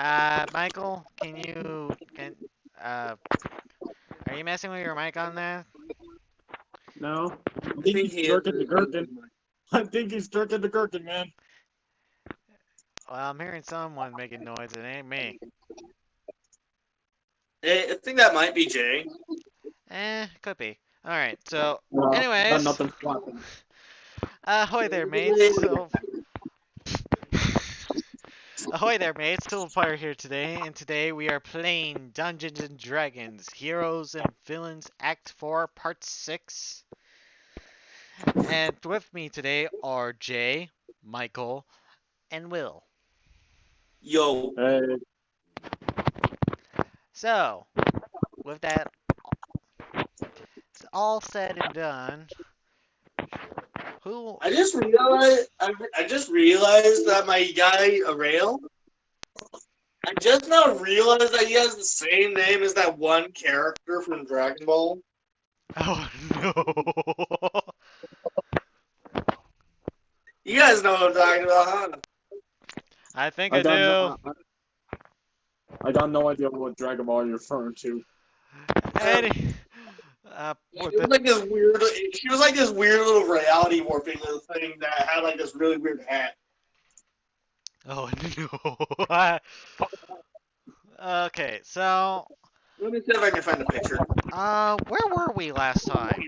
Michael, uh, are you messing with your mic on there? No, I I think think he's he is. jerking the gherkin. I think he's jerking the gherkin, man. Well, I'm hearing someone making noise. It ain't me. I think that might be Jay. Could be. All right. So, No, got anyways, nothing flapping. ahoy there, mates. So, ahoy there, mates. Silverfire here today, and today we are playing Dungeons and Dragons: Heroes and Villains Act 4, Part 6. And with me today are Jay, Michael, and Will. Yo, Hey, So, with that all said and done, who? I just realized that my guy Arail. I just now realized that he has the same name as that one character from Dragon Ball. Oh no! You guys know what I'm talking about, huh? I think I I got do. no, I got no idea what Dragon Ball you're referring to. Any, She with was the like this weird. She was like this weird little reality warping little thing that had like this really weird hat. oh no. Okay, so Let me see if I can find a picture. where were we last time?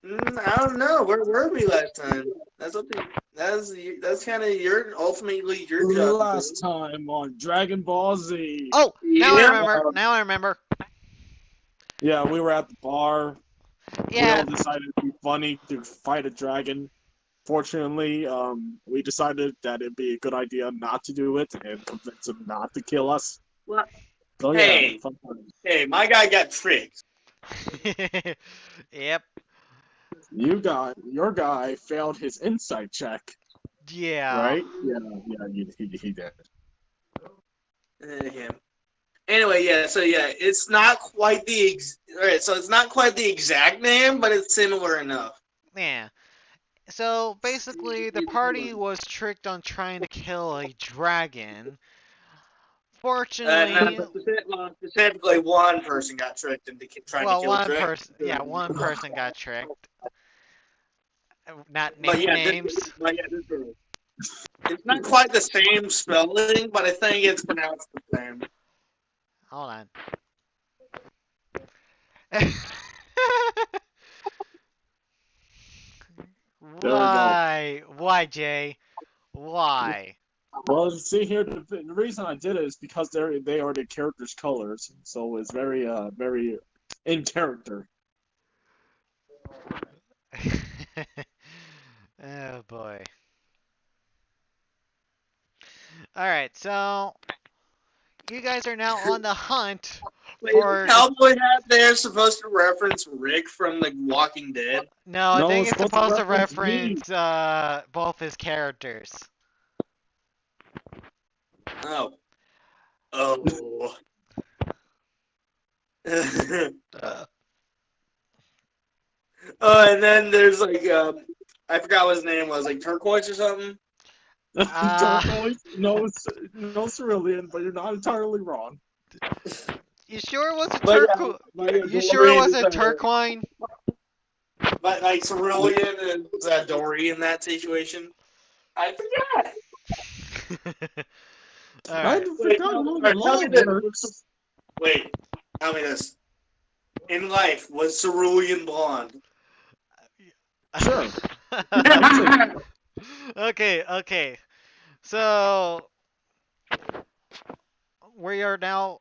I don't know. Where were we last time? That's up to that's kind of your ultimately your judgment. Last time on Dragon Ball Z. Oh, now I Yeah. remember. Now I remember. Yeah, we were at the bar. Yeah. Will decided it'd be funny to fight a dragon. Fortunately, we decided that it'd be a good idea not to do it and convince him not to kill us. What? So yeah, Hey, fun times. hey, my guy got tricked. Yep. Your guy failed his insight check, Yeah. right? Yeah, yeah, he did. Him. Anyway, yeah. So yeah, it's not quite all right. So it's not quite the exact name, but it's similar enough. Yeah. So basically, the party was tricked on trying to kill a dragon. No, Fortunately, specifically, one person got tricked into trying to well, kill a one dragon. person, yeah, one person got tricked. Not But naming yeah, names. this girl. It's not quite the same spelling, but I think it's pronounced the same. Hold on. There we go. Why? Why, Jay? Why? Well, see here, the reason I did it is because they are the character's colors, so it's very in character. Oh boy. All right, so you guys are now on the hunt Wait, is the for the. cowboy hat there supposed to reference Rick from The Walking Dead? No, I No, think it's it's supposed to supposed to reference me. reference both his characters. Oh. Oh. Oh, Uh, and then there's like I forgot what his name was, like Turquoise or something. uh, Turquoise, no cerulean, but you're not entirely wrong. you sure it was a But turquoise? yeah, You sure it Dorian was is a turquoise? but like Cerulean is Dory in that situation. I forgot. All I right. Wait, forgot how the tell law me this. works. Wait, tell me this. In life, was Cerulean blonde? Sure, I would say Okay, okay. So we are now.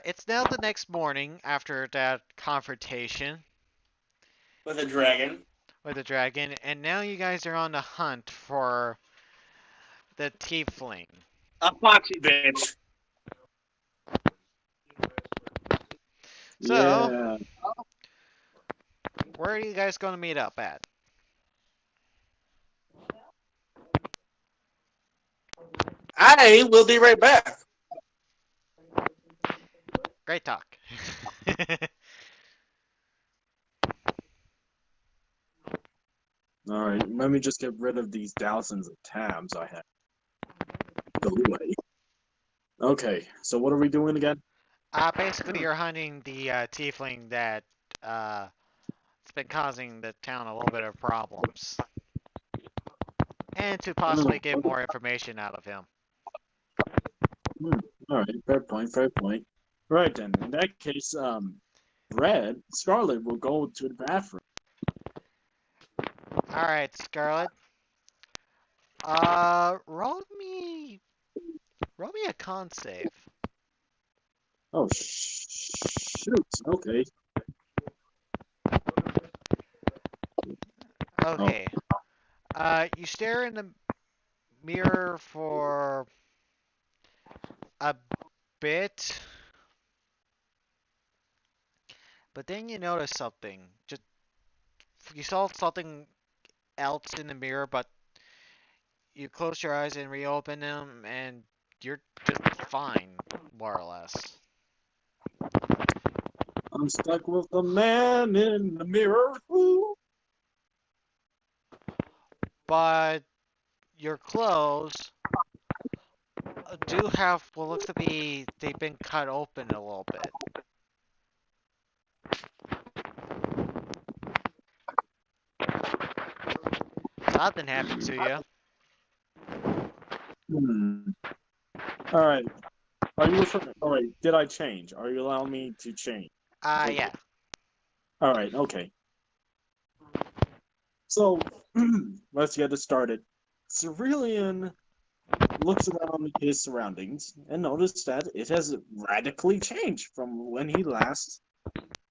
It's now the next morning after that confrontation With a dragon. with the dragon, and now you guys are on the hunt for the tiefling. A foxy bitch. So, yeah. where are you guys going to meet up at? I will be right back. Great talk. All right, let me just get rid of these thousands of tabs I have. Go away. Okay, so what are we doing again? Basically, you're hunting the tiefling that uh, it's been causing the town a little bit of problems, and to possibly get Okay. more information out of him. Hmm. All right, fair point, fair point. Right then, in that case, Red, Scarlet will go to the bathroom. All right, Scarlet. Roll me a con save. Oh, shoot. Okay. Oh, Okay. You stare in the mirror for a bit, but then you notice something. Just you saw something else in the mirror, but you close your eyes and reopen them, and you're just fine, more or less. I'm stuck with the man in the mirror. Ooh. But your clothes do have what looks to be they've been cut open a little bit. Something happened to you. Hmm. All right. Are you referring? All right. Did I change? Are you allowing me to change? Click Yeah. it. All right. Okay. So let's get it started. Cerulean looks around his surroundings and noticed that it has radically changed from when he last,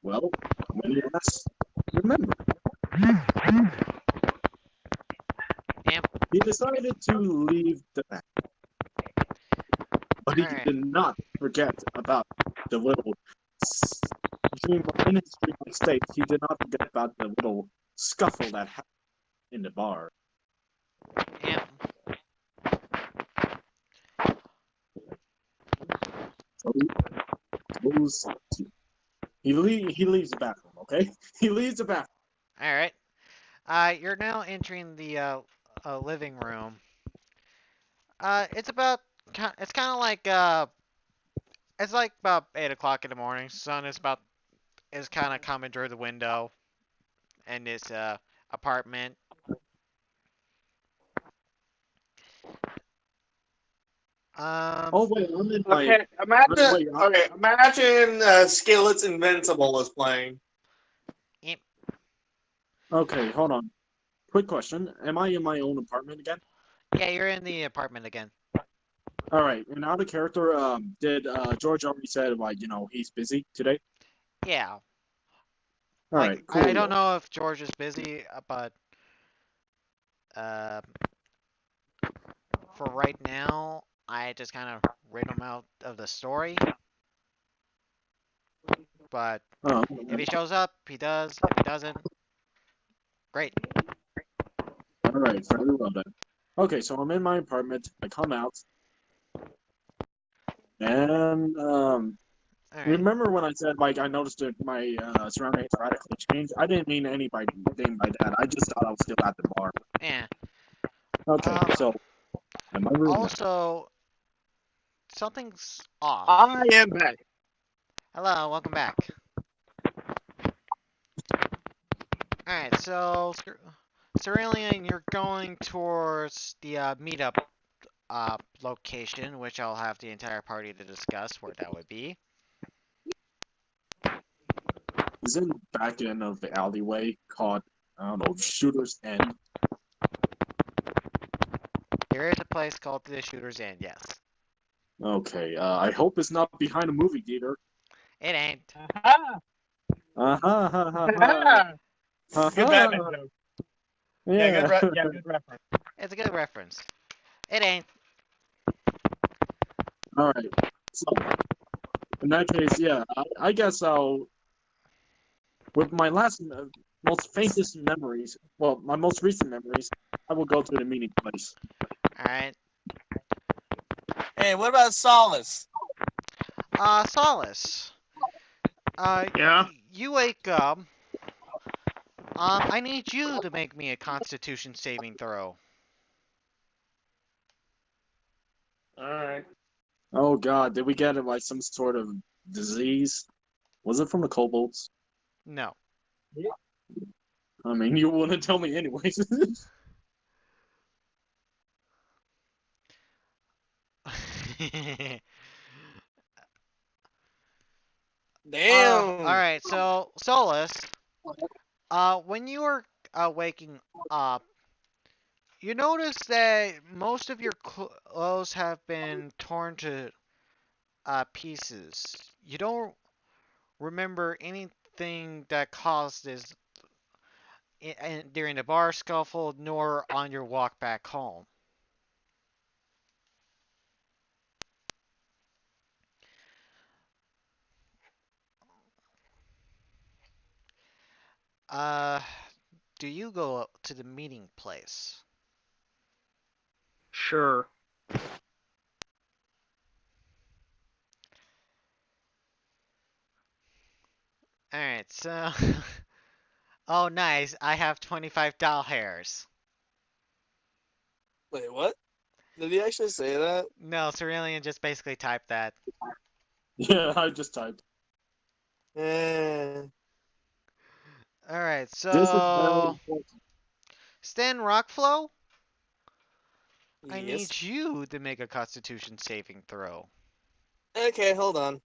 well, when he last remembered. Yep. He decided to leave the map, but he Alright. did not forget about the little dream in his dreamlike state. He did not forget about the little scuffle that happened in the bar. Yep. So he goes to, he leaves the bathroom. Okay, he leaves the bathroom. Alright. You're now entering the living room. It's about it's kind of like it's like about 8 o'clock in the morning. Sun is kind of coming through the window in this apartment. Um, Oh wait, I'm in my Okay, imagine. wait. Okay, imagine Skillet's Invincible is playing. yep. Okay, hold on. Quick question: am I in my own apartment again? Yeah, you're in the apartment again. All right, and out of character, did George already said like he's busy today? Yeah. All Like right, I don't cool. know if George is busy, but uh, for right now, I just kind of read him out of the story. But Uh, if he shows up, he does. If he doesn't, great. all right, very well then. Okay, so I'm in my apartment. I come out, and All right. remember when I said like I noticed that my surroundings radically changed? I didn't mean anything by that. I just thought I was still at the bar. Yeah. Okay, Um. so in my room now. Also, something's off. I am back. Hello, welcome back. All right. So, Cerulean, you're going towards the meetup location, which I'll have the entire party to discuss where that would be. Is in the back end of the alleyway called I don't know Shooter's End. There is a place called the Shooter's End. Yes. Okay, I hope it's not behind a movie theater. It ain't. Ah, Uh huh, ha ha ha, ah. ha Good Batman ha. joke. Yeah, Yeah. good reference. It's a good reference. It ain't. All right. So in that case, yeah, I guess I'll with my last most faintest memories. Well, my most recent memories. I will go to the meeting place. All right. Hey, what about Solace? Solace. Yeah. You wake up. I need you to make me a Constitution saving throw. All right. Oh God, did we get it like some sort of disease? Was it from the kobolds? No. I mean, you wouldn't tell me anyways. All Damn. right. So Solus, when you were waking up, you notice that most of your clothes have been torn to pieces. You don't remember anything that caused this during the bar scuffle, nor on your walk back home. Uh, do you go to the meeting place? Sure. All right. So, oh, nice. I have 25 doll hairs. Wait, what? Did he actually say that? No, Cerulean just basically typed that. Yeah, I just typed. Eh. All right. This is very So, important. Stan Rockflow, I Yes. need you to make a Constitution saving throw. Okay, hold on.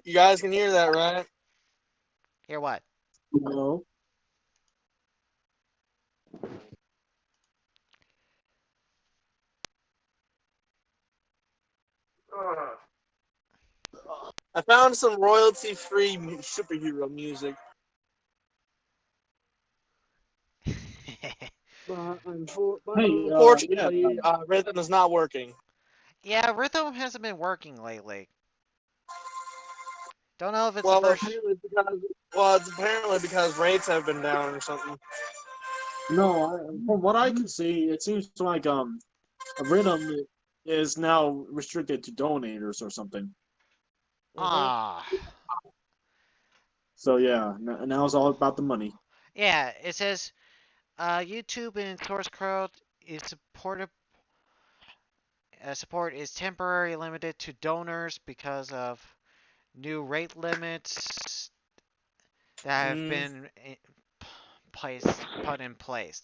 You guys can hear that, right? Here, what? No. I found some royalty-free superhero music, but, Hey, yeah. unfortunately, rhythm is not working. Yeah, Rhythm hasn't been working lately. Don't know if it's the Well, first. it's apparently because rates have been down or something. No, from what I can see, it seems like a rhythm is now restricted to donators or something. Hmm. Ah. So yeah, now it's all about the money. Yeah, it says YouTube and source code is supported. Support is temporarily limited to donors because of new rate limits that have Mm. been put in place.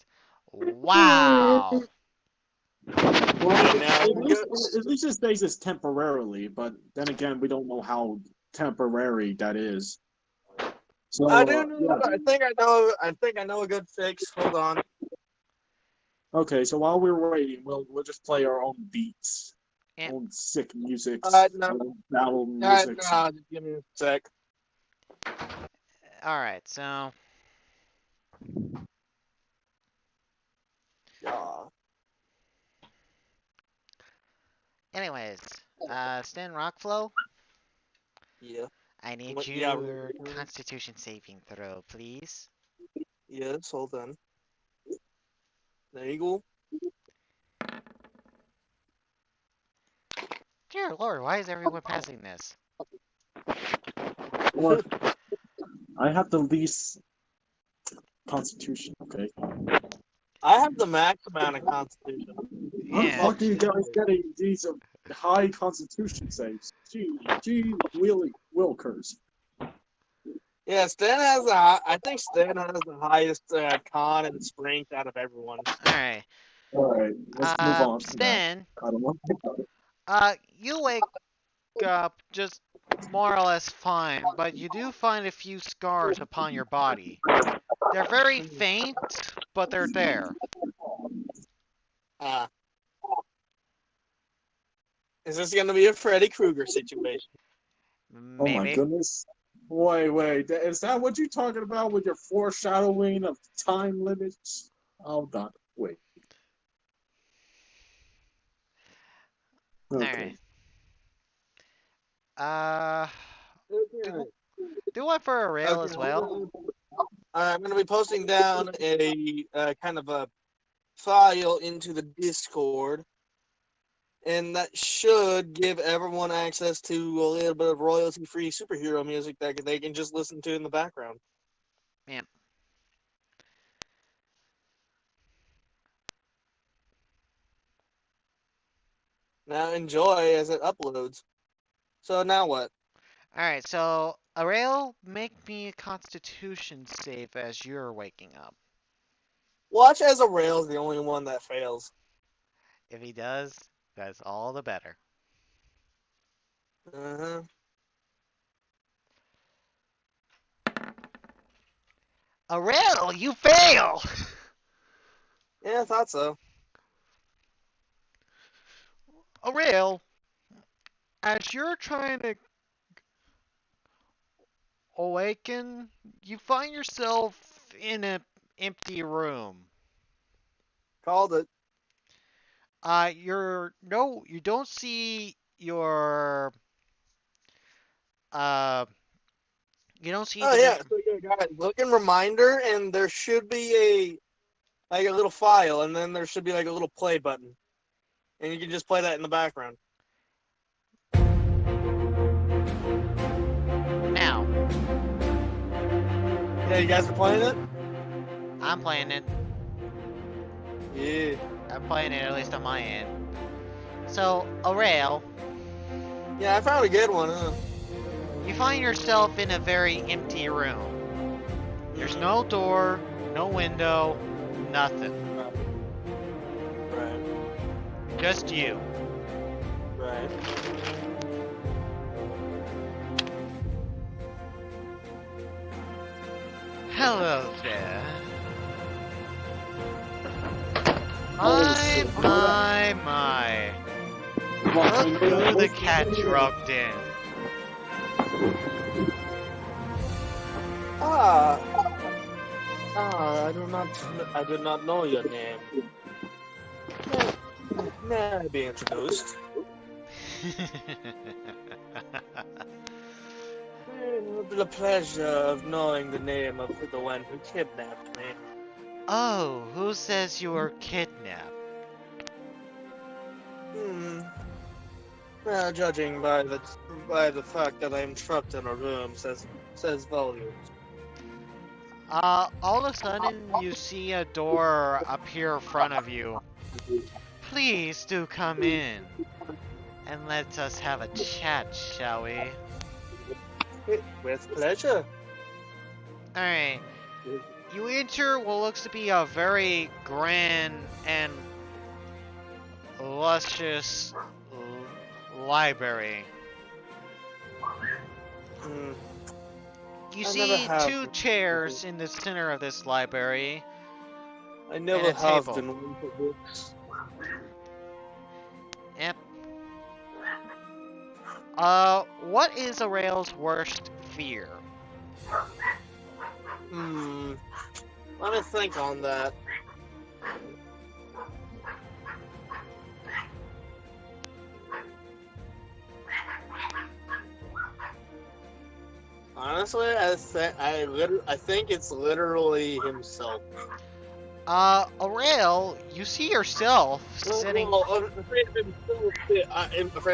Wow. Well, Okay, now at least it stays as temporarily, but then again, we don't know how temporary that is. I So do know. yeah, I think I know. I think I know a good fix. Hold on. okay. So while we're waiting, we'll just play our own beats, Yeah. own sick musics, No. our own battle musics. No. Just give me a sec. All right. So, Yeah. anyways, Stan Rockflow, Yeah. I need What? Yeah. your Constitution saving throw, please. Yes. Hold on. There you go. Dear Lord, why is everyone passing this? Look, I have the least constitution. Okay, I have the max amount of constitution. how the Yeah. fuck are you guys getting these high constitution saves? Gee, Wilkers. Yeah, I think Stan has the highest con and strength out of everyone. All right. All right, let's move on from that. Stan, I don't know. you wake up just more or less fine, but you do find a few scars upon your body. They're very faint, but they're there. Uh, is this going to be a Freddy Krueger situation? Oh my Maybe. goodness. Wait, is that what you're talking about with your foreshadowing of time limits? Hold on, wait. All Okay. right. Uh, do Okay. do one for a rail Okay, as hold well. on. I'm going to be posting down a kind of a file into the Discord, and that should give everyone access to a little bit of royalty-free superhero music that they can just listen to in the background. Man. Now enjoy as it uploads. So now what? Alright, so Arail, make me a constitution save as you're waking up. Watch as a rail's the only one that fails. If he does, that's all the better. Uh-huh. Arail, you fail! Yeah, I thought so. Arail, as you're trying to awaken, you find yourself in an empty room. Called it. You don't see your uh you don't see Oh the yeah, mem- so you got it. Look in reminder, and there should be a little file, and then there should be like a little play button, and you can just play that in the background. now. Yeah, you guys are playing it. I'm playing it. Yeah. I'm playing it at least on my end. So, Arail, Yeah, I found a good one. Huh? you find yourself in a very empty room. There's no door, no window, nothing. Right. Just you. Right. Hello there. Oh, My, shit. my. Look who the cat dropped in. Ah. I do not know your name. May I be introduced? The pleasure of knowing the name of the one who kidnapped me. Oh, who says you were kidnapped? Hmm. Well, judging by the fact that I'm trapped in a room says volumes. All of a sudden you see a door appear in front of you. Please do come in and let us have a chat, shall we? With pleasure. Alright, you enter what looks to be a very grand and luscious library. Hmm. You I never see have. two chairs in the center of this library I and never a have table. been one for books. Yep. What is a rail's worst fear? Hmm. Let me think on that. Honestly, I think it's literally himself. Arail, you see yourself sitting. Well, I'm afraid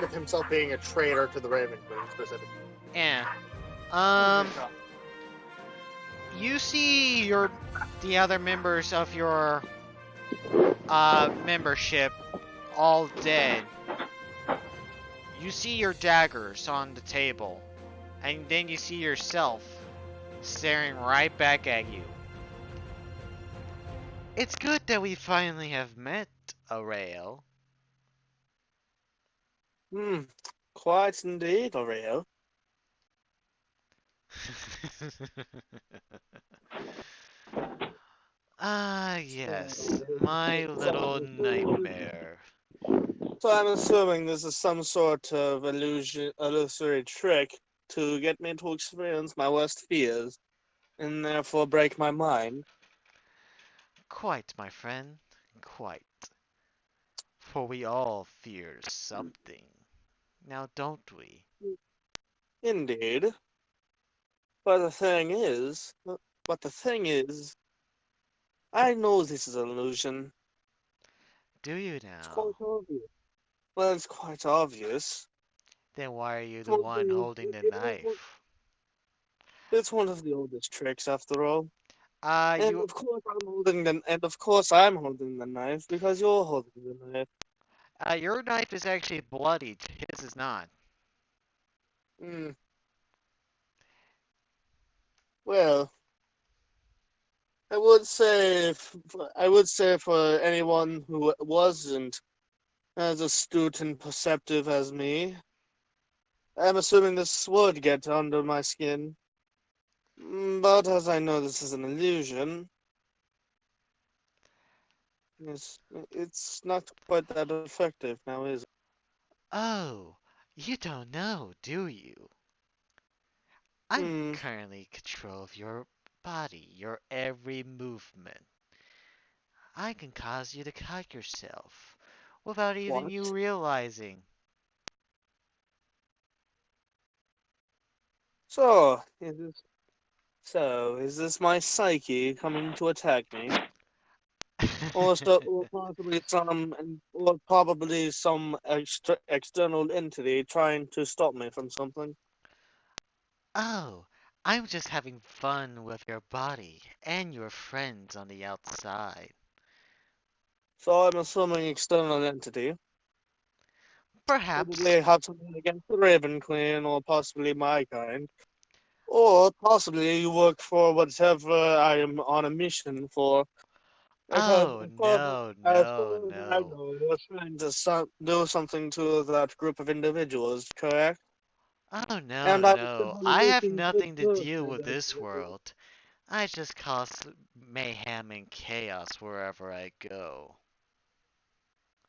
of himself being a traitor to the Raven Queen specifically. Yeah. Oh, Um, you see the other members of your membership all dead. You see your daggers on the table, and then you see yourself staring right back at you. It's good that we finally have met, Arail. Hmm. Quite indeed, Oreo. Ah, yes, my little nightmare. So I'm assuming this is some sort of illusory trick to get me to experience my worst fears, and therefore break my mind. Quite, my friend, quite. For we all fear something. Now, don't we? Indeed. But the thing is, I know this is an illusion. Do you It's quite now? obvious. Well, it's quite obvious. Then why are you It's the one of one the, holding the knife? it's one of the oldest tricks, after all. And You. of course I'm holding the knife because you're holding the knife. Your knife is actually bloodied. His is not. Hmm. Well, I would say for anyone who wasn't as astute and perceptive as me, I'm assuming this would get under my skin. But as I know this is an illusion, it's not quite that effective now, is it? Oh, you don't know, do you? I'm Hmm. currently in control of your body, your every movement. I can cause you to cut yourself without even What? you realizing. So, is this my psyche coming to attack me? Or possibly some external entity trying to stop me from something. Oh, I'm just having fun with your body and your friends on the outside. So I'm assuming external entity. Perhaps. Probably have something against the Raven Clan or possibly my kind. Or possibly you work for whatever I am on a mission for. Because Oh, no, as no, far as I no. know, you're trying to do something to that group of individuals, correct? Oh, no, And I was no. simply I have looking to nothing to serve deal you with this guys. world. I just cause mayhem and chaos wherever I go.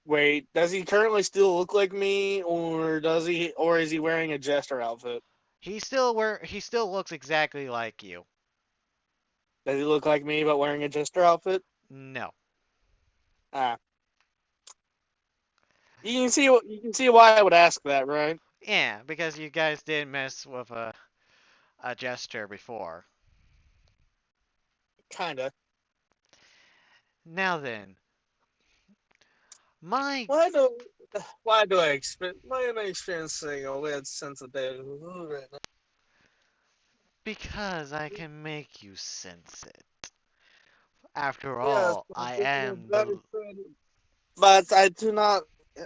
Wait, does he currently still look like me, or is he wearing a jester outfit? He still looks exactly like you. Does he look like me but wearing a jester outfit? No. Ah, you can see why I would ask that, right? Yeah, because you guys did mess with a jester before. Kinda. Now then, my Why do why am I experiencing a weird sense of deja vu right now? because I can make you sense it. After Yes, all, but I this is a am very the certain. But I do not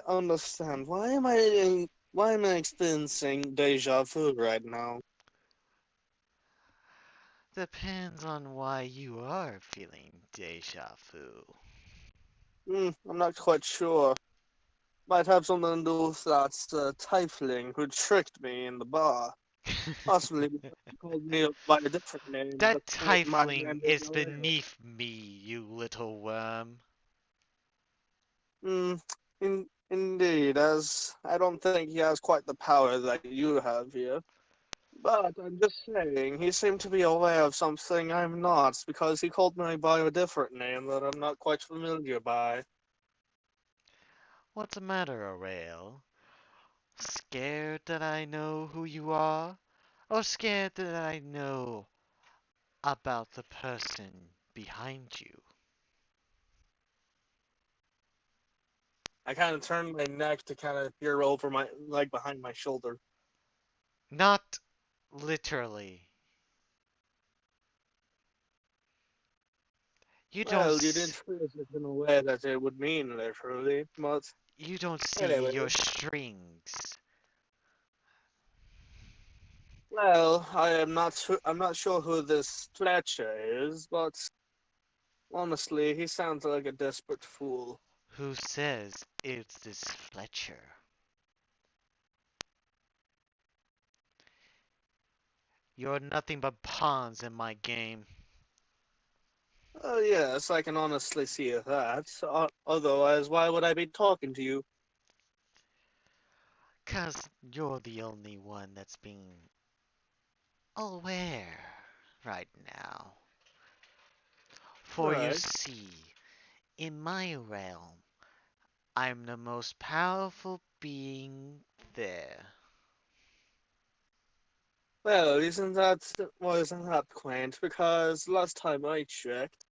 understand. Why am I experiencing deja vu right now? depends on why you are feeling deja vu. I'm not quite sure. Might have something to do with that tiefling who tricked me in the bar. Possibly because he called me by a different name, That despite my tiefling name being is Aurel. beneath me, you little worm. Hmm, indeed, as I don't think he has quite the power that you have here. But I'm just saying, he seemed to be aware of something I'm not, because he called me by a different name that I'm not quite familiar by. What's the matter, Aurel? Scared that I know who you are? Or scared that I know about the person behind you? I kind of turned my neck to kind of peer over my, like, behind my shoulder. Not literally. You don't Well, you did s- phrase it in a way that it would mean literally, but you don't see anyway. your strings. Well, I'm not sure who this Fletcher is, but honestly, he sounds like a desperate fool. Who says it's this Fletcher? You're nothing but pawns in my game. Oh yes, I can honestly see that. Otherwise, why would I be talking to you? 'Cause you're the only one that's being aware right now. For you Alright. see, in my realm, I'm the most powerful being there. Well, isn't that quaint? Because last time I checked,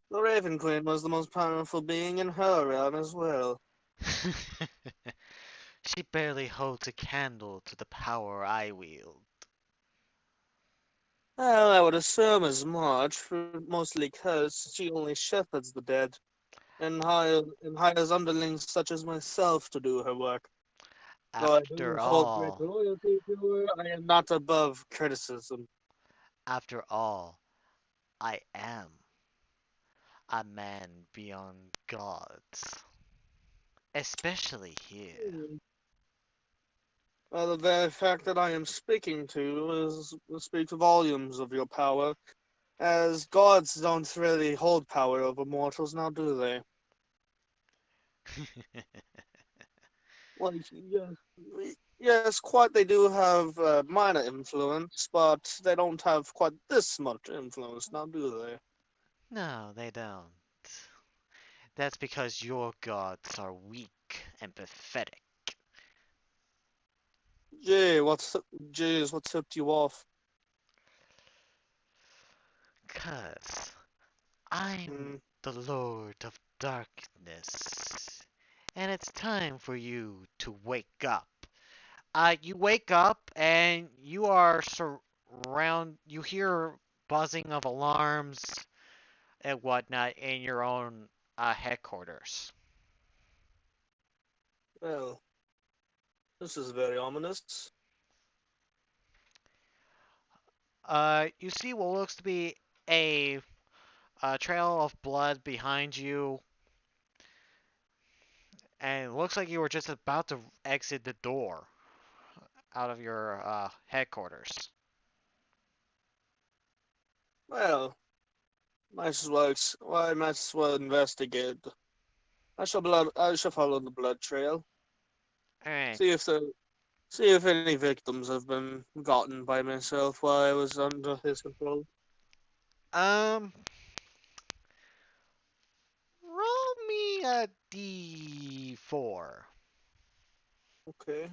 the Raven Queen was the most powerful being in her realm as well. She barely holds a candle to the power I wield. Well, I would assume as much, mostly because she only shepherds the dead. and hires underlings such as myself to do her work. Though I do After hold great all, loyalty to her, I am not above criticism. after all, I am a man beyond gods, especially here. Hmm. Well, the very fact that I am speaking to you speaks volumes of your power, as gods don't really hold power over mortals, now do they? Well, yes, quite they do have minor influence, but they don't have quite this much influence, now do they? No, they don't. That's because your gods are weak and pathetic. Jay, what tipped you off? 'Cause I'm Hmm. the Lord of Darkness. And it's time for you to wake up. You wake up and you are you hear buzzing of alarms and whatnot in your own headquarters. Well, this is very ominous. You see what looks to be a, trail of blood behind you, and it looks like you were just about to exit the door out of your headquarters. Well, I might as well investigate. I shall follow the blood trail. All right. See if the See if any victims have been gotten by myself while I was under his control. Um, roll me a d4. Okay.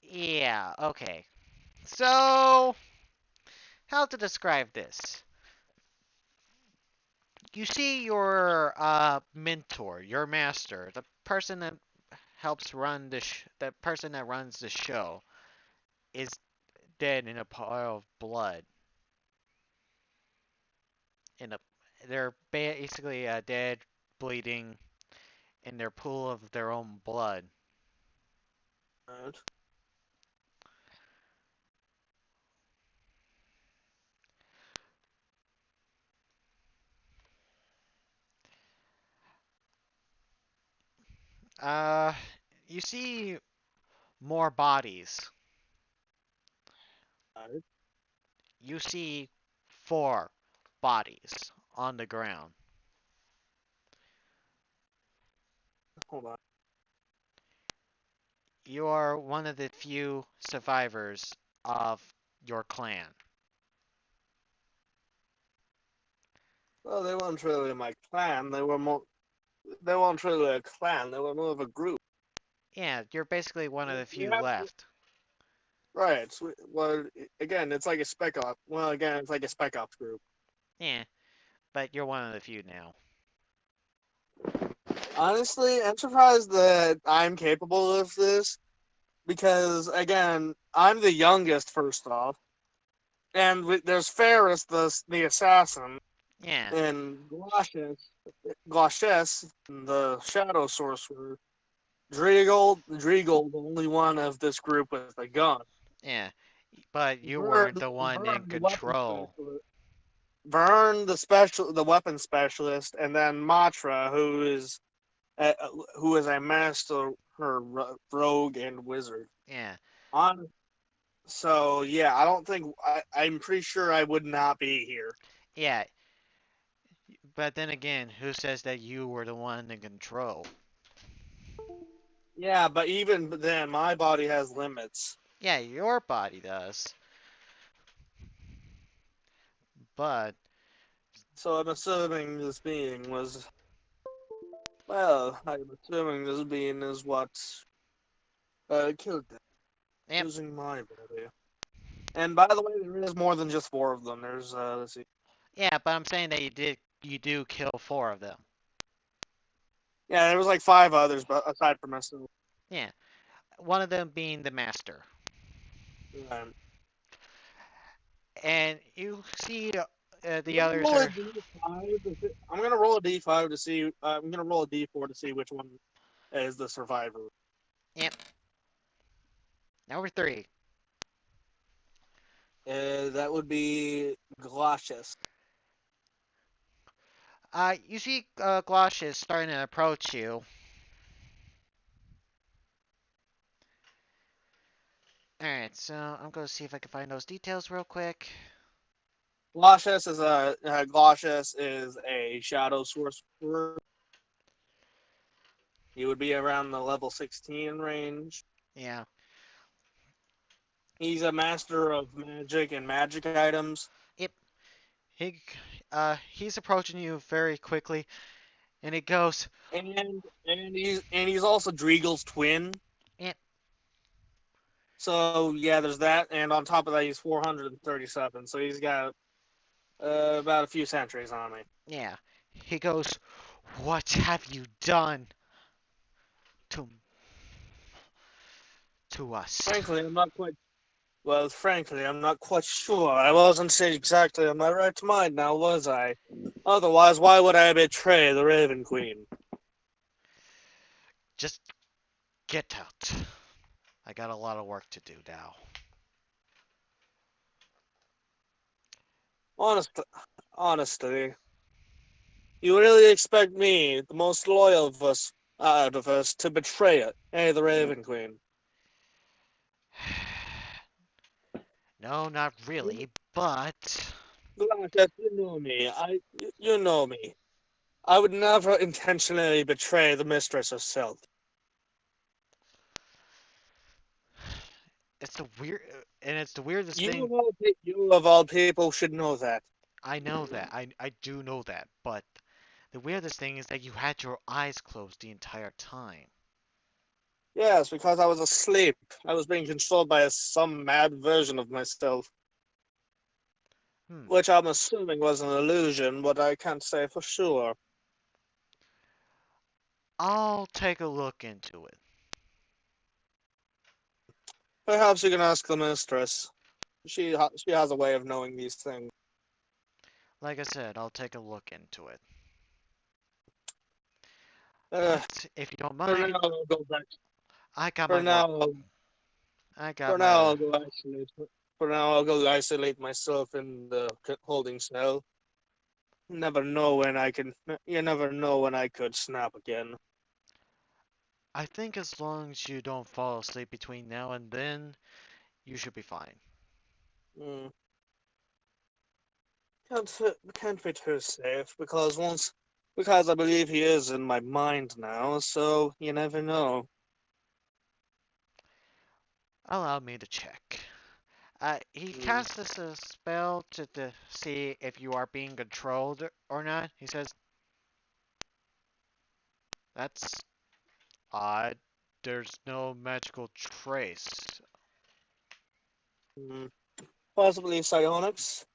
Yeah. Okay. So, how to describe this? You see your mentor, your master, the person that the person that runs the show is dead in a pile of blood. In a, they're basically dead, bleeding in their pool of their own blood. Right. Uh, you see more bodies. Right. You see four bodies on the ground. Hold on. You are one of the few survivors of your clan. Well, they weren't really my clan. They weren't really a clan. They were more of a group. Yeah, you're basically one of the We few have left. right. Well, again, it's like a spec op. Well, again, it's like a spec ops group. Yeah, but you're one of the few now. Honestly, I'm surprised that I'm capable of this because, again, I'm the youngest. First off, and there's Ferris, the assassin, Yeah, and Glaches, the Shadow Sorcerer. Dreagold, the only one of this group with a gun. yeah, but you weren't Vern, the one in Vern, the weapon control. specialist. Vern, the weapon specialist, and then Matra, uh, who is a master rogue and wizard. Yeah, On So yeah, I'm pretty sure I would not be here. yeah, but then again, who says that you were the one in control? Yeah, but even then, my body has limits. Yeah, your body does, but So I'm assuming this being was I'm assuming this being is what killed them yep, using my body. And by the way, there is more than just four of them. There's let's see. yeah, but I'm saying that you do kill four of them. Yeah, there was like five others, but aside from myself. Yeah, one of them being the master. Um, and you see I'm the gonna others roll a are. d5. I'm gonna roll a d5 to see. I'm gonna roll a d4 to see which one is the survivor. Yep. Number three. That would be Glacius. You see Glosh is starting to approach you. Alright, so I'm going to see if I can find those details real quick. Glacius is a shadow sorcerer. He would be around the level 16 range. Yeah. He's a master of magic and magic items, Yep. He's approaching you very quickly, and he goes, and he's also Dreagle's twin. yep, So yeah, there's that, and on top of that, he's 437. So he's got about a few centuries on me. yeah. He goes, what have you done to us? Frankly, I'm not quite. Well, frankly, I'm not quite sure. I wasn't exactly in my right mind now, was I? Otherwise, why would I betray the Raven Queen? Just get out. I got a lot of work to do now. Honest, honestly, you really expect me, the most loyal of us, out of us, to betray it? Hey, the Raven Queen. No, not You, really, but Glasheth, you know me. You know me. I would never intentionally betray the mistress herself. it's the weird, and it's the weirdest You thing. of you of all people should know that. I know that. I do know that, but the weirdest thing is that you had your eyes closed the entire time. Yes, because I was asleep. I was being controlled by some mad version of myself, Hmm. which I'm assuming was an illusion, but I can't say for sure. I'll take a look into it. Perhaps you can ask the mistress. She has a way of knowing these things. Like I said, I'll take a look into it. Uh, But if you don't for now, mind, I'll go back. I got For my work. now, I got for now, my. I'll go isolate. For now, I'll go isolate myself in the holding cell. Never know when I can. You never know when I could snap again. I think as long as you don't fall asleep between now and then, you should be fine. Mm. Can't be too safe because I believe he is in my mind now. So you never know. Allow me to check. He Mm. casts this a spell to see if you are being controlled or not. He says, that's odd. There's no magical trace. Mm. Possibly psionics.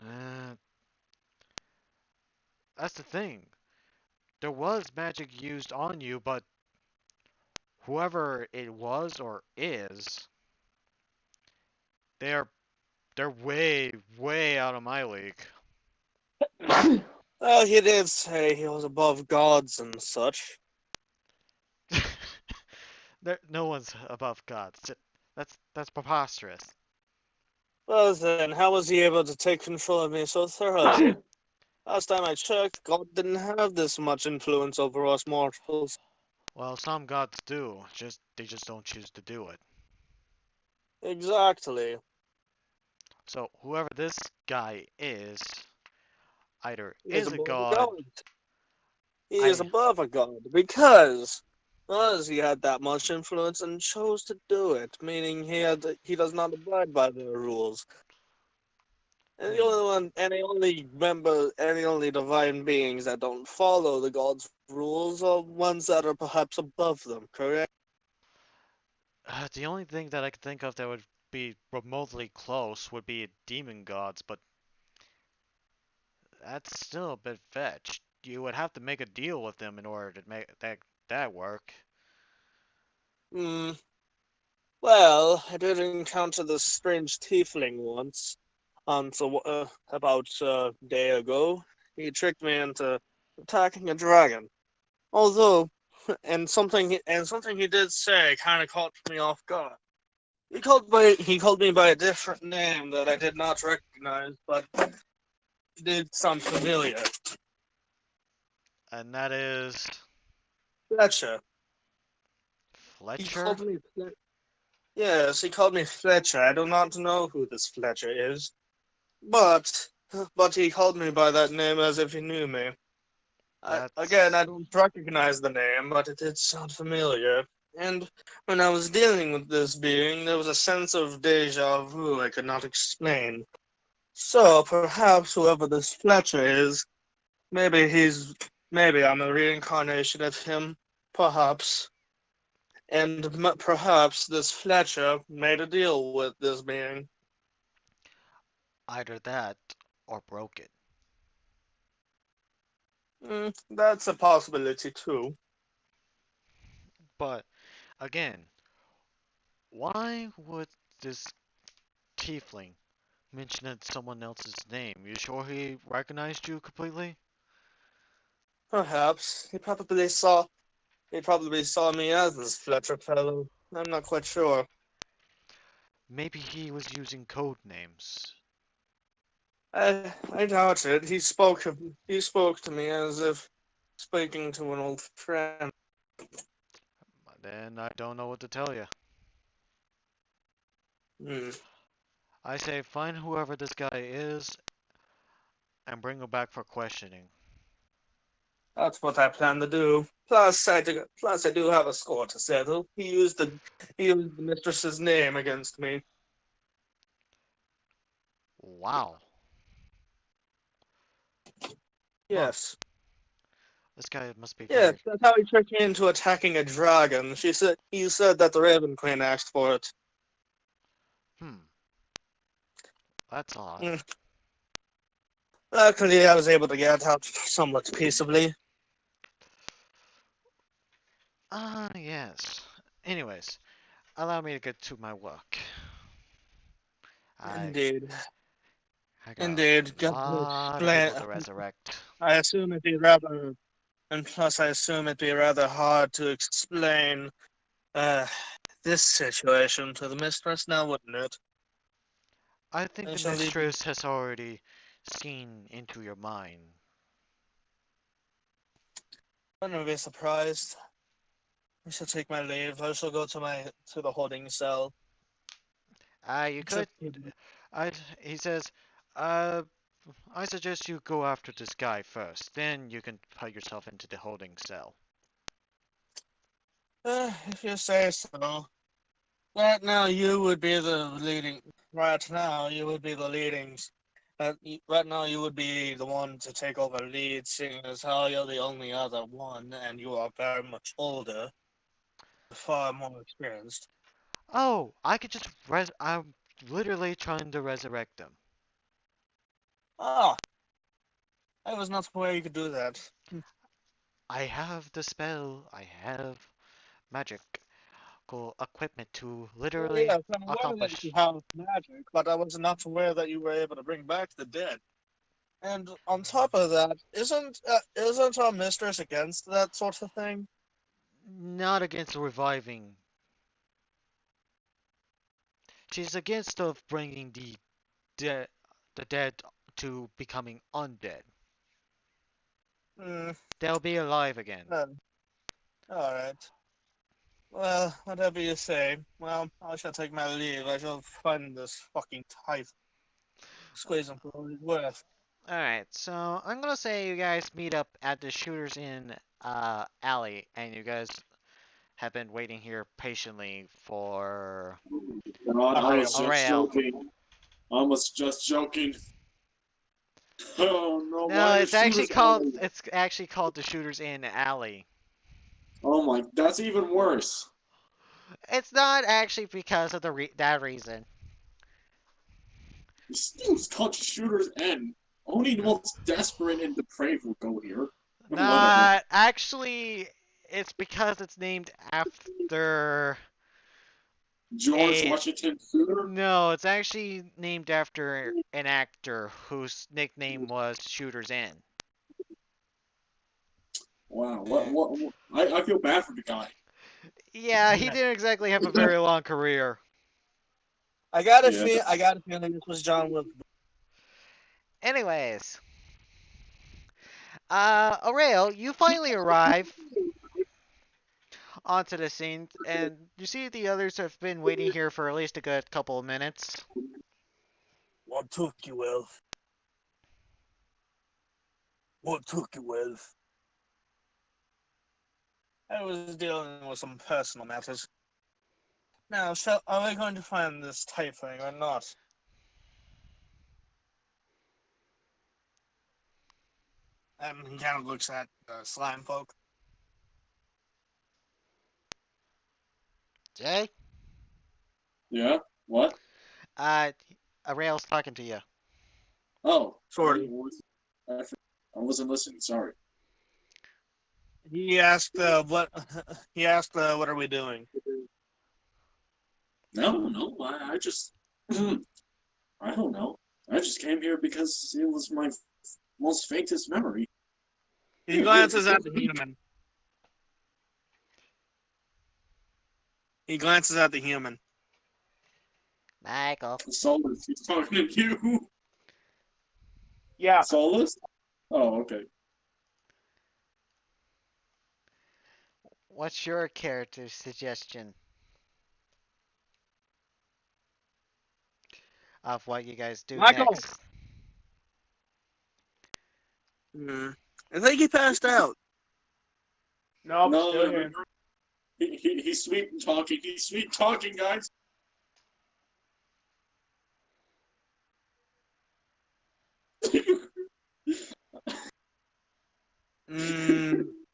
Uh, that's the thing. There was magic used on you, but whoever it was or is, they're they're way out of my league. Well, he did say he was above gods and such. No one's above God. That's preposterous. Well then, how was he able to take control of me so thoroughly? Last time I checked, God didn't have this much influence over us mortals. Well, some gods do. Just they just don't choose to do it. Exactly. So whoever this guy is, either He is is a above a god, god. He is I above a god because he had that much influence and chose to do it, meaning he does not abide by their rules. And the hmm, only one, and the only member, and the only divine beings that don't follow the gods' rules are ones that are perhaps above them. Correct? the only thing that I could think of that would be remotely close would be demon gods, but that's still a bit fetched. You would have to make a deal with them in order to make that work. Hmm. Well, I did encounter this strange tiefling once. So about a day ago, he tricked me into attacking a dragon. Although, and something he did say kind of caught me off guard. He called me by a different name that I did not recognize, but did sound familiar. And that is Fletcher. He Fletcher. called me. Yes, he called me Fletcher. I do not know who this Fletcher is, but but he called me by that name as if he knew me. Again, That's I don't recognize the name, but it did sound familiar. And when I was dealing with this being, there was a sense of deja vu I could not explain. So perhaps whoever this Fletcher is, maybe he's, maybe I'm a reincarnation of him. Perhaps. And perhaps this Fletcher made a deal with this being. either that or broke it. That's a possibility too. But again, why would this tiefling mention it someone else's name? You sure he recognized you completely? Perhaps he probably saw me as this Fletcher fellow. I'm not quite sure. Maybe he was using code names. I doubt it. He spoke to me as if speaking to an old friend. Then I don't know what to tell you. Hmm, I say find whoever this guy is and bring him back for questioning. that's what I plan to do. Plus I do have a score to settle. He used the mistress's name against me. Wow. Huh. Yes. This guy must be Yes, very. that's how he tricked me into attacking a dragon. He said that the Raven Queen asked for it. Hmm. That's odd. Mm. Luckily, I was able to get out somewhat peaceably. Ah, yes. Anyways, allow me to get to my work. I Indeed, I got indeed. a Got to lot of explain. people to resurrect. I assume it'd be rather, and plus, I assume it'd be rather hard to explain uh, this situation to the mistress now, wouldn't it? I think I the shall leave. mistress has already seen into your mind. I'm gonna be surprised. I shall take my leave. I shall go to the holding cell. You Just could. He says, uh, I suggest you go after this guy first. Then you can put yourself into the holding cell. if you say so. Right now, you would be the leading. Right now, you would be the leading. Right now, you would be the one to take over lead, seeing as how you're the only other one, and you are very much older, far more experienced. Oh, I could just I'm literally trying to resurrect them. Ah, I was not aware you could do that. I have the spell. I have magical equipment to Well, literally yes, I'm aware that you accomplish. have magic, but I was not aware that you were able to bring back the dead. And on top of that, isn't our mistress against that sort of thing? Not against reviving. She's against of bringing dead, the dead to becoming undead. Hmm. They'll be alive again. Uh, all right. Well, whatever you say. Well, I shall take my leave. I shall find this fucking type. Squeeze him for what he's worth. Alright, so I'm gonna say you guys meet up at the Shooters Inn alley, and you guys have been waiting here patiently for God, A I rail. was a just rail. joking. I was just joking. Oh no, No, why the shooters alley? it's actually called the Shooters Inn alley. Oh my, that's even worse. It's not actually because of that reason. You still called shooters end. Only the most desperate and depraved will go here. Whatever. Not actually, it's because it's named after George A Washington Shooter? No, it's actually named after an actor whose nickname was Shooter's Inn. Wow, Eh, I feel bad for the guy. Yeah, he didn't exactly have a very long career. Yeah, I got a feeling this was John Wilkes. Anyways, Aurel, you finally arrive onto the scene, and you see the others have been waiting here for at least a good couple of minutes. What took you, Elf? What took you, Elf? I was dealing with some personal matters. Now, are we going to find this tiefling or not? He kind of looks at slime folk. Jay, yeah. What? uh, Aurel's talking to you. Oh, Sort of. I wasn't listening. Sorry. He asked, "What?" He asked, "What are we doing?" No, no. I just I don't know. I just came here because it was my most faintest memory. He Here, here. glances at the human. He glances at the human. Michael, Solus, he's talking to you. Yeah. Solus? Oh, okay. what's your character suggestion of what you guys do Michael. next? Hmm. I think he passed out. Nope, No, still here. he's sweet and talking. He's sweet talking, guys.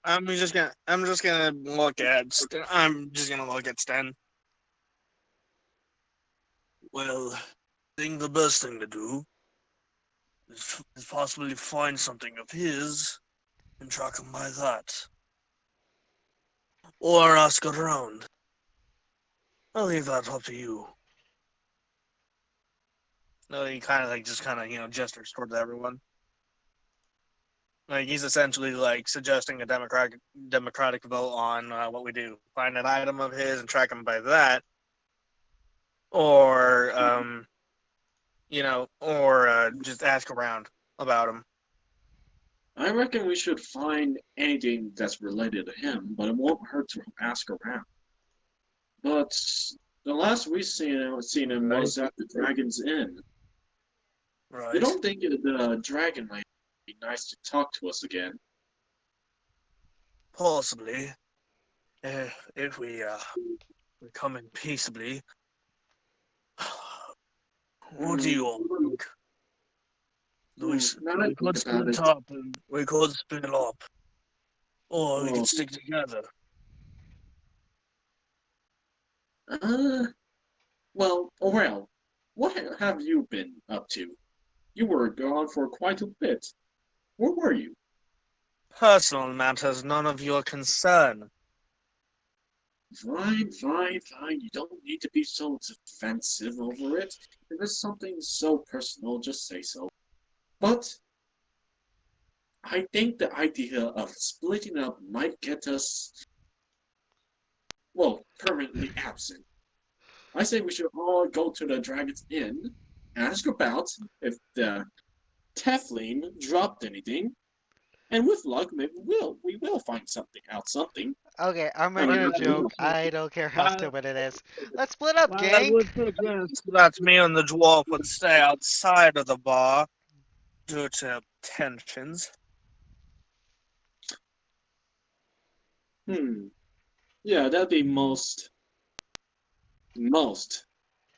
I'm just gonna look at. I'm just gonna look at Sten. Well, I think the best thing to do is possibly find something of his and track him by that, or ask around. I'll leave that up to you. No, he kind of like just kind of gestures towards everyone. Like he's essentially like suggesting a democratic vote on what we do. Find an item of his and track him by that, or or just ask around about him. I reckon we should find anything that's related to him, but it won't hurt to ask around. But the last we seen him Right. was at the Dragon's Inn. You Right. don't think the Dragon Lady would be nice to talk to us again? Possibly, if we come in peaceably. What do Hmm. you all think? Now that I We think could about split it, up and we could split up, or we oh, could stick together. uh, well, Aurel, what have you been up to? You were gone for quite a bit. Where were you? Personal matters, none of your concern. Fine, fine, fine. You don't need to be so defensive over it. If it's something so personal, just say so. But I think the idea of splitting up might get us, well, permanently absent. I say we should all go to the Dragon's Inn, ask about if the Teflin dropped anything, and with luck, maybe we will find something out something. Okay, I'm I making mean, a While joke. I don't care how while stupid it is. Let's split up, while I gang. would suggest that me and the dwarf would stay outside of the bar due to tensions. hmm, yeah, that'd be most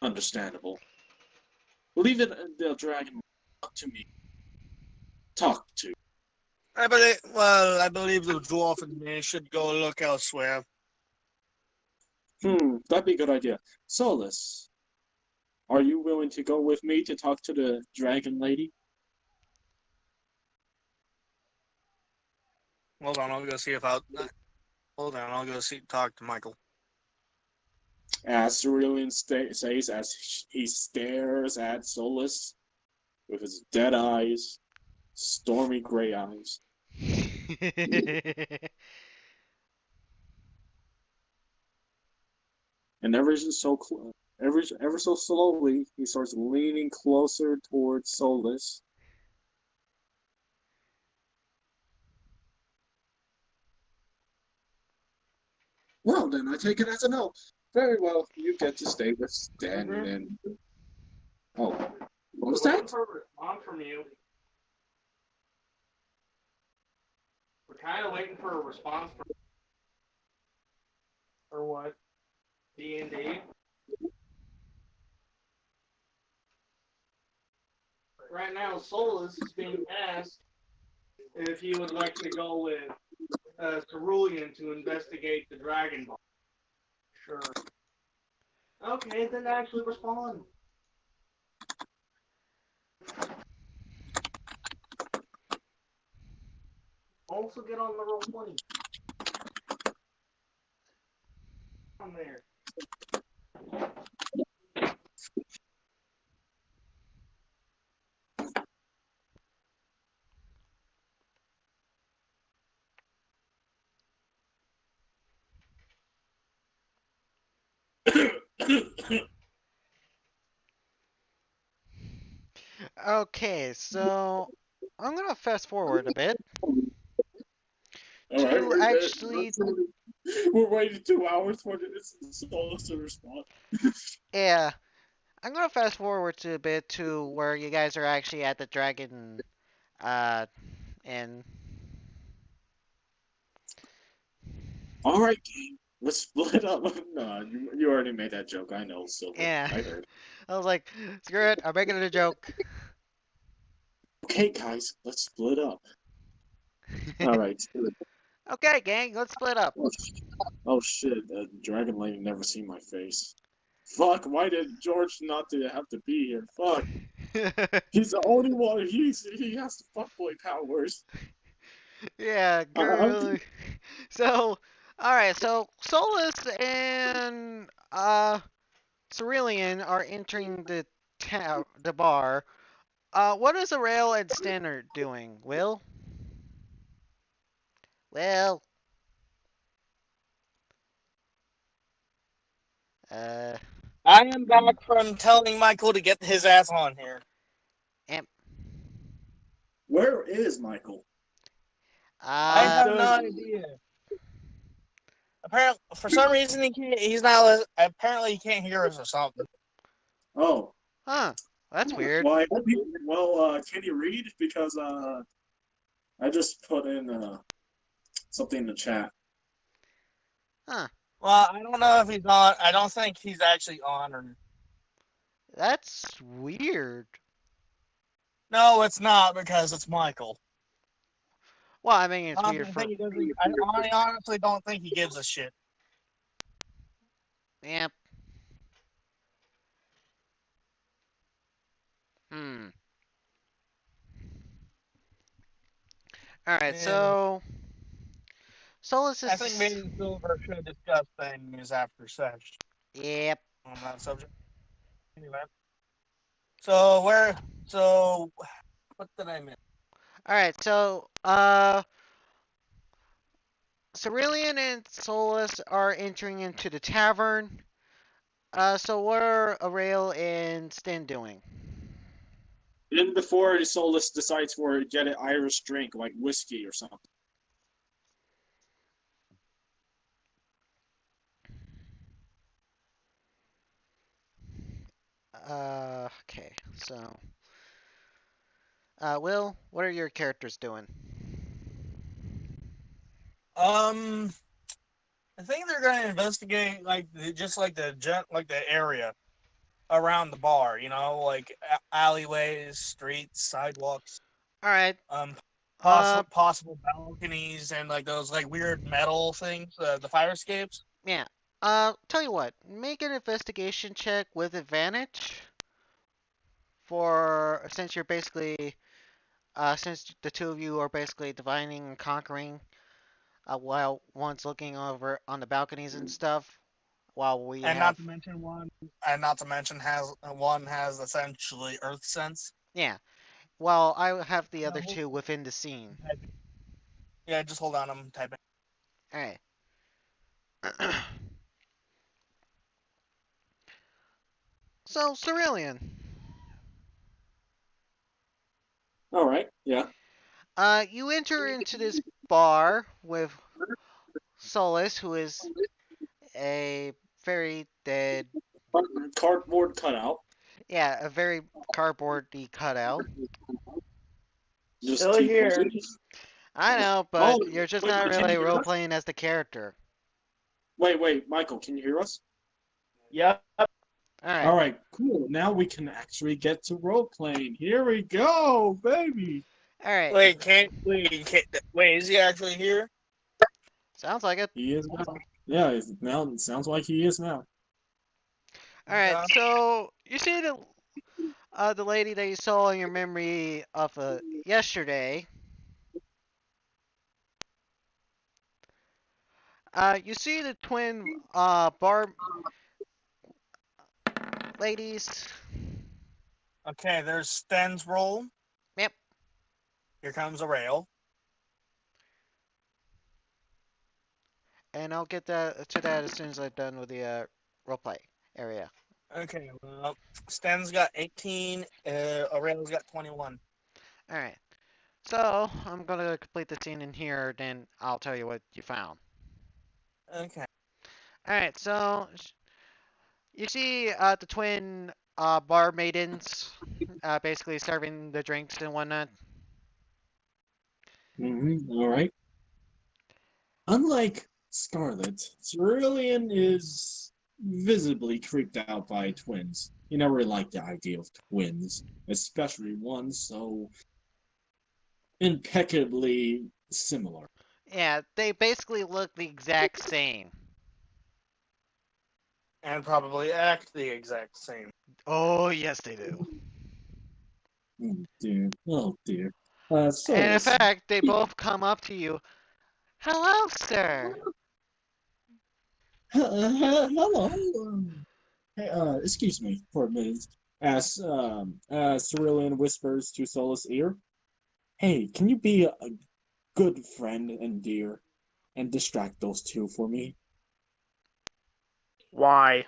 understandable. Leave it the dragon up to me. Talk to. I believe the dwarf and me should go look elsewhere. That'd be a good idea. Solus, are you willing to go with me to talk to the dragon lady? Hold on, I'll go see if I'll. Hold on, I'll go see talk to Michael. As Cerulean says as he stares at Solus with his dead eyes, stormy gray eyes. And ever so slowly, he starts leaning closer towards Solus. Well, then I take it as a no. Very well, you get to stay with Stan Mhm. and. Oh, what was We're waiting that? for a response from you. We're kind of waiting for a response from or what? D&D. Right now, Solus is being asked if he would like to go with Cerulean to investigate the Dragon Ball. Sure. Okay, then actually respond. Also get on the roll 20. On there. Okay, so I'm gonna fast forward a bit All right, to actually, we're waiting 2 hours for this Solus to respond. yeah, I'm gonna fast forward to a bit to where you guys are actually at the dragon, uh, and All right, gang, let's split up. No, you already made that joke. I know, Silver. yeah, I heard. I was like, screw it, I'm making it a joke. Okay, guys, let's split up. All right. Okay, gang, let's split up. Oh, oh shit, Dragon Lady never seen my face. Fuck, why did George not to have to be here? Fuck. He's the only one. He has the fuckboy powers. Yeah, I'm girl. So, all right. So Solus and Cerulean are entering the bar. What is Arail and Standard doing? Will. Uh, I am back from telling Michael to get his ass on here. Imp. Where is Michael? I Uh, have no Does idea. Apparently, for some reason, he can't. He's not. Apparently, he can't hear us or something. oh huh. That's weird. well, can you read? Because I just put in something in the chat. Huh. Well, I don't know if he's on. I don't think he's actually on. Or That's weird. no, it's not because it's Michael. Well, I mean, it's weird I for. think he doesn't. I honestly don't think he gives a shit. Imp. Hmm. All right. And So Solus I think me is. and Silver should discuss things after session Yep. on that subject. Anyway, so where? So what did I miss? All right. So Cerulean and Solus are entering into the tavern. So what are Aurel and Stin doing? And before Solus decides for get an Irish drink like whiskey or something. Okay. So, Will, what are your characters doing? Um, I think they're going to investigate just like like the area around the bar. You know, like alleyways, streets, sidewalks. All right. Um, Uh, possible balconies and like those like weird metal things, the fire escapes. yeah. Tell you what. Make an investigation check with advantage for since you're basically since the two of you are basically divining and conquering while one's looking over on the balconies and stuff. while we and have, not to mention one has essentially Earth sense. yeah, while I have the Yeah, other two within the scene. yeah, just hold on, I'm typing. All right. So, Cerulean, All right. Yeah. you enter into this bar with Solus, who is a very dead, Cardboard cutout. yeah, a very cardboardy cutout. Just Still keep here. posting. I know, Oh, but you're just wait, not wait, can you really hear role us? playing as the character. Wait, Michael, can you hear us? Yep. All right, All right, cool. Now we can actually get to role playing. Here we go, baby. all right. Wait, is he actually here? Sounds like it. He is now. Yeah, now it sounds like he is now. All right. Okay. So you see the lady that you saw in your memory of yesterday. You see the twin bar ladies. Okay, there's Sten's roll. Yep. Here comes a rail. And I'll get that to that as soon as I'm done with the roleplay area. Okay, well, Sten's got 18, Aurel's got 21. All right. So I'm gonna complete the scene in here. Then I'll tell you what you found. Okay. All right. So you see the twin bar maidens basically serving the drinks and whatnot. All right. Unlike Scarlet, Cerulean is visibly creeped out by twins. He never liked the idea of twins, especially one so impeccably similar. Yeah, they basically look the exact same. And probably act the exact same. Oh, yes, they do. Oh dear. Oh dear. And in Solus. fact, they both come up to you. Hello, sir. Hello. Hey, excuse me for a minute. As Cerulean whispers to Solus' ear, "Hey, can you be a good friend and dear and distract those two for me? Why?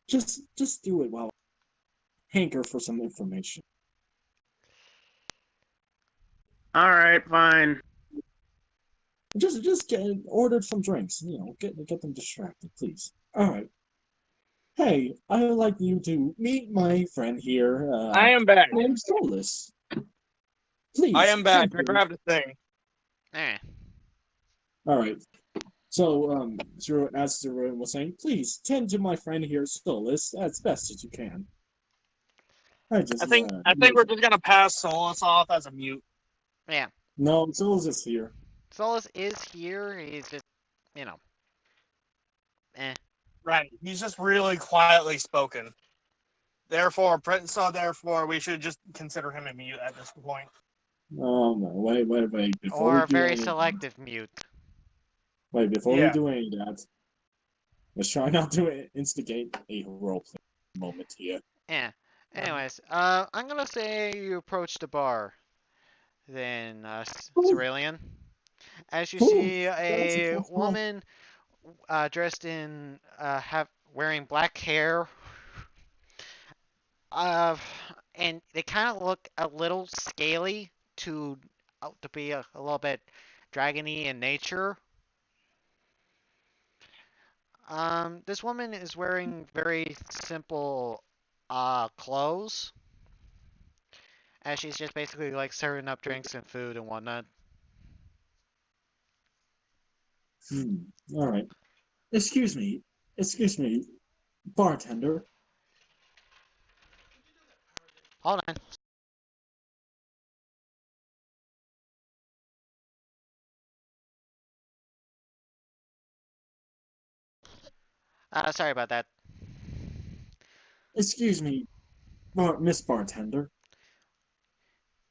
Just do it while I hanker for some information. All right, fine. Just get ordered some drinks. Get them distracted, please. All right. Hey, I would like you to meet my friend here, I am back. named Solus. I Please, am back. tend I to. grabbed a thing. Eh. All right. So, as Zero was saying, please tend to my friend here, Solus, as best as you can. I I just, think I think we're just gonna pass Solus off as a mute. Yeah. no, Solus is here. Solus is here. He's just, you know, eh. Right. He's just really quietly spoken. Therefore, we should just consider him a mute at this point. Oh no, wait, before we Or a do very any of that, selective mute. wait, before we Yeah. do any of that, let's try not to instigate a role play moment here. Yeah. Uh-huh. Anyways, I'm gonna say you approach the bar, then, Oh, Cerulean. As you oh, see that's a a tough one. woman dressed in, have wearing black hair, uh, and they kind of look a little scaly to be a little bit dragony in nature. This woman is wearing very simple clothes, as she's just basically like serving up drinks and food and whatnot. Hmm. All right. Excuse me, excuse me, bartender. Hold on. Sorry about that. Excuse me, Miss Bartender.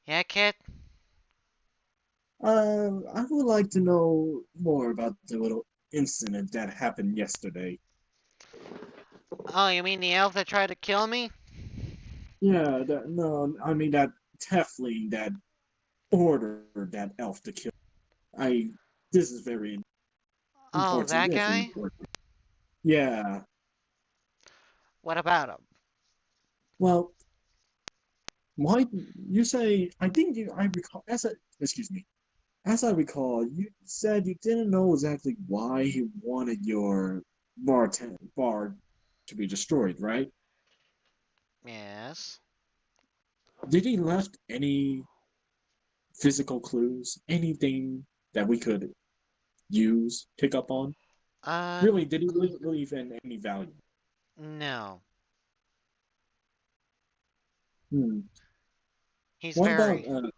Yeah, kid. I would like to know more about the little incident that happened yesterday. Oh, you mean the elf that tried to kill me? Yeah, no, I mean that tiefling that ordered that elf to kill. I. This is very Oh, important. that Very guy? important. Yeah. What about him? Well, why you say? I think you. I recall. Excuse me. As I recall, you said you didn't know exactly why he wanted your bar to be destroyed, right? Yes. Did he left any physical clues, anything that we could use, pick up on? Uh, Really, did he leave in any value? no. Hmm. He's What about very,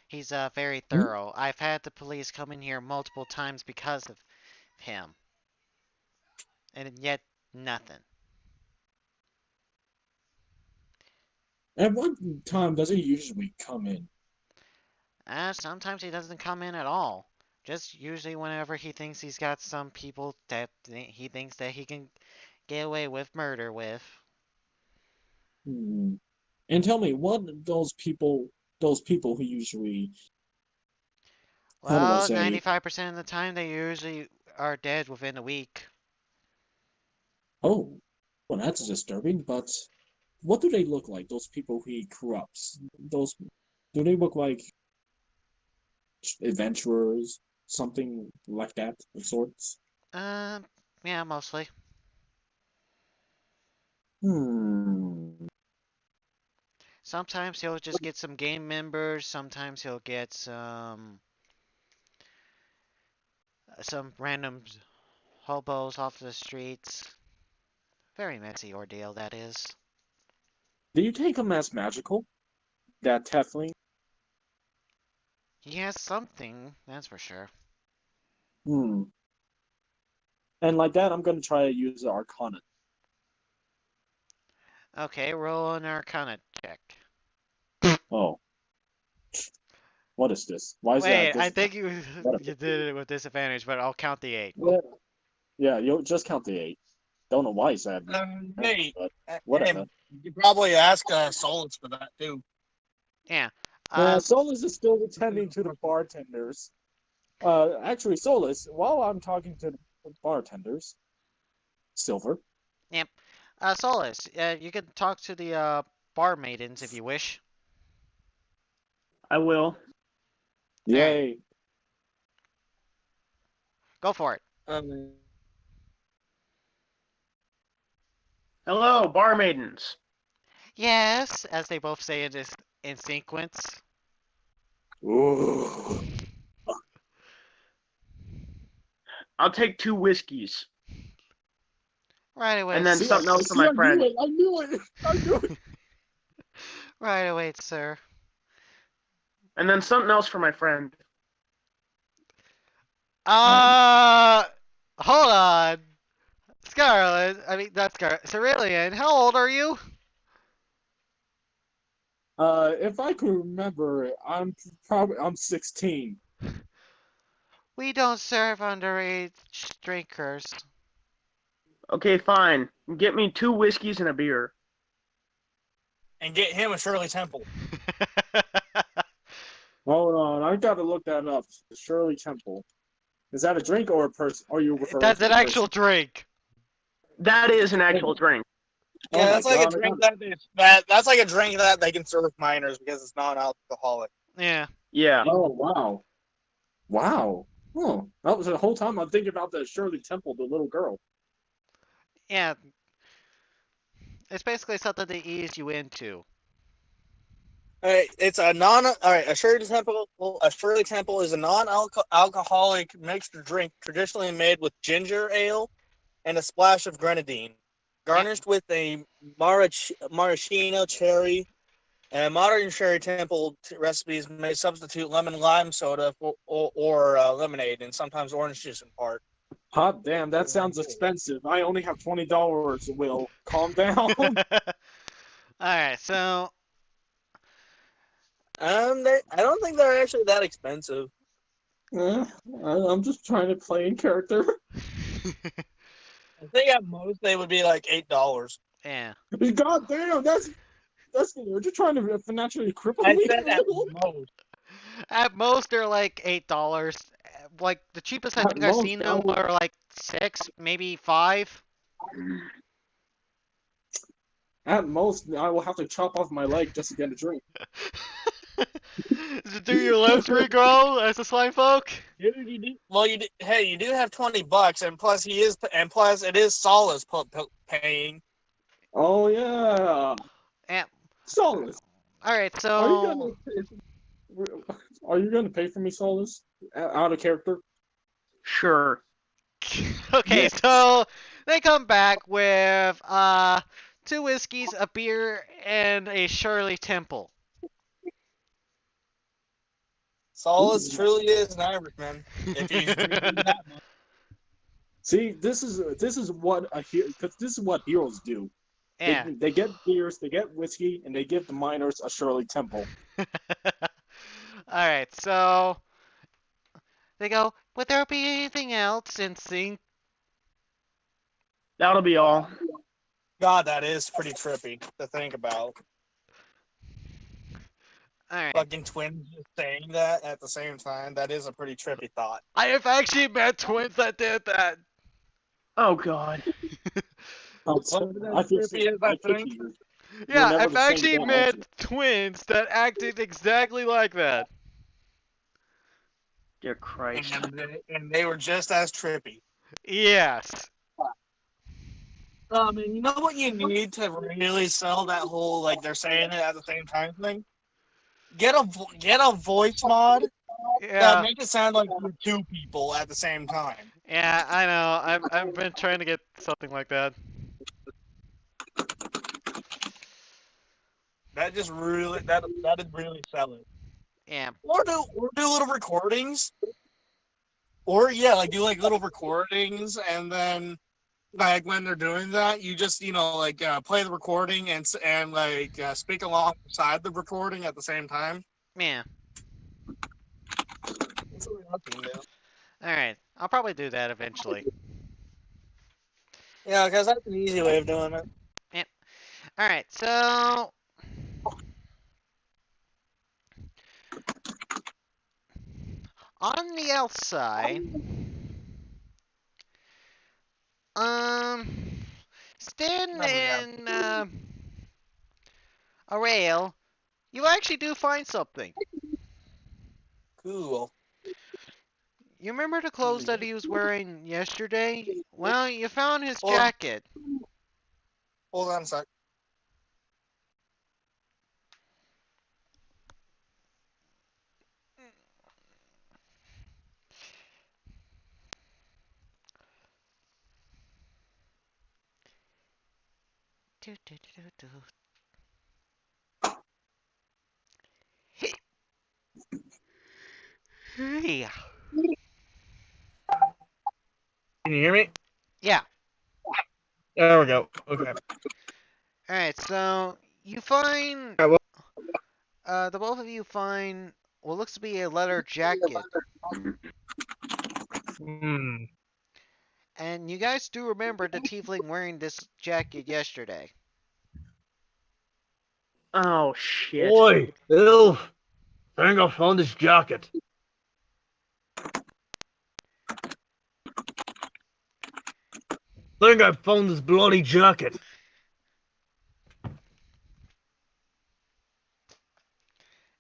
he's very hmm? thorough. I've had the police come in here multiple times because of him, and yet nothing. At what time does he usually come in? Sometimes he doesn't come in at all. Just usually whenever he thinks he's got some people that he thinks that he can get away with murder with. Hmm. And tell me, what those people who usually, how do I Well, say? 95% of the time they usually are dead within a week. Oh, well, that's disturbing. But what do they look like? Those people he corrupts. Those do they look like adventurers, something like that of sorts? Uh, yeah, mostly. Hmm. Sometimes he'll just get some game members. Sometimes he'll get some random hobos off the streets. Very messy ordeal, that is. Do you take him as magical? That Tefling? He has something, that's for sure. Hmm. And like that, I'm gonna try to use Arcana. Okay, roll an Arcana check. Oh, what is this? Why is that Wait, I disadvantage? think you Whatever. you did it with disadvantage, but I'll count the 8. Yeah, yeah. You just count the 8. Don't know why it's that, Hey, but hey, whatever. you probably ask Solus for that too. Yeah. Solus is still attending to the bartenders. Actually, Solus, while I'm talking to the bartenders, Silver. Yep. Solus, you can talk to the bar maidens if you wish. I will. All right, Yay. go for it. Um, Hello, bar maidens. Yes, as they both say it is in sequence. Ooh. I'll take 2 whiskeys Right away, and then See, something else for see, my I knew friend. it. I knew it. I knew it. right away, sir. And then something else for my friend. Um, Uh, hold on, Scarlet. I mean, not Scarlet. Cerulean, how old are you? if I can remember, I'm 16. We don't serve underage drinkers. Okay, fine. Get me 2 whiskeys and a beer. and get him a Shirley Temple. Hold on, I gotta look that up. Shirley Temple. Is that a drink or a person? Are you referring That's to an the actual person? drink. That is an actual Oh, drink. oh Yeah, my that's like a god, I drink got it. that's like a drink that they can serve minors because it's non-alcoholic. Yeah. Yeah. Oh wow, wow. Oh, that was the whole time I'm thinking about the Shirley Temple, the little girl. Yeah. It's basically something to ease you into. All right, it's a non. All right, a Shirley Temple. A Shirley Temple is a non-alcoholic mixed drink traditionally made with ginger ale and a splash of grenadine, Yep. garnished with a maraschino cherry. And modern Shirley Temple recipes may substitute lemon lime soda or lemonade, and sometimes orange juice in part. Hot damn, that sounds expensive. I only have $20. Will calm down. Alright, so I don't think they're actually that expensive. I'm just trying to play in character. I think at most they would be like $8. Yeah. God damn, that's you're just trying to financially cripple I me. said at most. At most, they're like $8. Like the cheapest I At think I've most, seen them were like 6, maybe 5. I will have to chop off my leg just to get a drink. Do your limbs regrow as a slime folk? Dude, you do. Well, you do, hey, you do have $20, and plus it is Solace paying. Oh yeah, Yeah. Solace. All right. Are you gonna So are you gonna pay for me, Solace? Out of character? Sure. okay. Yes. So they come back with 2 whiskeys, a beer, and a Shirley Temple. Solace Ooh. truly is an Irishman if he's drinking that much. See, this is what a hero because this is what heroes do. They Yeah. they get beers, they get whiskey, and they give the miners a Shirley Temple. All right. So they go. Would there be anything else in sync? That'll be all. God, that is pretty trippy to think about. All right. Fucking twins just saying that at the same time. That is a pretty trippy thought. I have actually met twins that did that. Oh God. Wasn't I as feel trippy as I I pity think. you. You're Yeah, never I've the same actually again, aren't you? met twins that acted exactly like that. Dear Christ. And they were just as trippy. Yes. And you know what you need to really sell that whole like they're saying it at the same time thing? Get a voice mod that Yeah. makes it sound like you're two people at the same time. Yeah, I know. I've been trying to get something like that. That just really that'd really sell it. Yeah. Or do little recordings. Or yeah, like do like little recordings and then like when they're doing that, you just like play the recording and like speak alongside the recording at the same time. Yeah. That's what I can do. All right. I'll probably do that eventually. Yeah, because that's an easy way of doing it. Yeah. All right. So on the outside, um, Stan Oh yeah, and Arail, you actually do find something. cool. You remember the clothes that he was wearing yesterday? Well, you found his Hold on, jacket. hold on a sec. Do, do, do, do, do. Yeah. Can you hear me? Yeah. There we go. Okay. All right. So you find Alright, the both of you find what looks to be a leather jacket, Hmm. and you guys do remember the tiefling wearing this jacket yesterday. Oh shit. Oi, Bill! Think I found this jacket. Think I found this bloody jacket.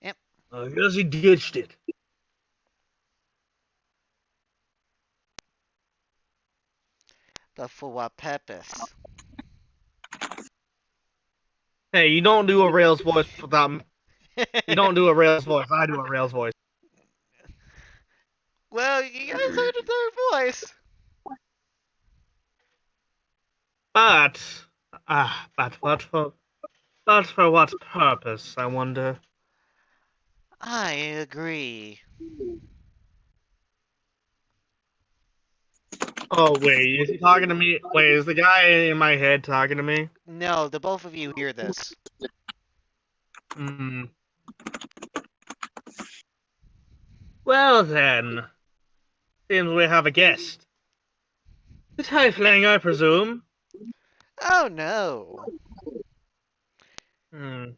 Yep. I guess he ditched it. But for what purpose? Hey, you don't do a Rails voice without. You don't do a Rails voice. I do a Rails voice. Well, you guys heard their voice. But but for what purpose? I wonder. I agree. Oh wait, is he talking to me? Wait, is the guy in my head talking to me? No, the both of you hear this. Hmm. Well then, seems we have a guest. The tiefling, I presume. Oh no, Hmm.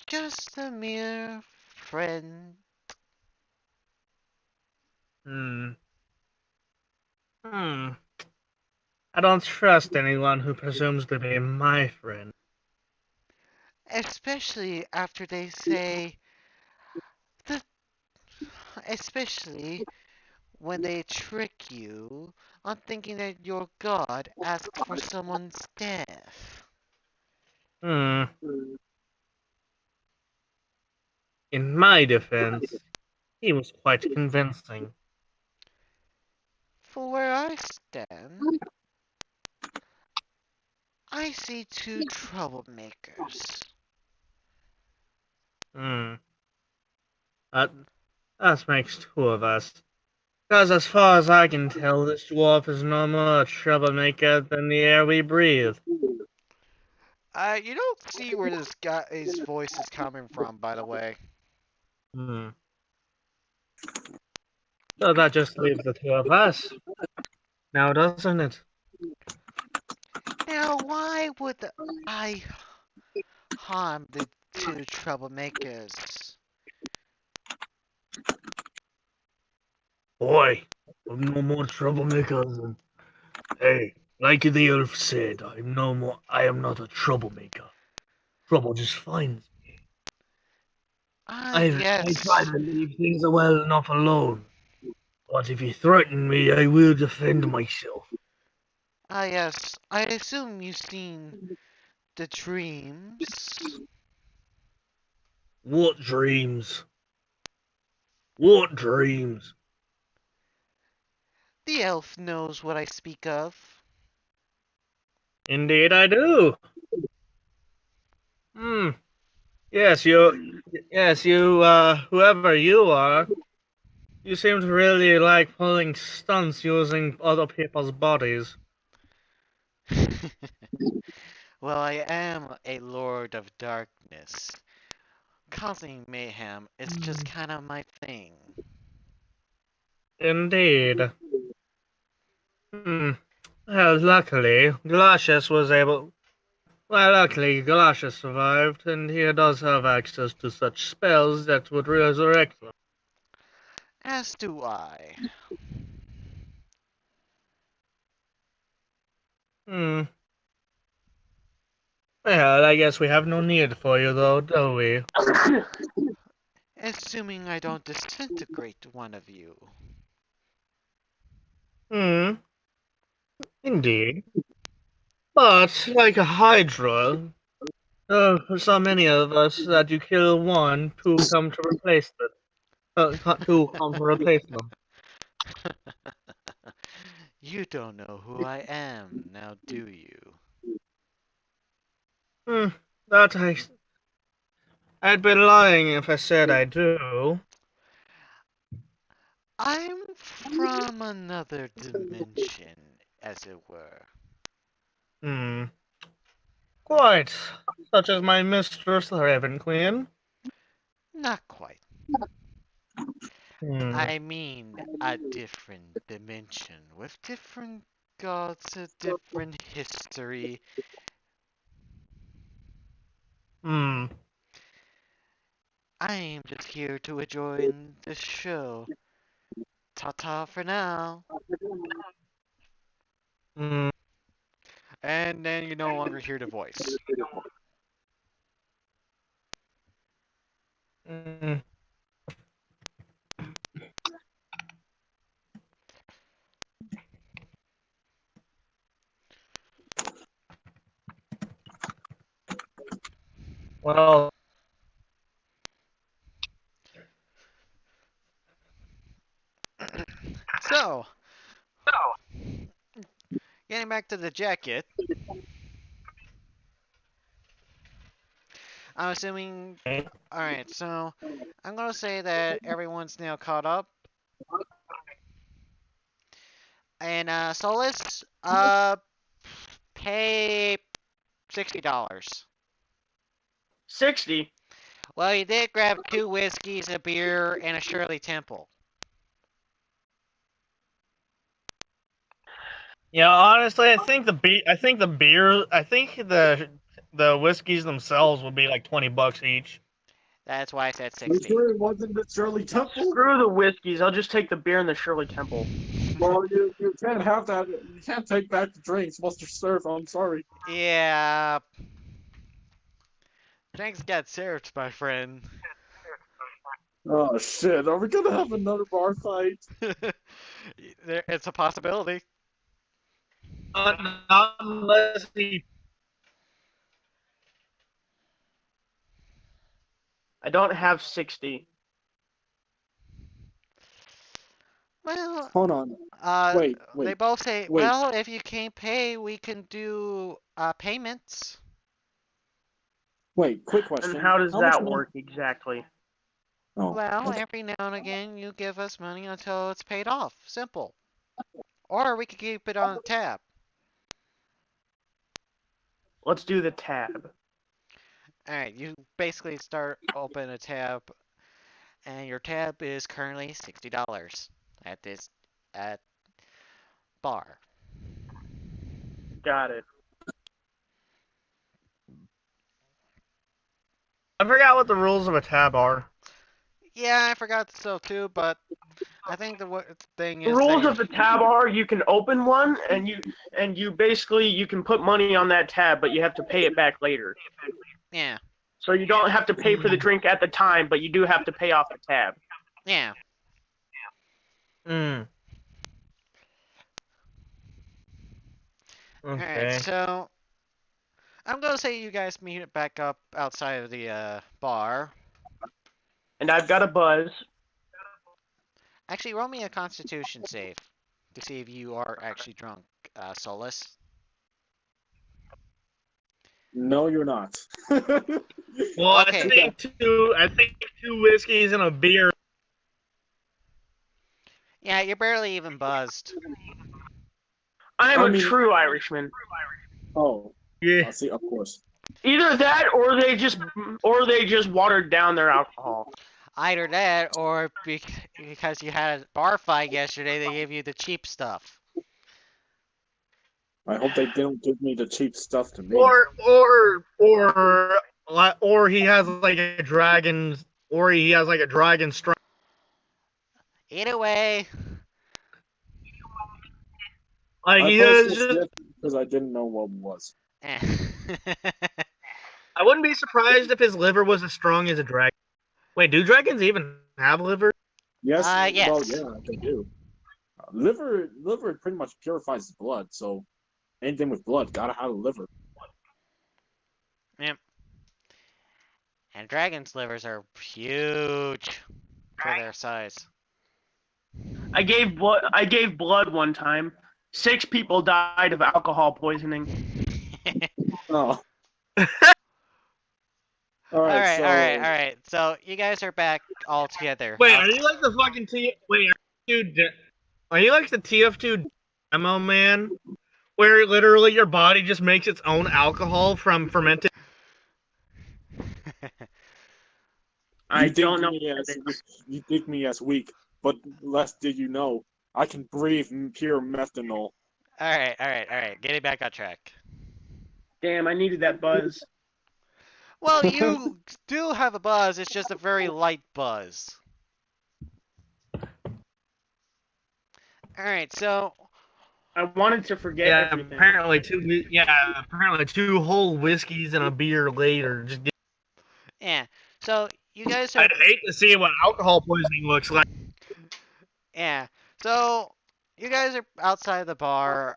just a mere friend. Hmm. Hmm. I don't trust anyone who presumes to be my friend. Especially after they say the especially when they trick you on thinking that your god asked for someone's death. Hmm. In my defense, he was quite convincing. For where I stand, I see two troublemakers. Hmm. That, that makes two of us. Because as far as I can tell, this dwarf is no more a troublemaker than the air we breathe. You don't see where this guy's voice is coming from, by the way. Hmm. So that just leaves the two of us. Now doesn't it? Now, why would I harm the two troublemakers? Boy, I'm no more troublemaker than. Hey, like the elf said, I am not a troublemaker. Trouble just finds me. Ah, I try yes. to leave things well enough alone. But if you threaten me, I will defend myself. Ah, yes. I assume you've seen the dreams. What dreams? What dreams? The elf knows what I speak of. Indeed I do. Hmm. Yes, whoever you are, you seem to really like pulling stunts using other people's bodies. Well, I am a lord of darkness. Causing mayhem is just Hmm. kind of my thing. Indeed. Hmm. Well, luckily, Galatius survived, and he does have access to such spells that would resurrect them. As do I. Hmm. Well, I guess we have no need for you, though, do we? Assuming I don't disintegrate one of you. Hmm. Indeed. But, like a Hydra, so many of us that you kill one, two come to replace it. Two come to replace them. You don't know who I am, now do you? Hmm. That I'd be lying if I said I do. I'm from another dimension, as it were. Hmm. Quite. Such as my mistress, Raven Queen. Not quite. Hmm. I mean, a different dimension with different gods, a different history. Hmm. I am just here to enjoy the show. Ta ta for now. Hmm. And then you no longer hear the voice. Hmm. Well, So, getting back to the jacket, I'm assuming. Alright, so I'm gonna say that everyone's now caught up. And Solus, pay $60. 60. Well, you did grab two whiskeys, a beer, and a Shirley Temple. Yeah, honestly, I think the whiskeys themselves would be like $20 each. That's why I said You 60. sure it wasn't the Shirley Temple? Screw the whiskeys. I'll just take the beer and the Shirley Temple. Well, you can't have that. You can't take back the drinks once they're served. I'm sorry. Yeah, drinks got served, my friend. Oh shit! Are we gonna have another bar fight? It's a possibility. Not unless he. I don't have 60. Well, Hold on. uh, Wait, they wait, both say, wait. well, if you can't pay, we can do payments. Wait, quick And question. how does How much that money? work exactly? Oh, Well, okay. every now and again, you give us money until it's paid off. Simple. Or we could keep it on tab. Let's do the tab. All right, you basically start open a tab, and your tab is currently $60 at this at bar. Got it. I forgot what the rules of a tab are. Yeah, I forgot so too, but I think thing The is rules they. of the tab are you can open one and you basically you can put money on that tab, but you have to pay it back later. Yeah, So you don't have to pay for the drink at the time, but you do have to pay off the tab. yeah. Hmm. All right, Okay. so I'm gonna say you guys meet it back up outside of the bar. And I've got a buzz. Actually, roll me a Constitution save to see if you are actually drunk, Solus. No, you're not. Well, Okay. I think two whiskeys and a beer. Yeah, you're barely even buzzed. I am I a mean, true Irishman. oh, Yeah. I see. Of course. Either that or they just watered down their alcohol. Either that, or because you had a bar fight yesterday, they gave you the cheap stuff. I hope they didn't give me the cheap stuff to me. Or he has like a dragon's, or he has like a dragon strength. Either way, Like I he posted does this just. because I didn't know what it was. eh. I wouldn't be surprised if his liver was as strong as a dragon. Wait, do dragons even have liver? Yes, well, Yes. yeah, they do. Liver pretty much purifies the blood, so anything with blood gotta have a liver. Yep. And dragons' livers are huge for their size. I gave blood one time. 6 people died of alcohol poisoning. Oh, all All right. right, all right, So all right. So you guys are back all together. Wait, are you like the fucking T? Wait, are you like the TF2 demo man, where literally your body just makes its own alcohol from fermented? I you think don't know me what as that is. you think me as weak, but less did you know, I can breathe pure methanol. All right, all right, all right. Getting back on track. Damn, I needed that buzz. Well, you do have a buzz. It's just a very light buzz. All right, so I wanted to forget Yeah, everything. apparently two whole whiskeys and a beer later. yeah, so you guys are I'd hate to see what alcohol poisoning looks like. yeah, so you guys are outside the bar.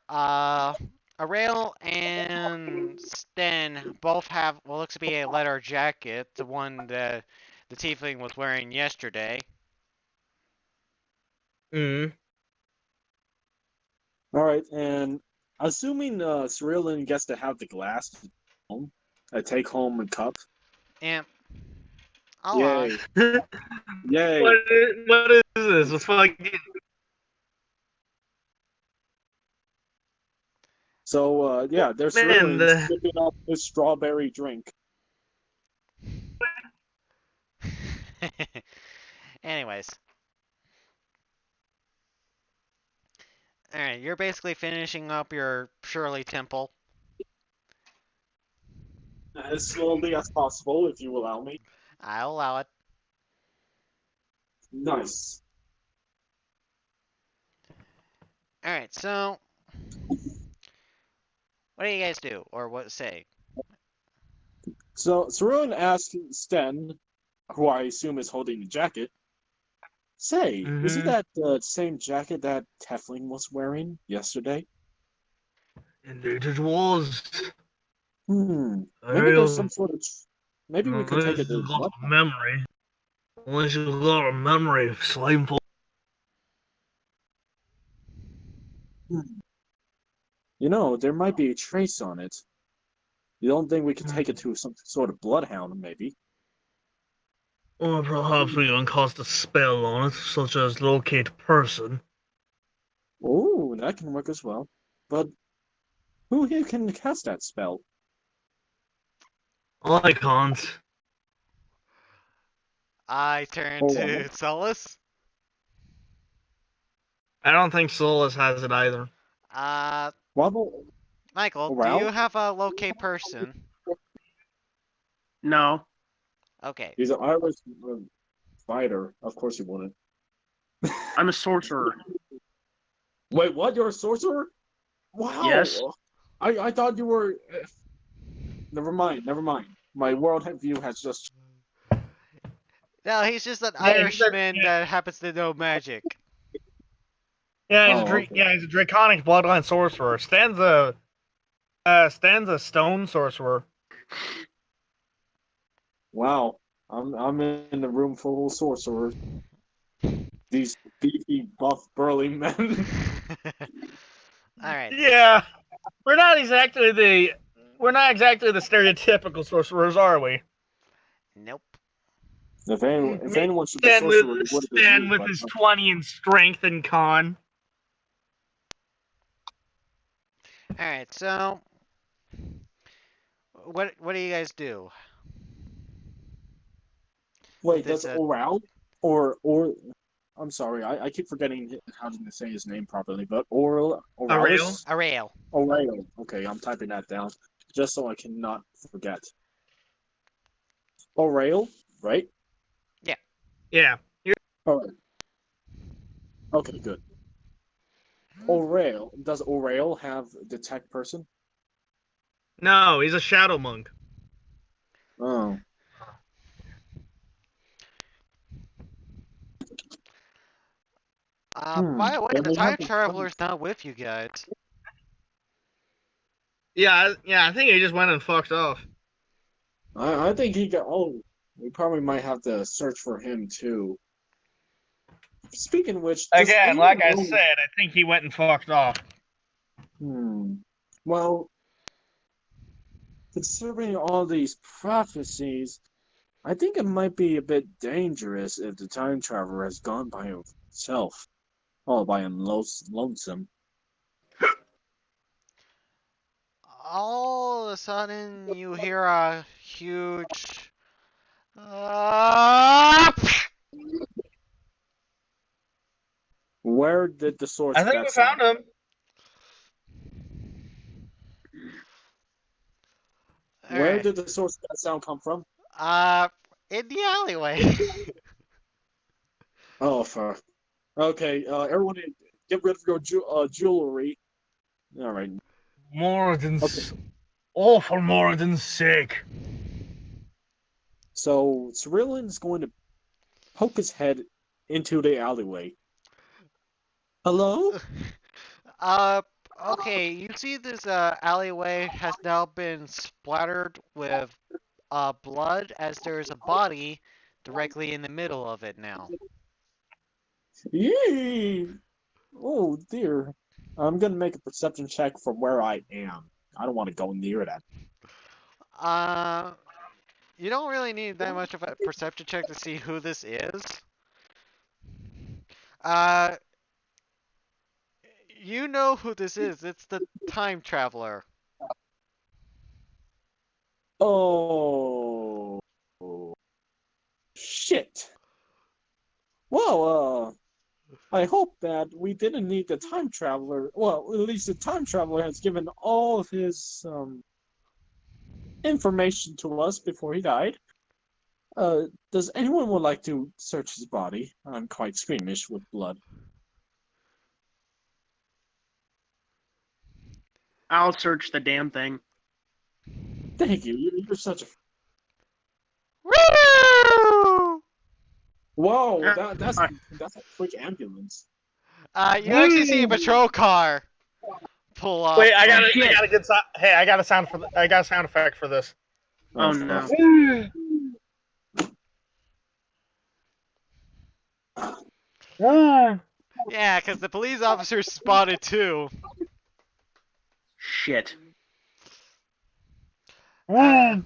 Arail and Sten both have what looks to be a leather jacket, the one that the tiefling was wearing yesterday. Mm. All right, and assuming Cerulean gets to have the glass to home, a take home cup. And I'll lie. Yay! Yay! What is this? A fucking So yeah, there's man. Cerulean sipping up his strawberry drink. Anyways, All right, you're basically finishing up your Shirley Temple. As slowly as possible, if you allow me. I'll allow it. Nice. All right, so what do you guys do, or what say? So Sarun asks Sten, who I assume is holding the jacket, say, isn't Mm-hmm. that the same jacket that Tiefling was wearing yesterday? Indeed it was. Maybe there's Well, some sort of. Maybe we could take unless it to you the got blood. a memory. Unless you got a memory of shameful. Hmm. You know, there might be a trace on it. You don't think we could take it to some sort of bloodhound, maybe? Or perhaps we can cast a spell on it, such as locate person. Oh, that can work as well. But who here can cast that spell? I can't. I turn Oh well. to Solus. I don't think Solus has it either. Uh, Well, Michael, do you well, have a locate person? No, Okay. he's an Irish fighter. Of course he wouldn't. I'm a sorcerer. Wait, what? You're a sorcerer? Yes, Wow. I thought you were. Never mind. Never mind. My world view has just. No, he's just an Yeah, he's a Irishman that happens to know magic. Oh, okay. he's a draconic bloodline sorcerer. Stands a stone sorcerer. Wow. I'm in the room full of sorcerers. These beefy, buff, burly men. All right. Yeah, we're not exactly the stereotypical sorcerers, are we? Nope. If anyone should be Stan with sorcerer, it would have been Stan you. with But his 20 in strength and con. All right. So, what do you guys do with wait, this? that's Oral or I'm sorry, I keep forgetting how to say his name properly. But Ariel. Oralis A rail. Aurel. Okay, I'm typing that down just so I cannot forget. Aurel, right? Yeah. Yeah. All right. Okay, good. Aurel. Does Aurel have detect person? No, he's a shadow monk. Oh. By the way, Then the we have time to traveler's not with you guys. Yeah, I think he just went and fucked off. I think he got. Oh, we probably might have to search for him too. Speaking of which, does Again, like anyone I know? said, I think he went and fucked off. Hmm. Well, considering all these prophecies, I think it might be a bit dangerous if the time traveler has gone by himself, all by him lonesome. All of a sudden, you hear a huge. Uh, Where did the source I of think that we sound? found him. all Where right. did the source of that sound come from? Uh, in the alleyway. Oh, fuck. Okay, everyone, get rid of your jewelry. All right. Okay. Moradin's all for Moradin's sake. So Cyrillin's going to poke his head into the alleyway. Hello? uh, okay. You see this alleyway has now been splattered with blood, as there is a body directly in the middle of it now. Yee! Oh dear. I'm gonna make a perception check from where I am. I don't want to go near that. Uh, you don't really need that much of a perception check to see who this is. Uh, you know who this is. It's the time traveler. Oh shit. Well, I hope that we didn't need the time traveler. Well, at least the time traveler has given all of his information to us before he died. Does anyone would like to search his body? I'm quite squeamish with blood. I'll search the damn thing. Thank you. You're such a. Woo! Whoa, Uh, that's a quick ambulance. You actually see a patrol car pull up. Wait, I got shit. a good hey, I got a I got a sound effect for this. Oh fuck. no. Yeah, because the police officer spotted too. Shit. Uh,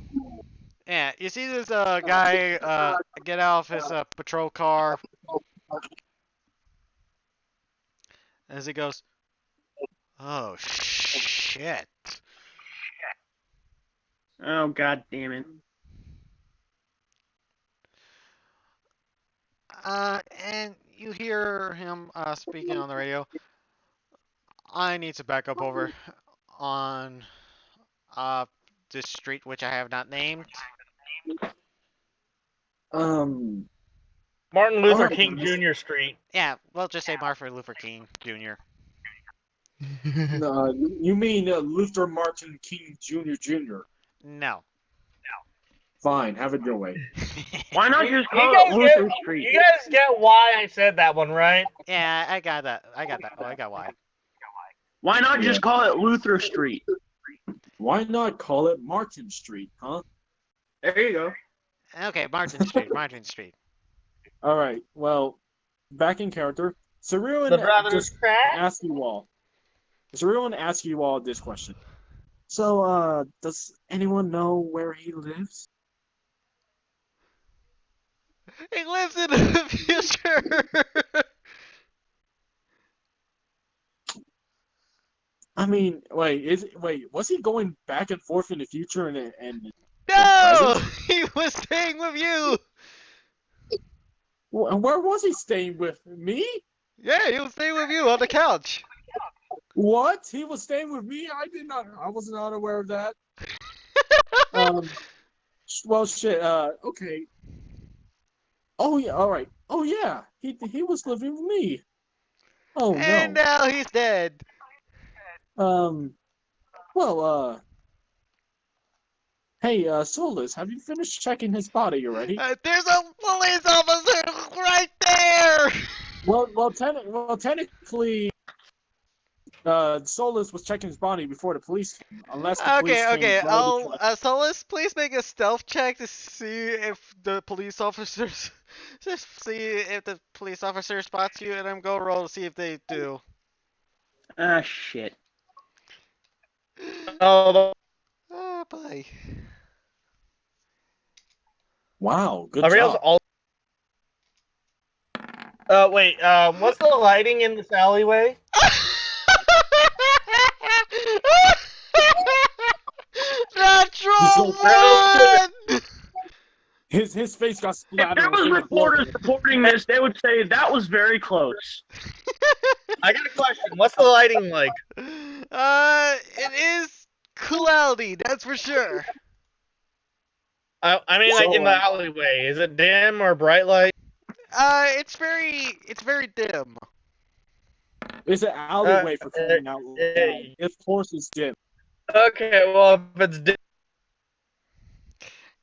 yeah, you see this guy get out of his patrol car as he goes, "Oh shit!" Oh god damn it. And you hear him speaking on the radio. I need to back up over on uh this street which I have not named. Um. Martin All Luther right. King Jr. Street. Yeah, we'll just say Martin Luther King Jr. You mean Luther Martin King Jr. Jr. No. Fine, have it your way. Why not just You call it guys get Luther Street? you guys get why I said that one, right? Yeah, I got that. I got that. Oh, I got why. Why not just call it Luther Street? Why not call it Martin Street, huh? There you go. Okay, Martin Street. Martin Street. All right. Well, back in character. So The everyone brothers just crack. ask you all. So everyone ask you all this question. So, does anyone know where he lives? He lives in the future. I mean, wait, was he going back and forth in the future and No, present? he was staying with you. Where was he staying with me? Yeah, he was staying with you on the couch. What? He was staying with me? I was not aware of that. Um, well, shit. Okay. Oh yeah. All right. Oh yeah. He was living with me. Oh And no. now he's dead. Um. Well. Hey. Solus, have you finished checking his body already? There's a police officer right there. Well, technically, Solus was checking his body before the police came, unless the police Okay, came okay. right I'll before. Solus, please make a stealth check to see if the police officers just see if the police officer spots you, and I'm gonna roll to see if they do. Ah, shit. Oh, Oh boy. Wow. Good Ariel's job. all. Wait. What's the lighting in this alleyway? Natural So, one! his face got If splattered there with was his blood. reporters reporting this, they would say that was very close. I got a question. What's the lighting like? It is cloudy, that's for sure. I mean, like in the alleyway. Is it dim or bright light? It's very dim. It's an alleyway for crying out loud. Hey. Of course, it's dim. Okay, well, if it's dim,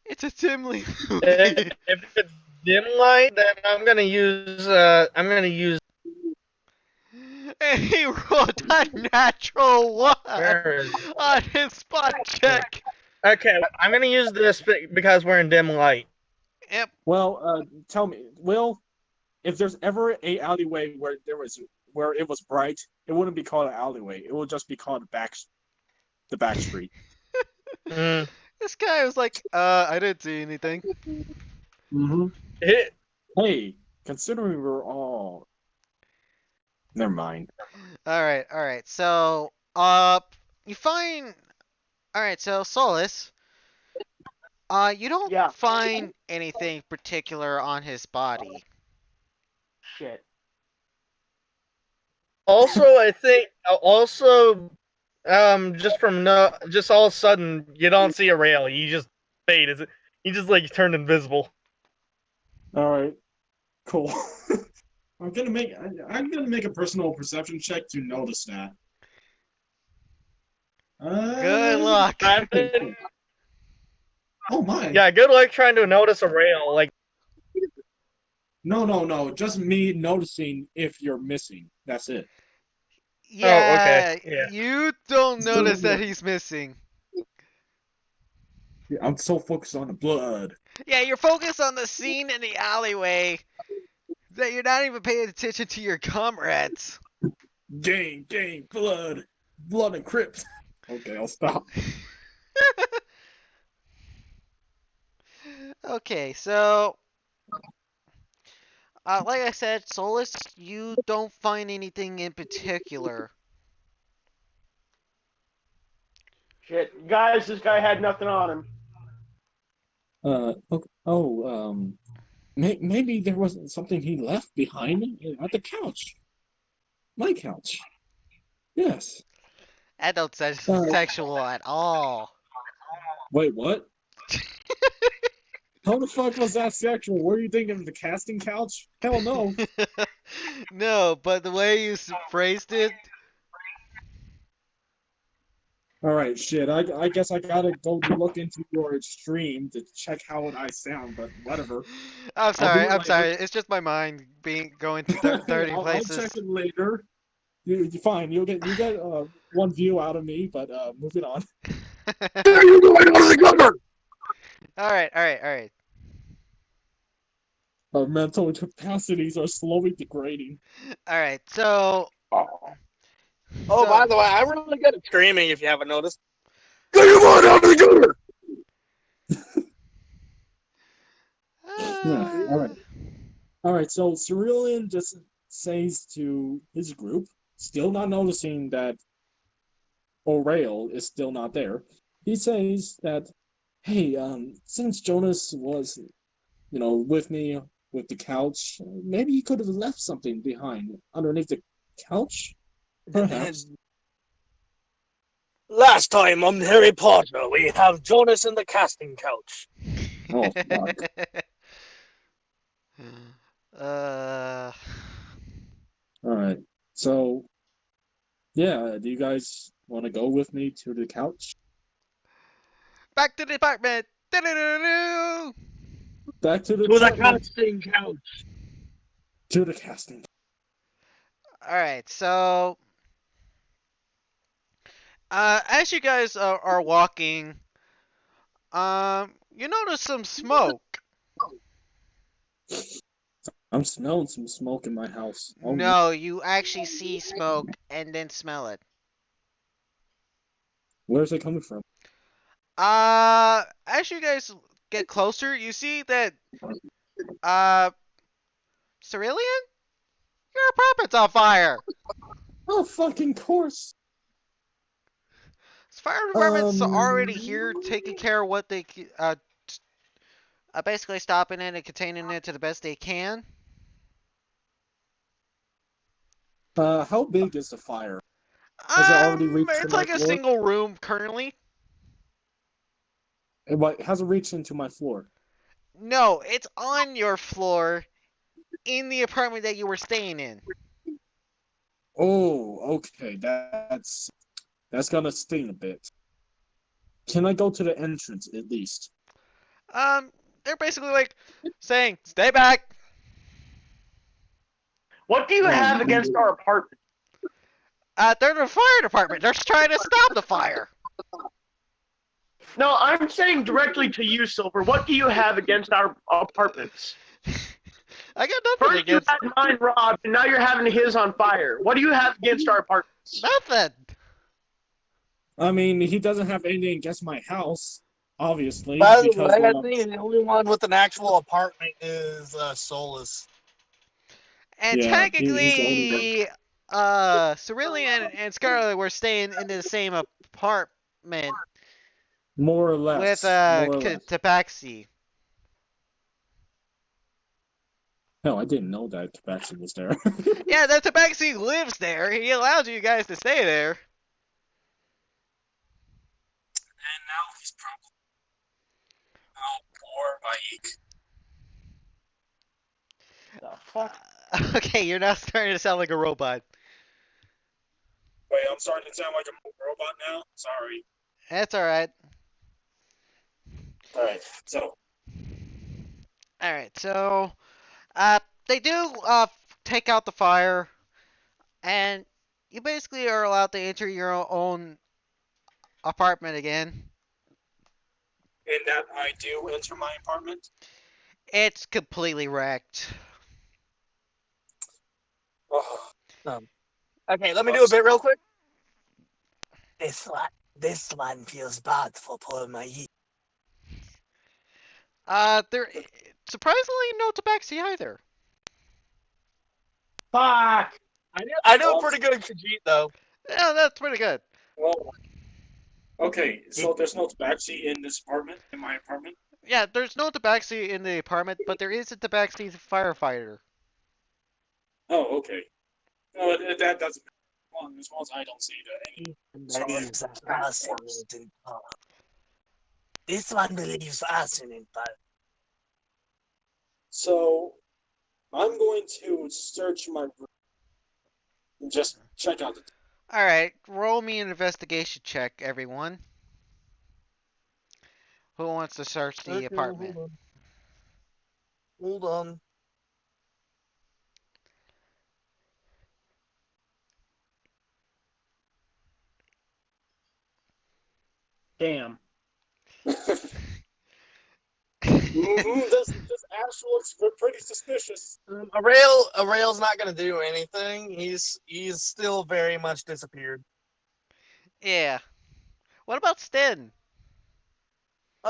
It's a dimly if it's dim light, then I'm gonna use. And he rolled a natural one Where is? on his spot check. Okay, I'm gonna use this because we're in dim light. Yep. Well, tell me, Will, if there's ever a alleyway where it was bright, it wouldn't be called an alleyway. It would just be called the back street. Mm. This guy was like, I didn't see anything. Mm-hmm. It, Hey, considering we're all, never mind. Alright. So, you find. Alright, so Solus, you don't Yeah. find anything particular on his body. Shit. Also, I think also just from no, just all of a sudden you don't see a rail. You just fade. Is it? He just like turned invisible. All right, cool. I'm gonna make a personal perception check to notice that. Good Uh, luck. oh my. Yeah, good luck trying to notice a rail. Like, No, no, no. Just me noticing if you're missing. That's it. oh, okay, Yeah, yeah. you don't So, notice that he's missing. I'm so focused on the blood. Yeah, you're focused on the scene in the alleyway that you're not even paying attention to your comrades. Gang, gang, blood, blood and crips. Okay, I'll stop. Okay, so like I said, Solus, you don't find anything in particular. Shit, guys, this guy had nothing on him. Okay. Oh, maybe there wasn't something he left behind at the couch. My couch. Yes. That don't sound Uh, sexual at all. wait, what? How the fuck was that sexual? Were you thinking of the casting couch? Hell no. No, but the way you phrased it, All right, shit. I guess I gotta go look into your stream to check how I sound, but whatever. I'm I'll do sorry, it I'm later. sorry. It's just my mind being going to dirty I'll check places. it later. You fine. You get one view out of me, but moving on. All There you go, out of the gutter! right, all right, all right. Our mental capacities are slowly degrading. All right. So, Oh, so by the way, I'm really good at screaming. If you haven't noticed. Get your mind out of the gutter! Yeah. All uh, right. All right. So Cerulean just says to his group, still not noticing that O'Rail is still not there. He says that, hey, since Jonas was, with me with the couch, maybe he could have left something behind underneath the couch, perhaps. Last time on Harry Potter, we have Jonas in the casting couch. Oh, fuck. uh, All right. So, yeah, do you guys want to go with me to the couch? back to the department. Do-do-do-do. Back to the To the apartment, casting couch. to the casting. All right. So, as you guys are walking, you notice some smoke. I'm smelling some smoke in my house. Oh, no. No, you actually see smoke and then smell it. Where's it coming from? As you guys get closer, you see that uh, Cerulean, your apartment's on fire. Oh, fucking course. Fire department's already Um, here, taking care of what they basically stopping it and containing it to the best they can. how big is the fire? Has it already reached to It's my like a floor? single room currently. It hasn't reached into my floor. No, it's on your floor in the apartment that you were staying in. Oh, okay. That's gonna sting a bit. Can I go to the entrance at least? Um, they're basically like saying, "Stay back." What do you Oh, have against our apartment? They're the fire department. They're trying to stop the fire. No, I'm saying directly to you, Silver. What do you have against our apartments? I got nothing First you against had mine robbed, and now you're having his on fire. What do you have against our apartments? nothing. I mean, he doesn't have anything against my house, obviously, By the because way, I think the only one with an actual apartment is Solus. And yeah, he's the only one. technically, Cerulean and Scarlet were staying in the same apartment More or with less, more or less. Tabaxi. Hell, I didn't know that Tabaxi was there. Yeah, that Tabaxi lives there. He allowed you guys to stay there. And now he's probably poor Vaik. The fuck? Okay, you're now starting to sound like a robot. Wait, I'm starting to sound like a robot now? Sorry. That's alright. Alright, so Alright, so they do take out the fire, and you basically are allowed to enter your own apartment again. in that I do enter my apartment. It's completely wrecked. Oh, Okay, let me do a bit real quick. This one feels bad for poor Mayi. There surprisingly no tabaxi either. Fuck. I do a pretty good Khajiit though. Yeah, that's pretty good. well, okay, so there's no tabaxi in this apartment, in my apartment? Yeah, there's no tabaxi in the apartment, but there is a tabaxi firefighter. Oh, okay. No, that doesn't matter. As long as I don't see any. Believes us in power. This one believes us in power. So, I'm going to search my room and just check out the. Alright, roll me an investigation check, everyone. Who wants to search the Okay, apartment? hold on. Hold on. Damn. This actual looks pretty suspicious. A rail's not gonna do anything. He's still very much disappeared. Yeah. What about Sten?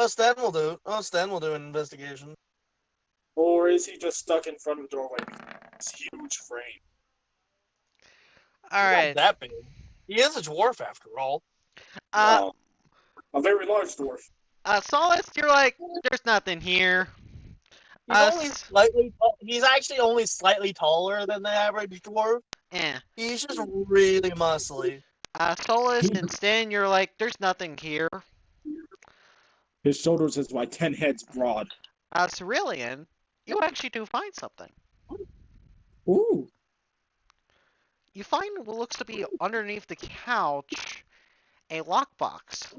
Sten will do an investigation. Or is he just stuck in front of the doorway with this huge frame? He's not Alright. that big. He is a dwarf after all. Uh, Oh, a very large dwarf. Solace, you're like, there's nothing here. He's only slightly. He's actually only slightly taller than the average dwarf. Yeah. He's just really muscly. Solus and Sten, you're like, there's nothing here. His shoulders is like 10 heads broad. Cerulean, you actually do find something. Ooh. You find what looks to be underneath the couch a lockbox.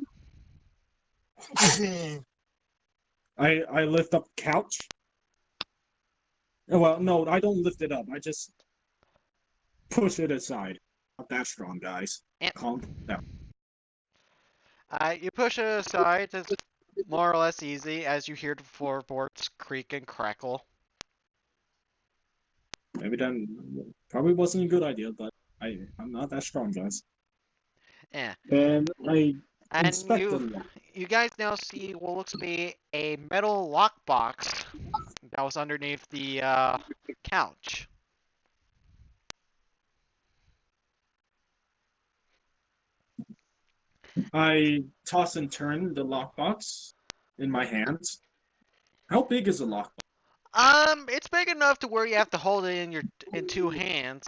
I lift up the couch. Well, no, I don't lift it up. I just push it aside. Not that strong, guys. And, Calm down. you push it aside. It's more or less easy as you hear the floorboards creak and crackle. Maybe that probably wasn't a good idea, but I'm not that strong, guys. Yeah. And I And inspect the lock. you guys now see what looks to be a metal lockbox that was underneath the couch. I toss and turn the lockbox in my hands. How big is the lockbox? It's big enough to where you have to hold it in two hands,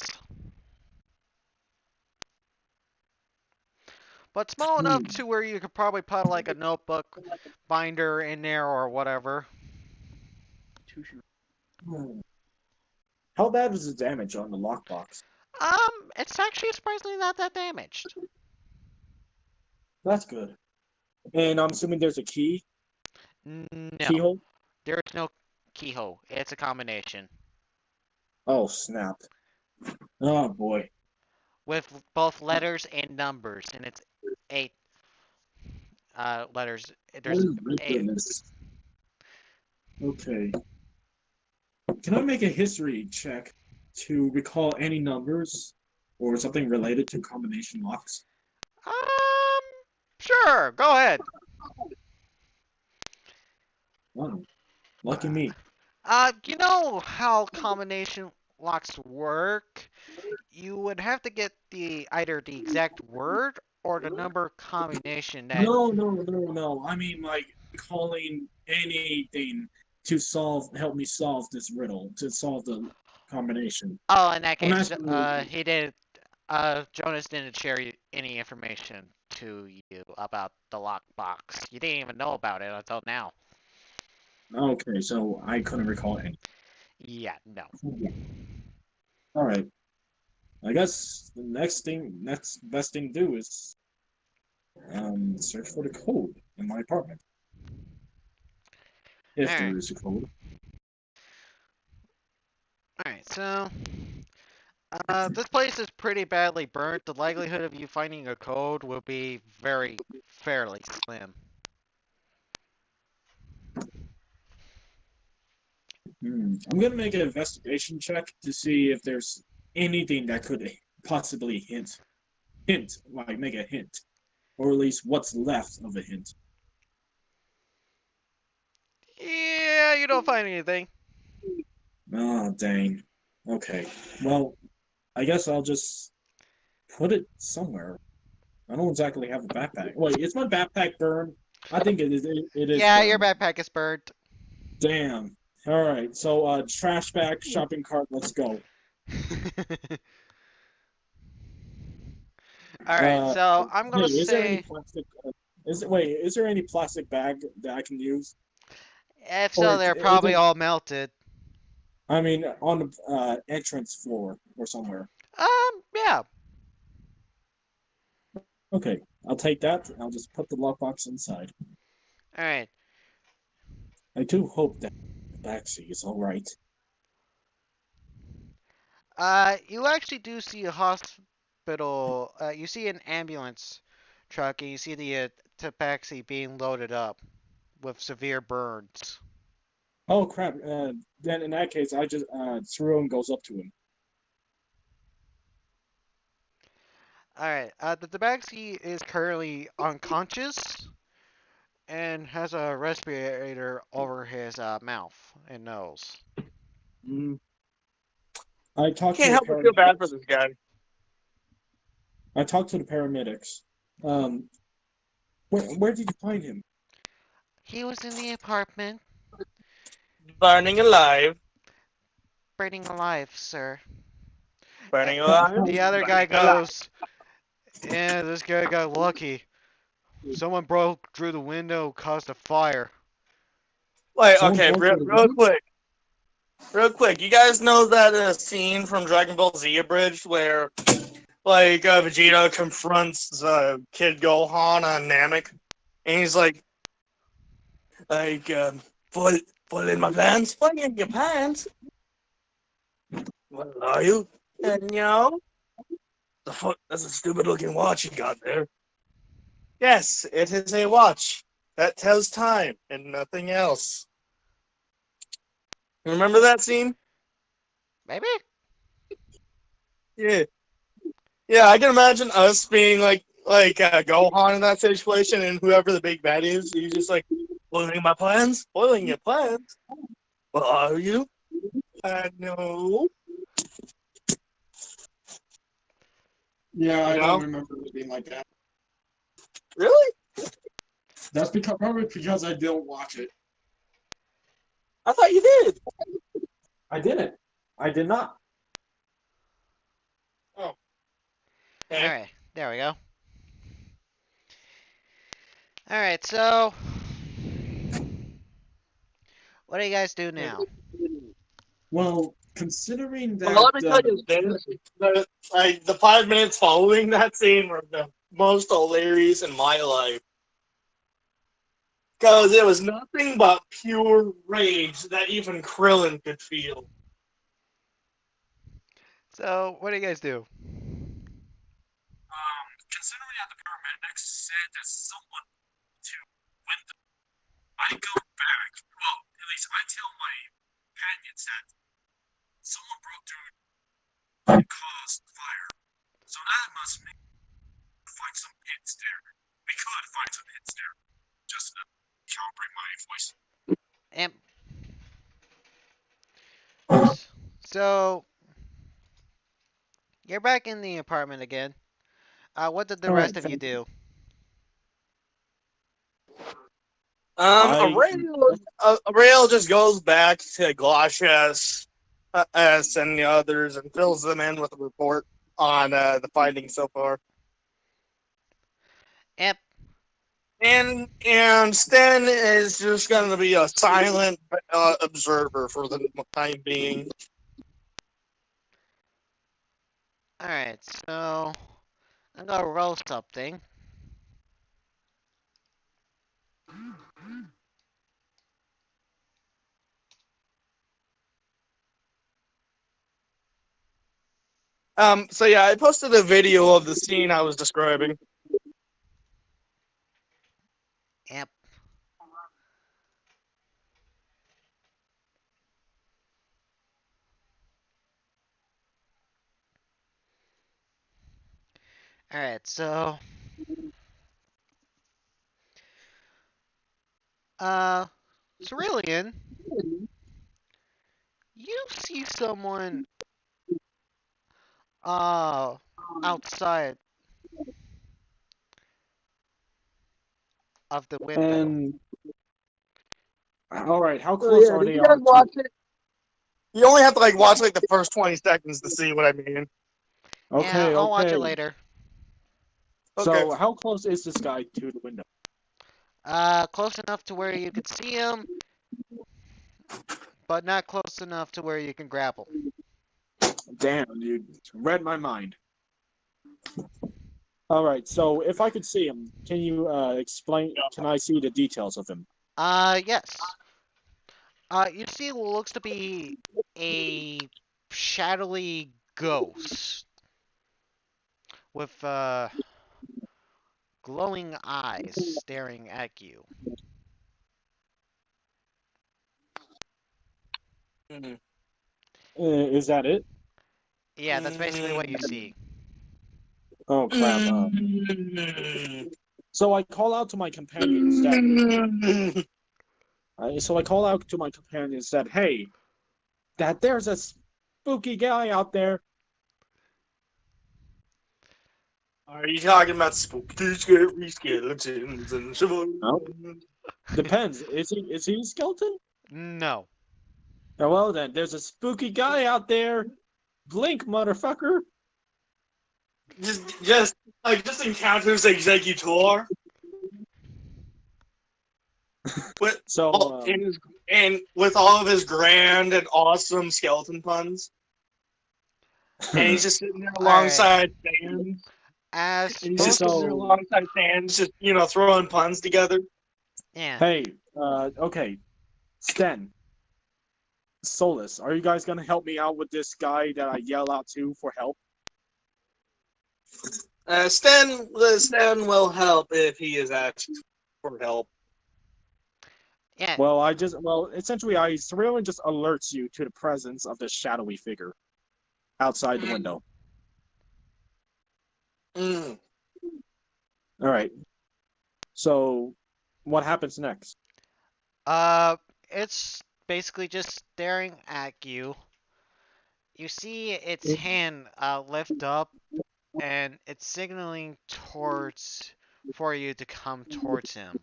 but small enough to where you could probably put like a notebook binder in there or whatever. How bad is the damage on the lockbox? It's actually surprisingly not that damaged. That's good. And I'm assuming there's a key, No, keyhole. there's no keyhole. It's a combination Oh snap! Oh boy. with both letters and numbers, and it's 8 letters. There's Oh my 8. goodness. Okay. Can I make a history check to recall any numbers or something related to combination locks? Um, sure. Go ahead. Oh, lucky me. You know how combination locks work? You would have to get either the exact word or the number combination that. No. I mean, like calling anything to help me solve this riddle, to solve the combination. Oh, in that I'm case, asking you. he did. Jonas didn't share any information to you about the lockbox. You didn't even know about it until now. Okay, so I couldn't recall any. Yeah, no. All right. I guess the next best thing to do is search for the code in my apartment, All if right, there is a code. all right. So, this place is pretty badly burnt. The likelihood of you finding a code will be fairly slim. I'm gonna make an investigation check to see if there's anything that could possibly like make a hint, or at least what's left of a hint. Yeah, you don't find anything. Oh, dang. Okay. Well, I guess I'll just put it somewhere. I don't exactly have a backpack. Wait, is my backpack burned? I think it is Yeah, your burned. backpack is burnt. Damn. All right. So trash bag, shopping cart, let's go. All right, Uh so I'm hey, gonna is there any say, plastic is there any plastic bag that I can use? if Or so, they're is probably it all melted. I mean on the entrance floor or somewhere. Yeah. Okay. I'll take that. I'll just put the lockbox inside. All right. I do hope that the backseat is all right. You actually do see a hospital. You see an ambulance truck, and you see the tabaxi being loaded up with severe burns. Oh crap! Then in that case, I just Tsuruon goes up to him. All right. The tabaxi is currently unconscious and has a respirator over his mouth and nose. Mm, I talked to Can't the help but feel bad for paramedics. this guy. I talked to the paramedics. Um, where did you find him? He was in the apartment, Burning alive. burning alive, sir. Burning How, alive. The other Burning guy alive. goes, "Yeah, this guy got lucky. Someone broke through the window, caused a fire." Wait, someone okay, broke real, through the real window? quick. Real quick. You guys know that scene from Dragon Ball Z Abridged where, like, Vegeta confronts Kid Gohan on Namek? And he's like, full, full in my pants? Full in your pants? What are you? And yo, that's a stupid looking watch you got there. Yes, it is a watch that tells time and nothing else. Remember that scene? Maybe? Yeah, yeah. I can imagine us being like Gohan in that situation, and whoever the big bad is, he's just like spoiling my plans, spoiling your plans. Well, are you? No. Yeah, You I don't know? remember it being like that. Really? That's because probably because I don't watch it. I thought you did. I didn't. I did not. Oh, All okay. right, there we go. All right, so what do you guys do now? Well, considering Well, that let me tell you this: the 5 minutes following that scene were the most hilarious in my life. Because it was nothing but pure rage that even Krillin could feel. So what do you guys do? considering that the paramedics said that someone to window, I go back. Well, at least I tell my companions that someone broke through and caused fire. So that must mean find some hits there. We could find some hits there. Just to calibrate my voice. And so you're back in the apartment again. What did the All right, rest of you thank you. do? I A rail just goes back to Glacius, S, and the others and fills them in with a report on the findings so far. Yep. And Sten is just going to be a silent observer for the time being. Alright, so I'm gonna roll something. So yeah, I posted a video of the scene I was describing. Yep. Alright, so uh Cerulean, you see someone uh outside of the window. and all right. How So close yeah, are did they you guys on to? watch it? You only have to watch the first 20 seconds to see what I mean. Yeah, Okay, I'll watch it okay. later. Okay. So how close is this guy to the window? Close enough to where you could see him, but not close enough to where you can grapple. Damn, you read my mind. All right. So if I could see him, can you explain? Can I see the details of him? Yes. You see what looks to be a shadowy ghost with glowing eyes staring at you. Mhm. Is that it? Yeah, that's basically what you see. Oh crap. Mm. So I call out to my companions that. So I call out to my companions that, hey, that there's a spooky guy out there. Are you talking about spooky scary skeletons and Oh, shivers? depends. Is he a skeleton? No. Oh, well then, there's a spooky guy out there. Blink, motherfucker. Just encounters executor with So all in his and with all of his grand and awesome skeleton puns, and he's just sitting there Alright. alongside fans, As and he's just most. sitting there so alongside fans, just throwing puns together. Yeah. hey, okay, Sten, Solus, are you guys gonna help me out with this guy that I yell out to for help? Stan will help if he is asked for help. Yeah. Well, essentially, I Cerulean just alerts you to the presence of this shadowy figure outside the Mm, window. mm. All right. So, what happens next? Uh, it's basically just staring at you. You see its hand lift up, and it's signaling towards for you to come towards him.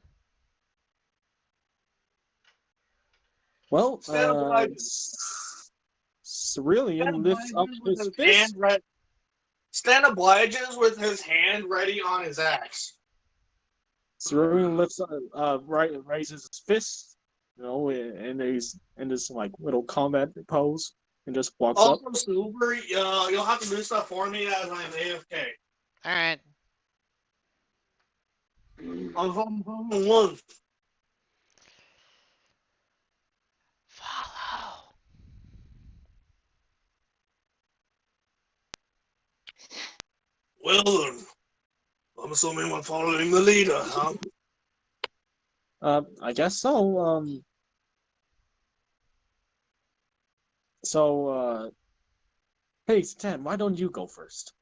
Well, Stan obliges. Stan Cerulean lifts up obliges with his his hand fist. ready. Stan obliges with his hand ready on his axe. Cerulean raises his fist, and he's in this like little combat pose, and just walks up. Also, Silver, you'll have to do stuff for me as I'm AFK. All right. One. Follow. Well then, I'm assuming we're following the leader, huh? I guess so. So, hey, Stan, why don't you go first?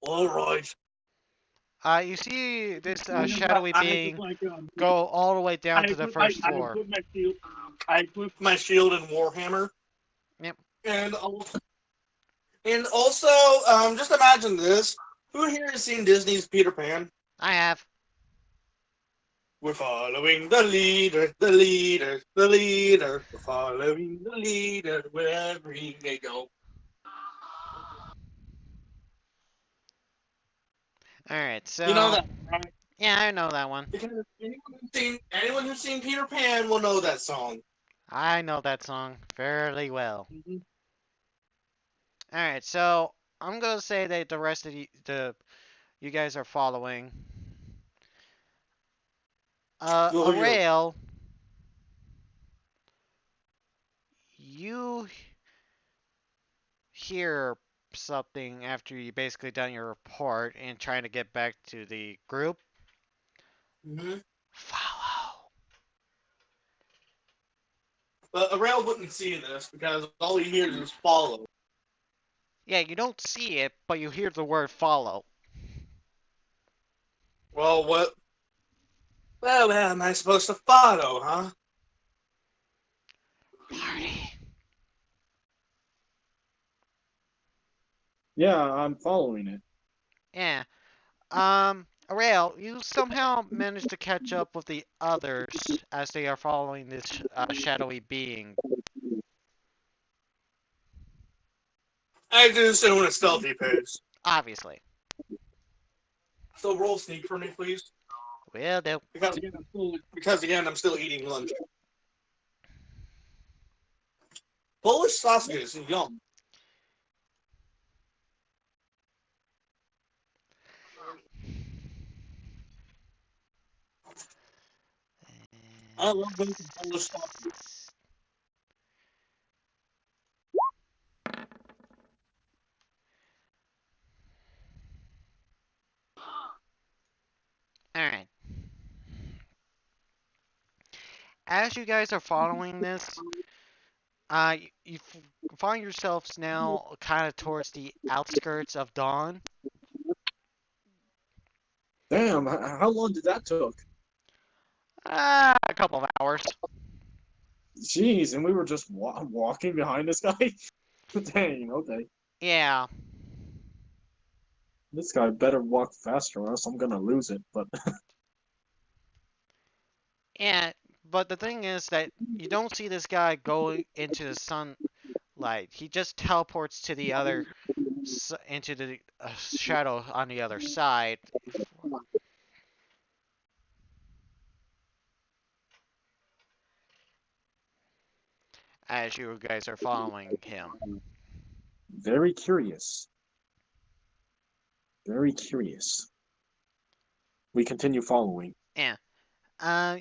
All right. You see this shadowy I just being go all the way down to the first I floor. equip my shield. I equip my shield and warhammer, Yep, and also, just imagine this. Who here has seen Disney's Peter Pan? I have. We're following the leader, the leader, the leader. We're following the leader wherever he may go. All right, You know so that, right? yeah, I know that one. Because anyone who's seen Peter Pan will know that song. I know that song fairly well. Mm-hmm. All right, so I'm gonna say that the rest of you guys are following. You'll hear. Arail, you hear something after you basically done your report and trying to get back to the group. Mm-hmm. Follow. But Arail wouldn't see this because all he hears is follow. Yeah, you don't see it, but you hear the word follow. Well, what? Well, where am I supposed to follow, huh? Party. Yeah, I'm following it. Yeah. Arail, you somehow managed to catch up with the others as they are following this shadowy being. I do so in a stealthy pace. Obviously. So roll sneak for me, please. Will do. Because again, I'm still eating lunch. Polish sausages, yum. I love those Polish sausages. Alright. As you guys are following this, you find yourselves now kind of towards the outskirts of dawn. Damn, how long did that took? A couple of hours. Jeez, and we were just walking behind this guy? Dang, okay. Yeah. This guy better walk faster or else I'm gonna lose it, but Yeah. But the thing is that you don't see this guy go into the sunlight. He just teleports to the other into the shadow on the other side. As you guys are following him. very curious. Very curious. We continue following. Yeah.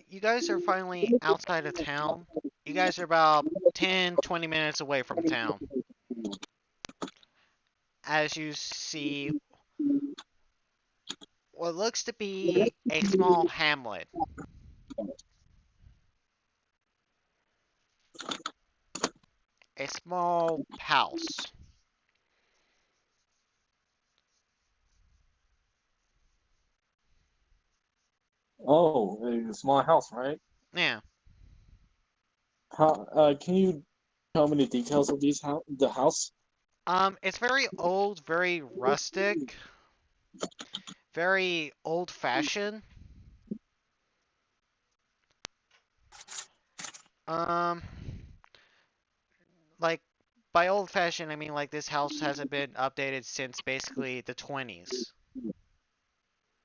You guys are finally outside of town. You guys are about 10, 20 minutes away from town. As you see what looks to be a small hamlet. A small house. Oh, a small house, right? Yeah. How, can you tell me the details of the house? It's very old, very rustic, very old-fashioned. Um, like by old-fashioned, I mean like this house hasn't been updated since basically the 20s.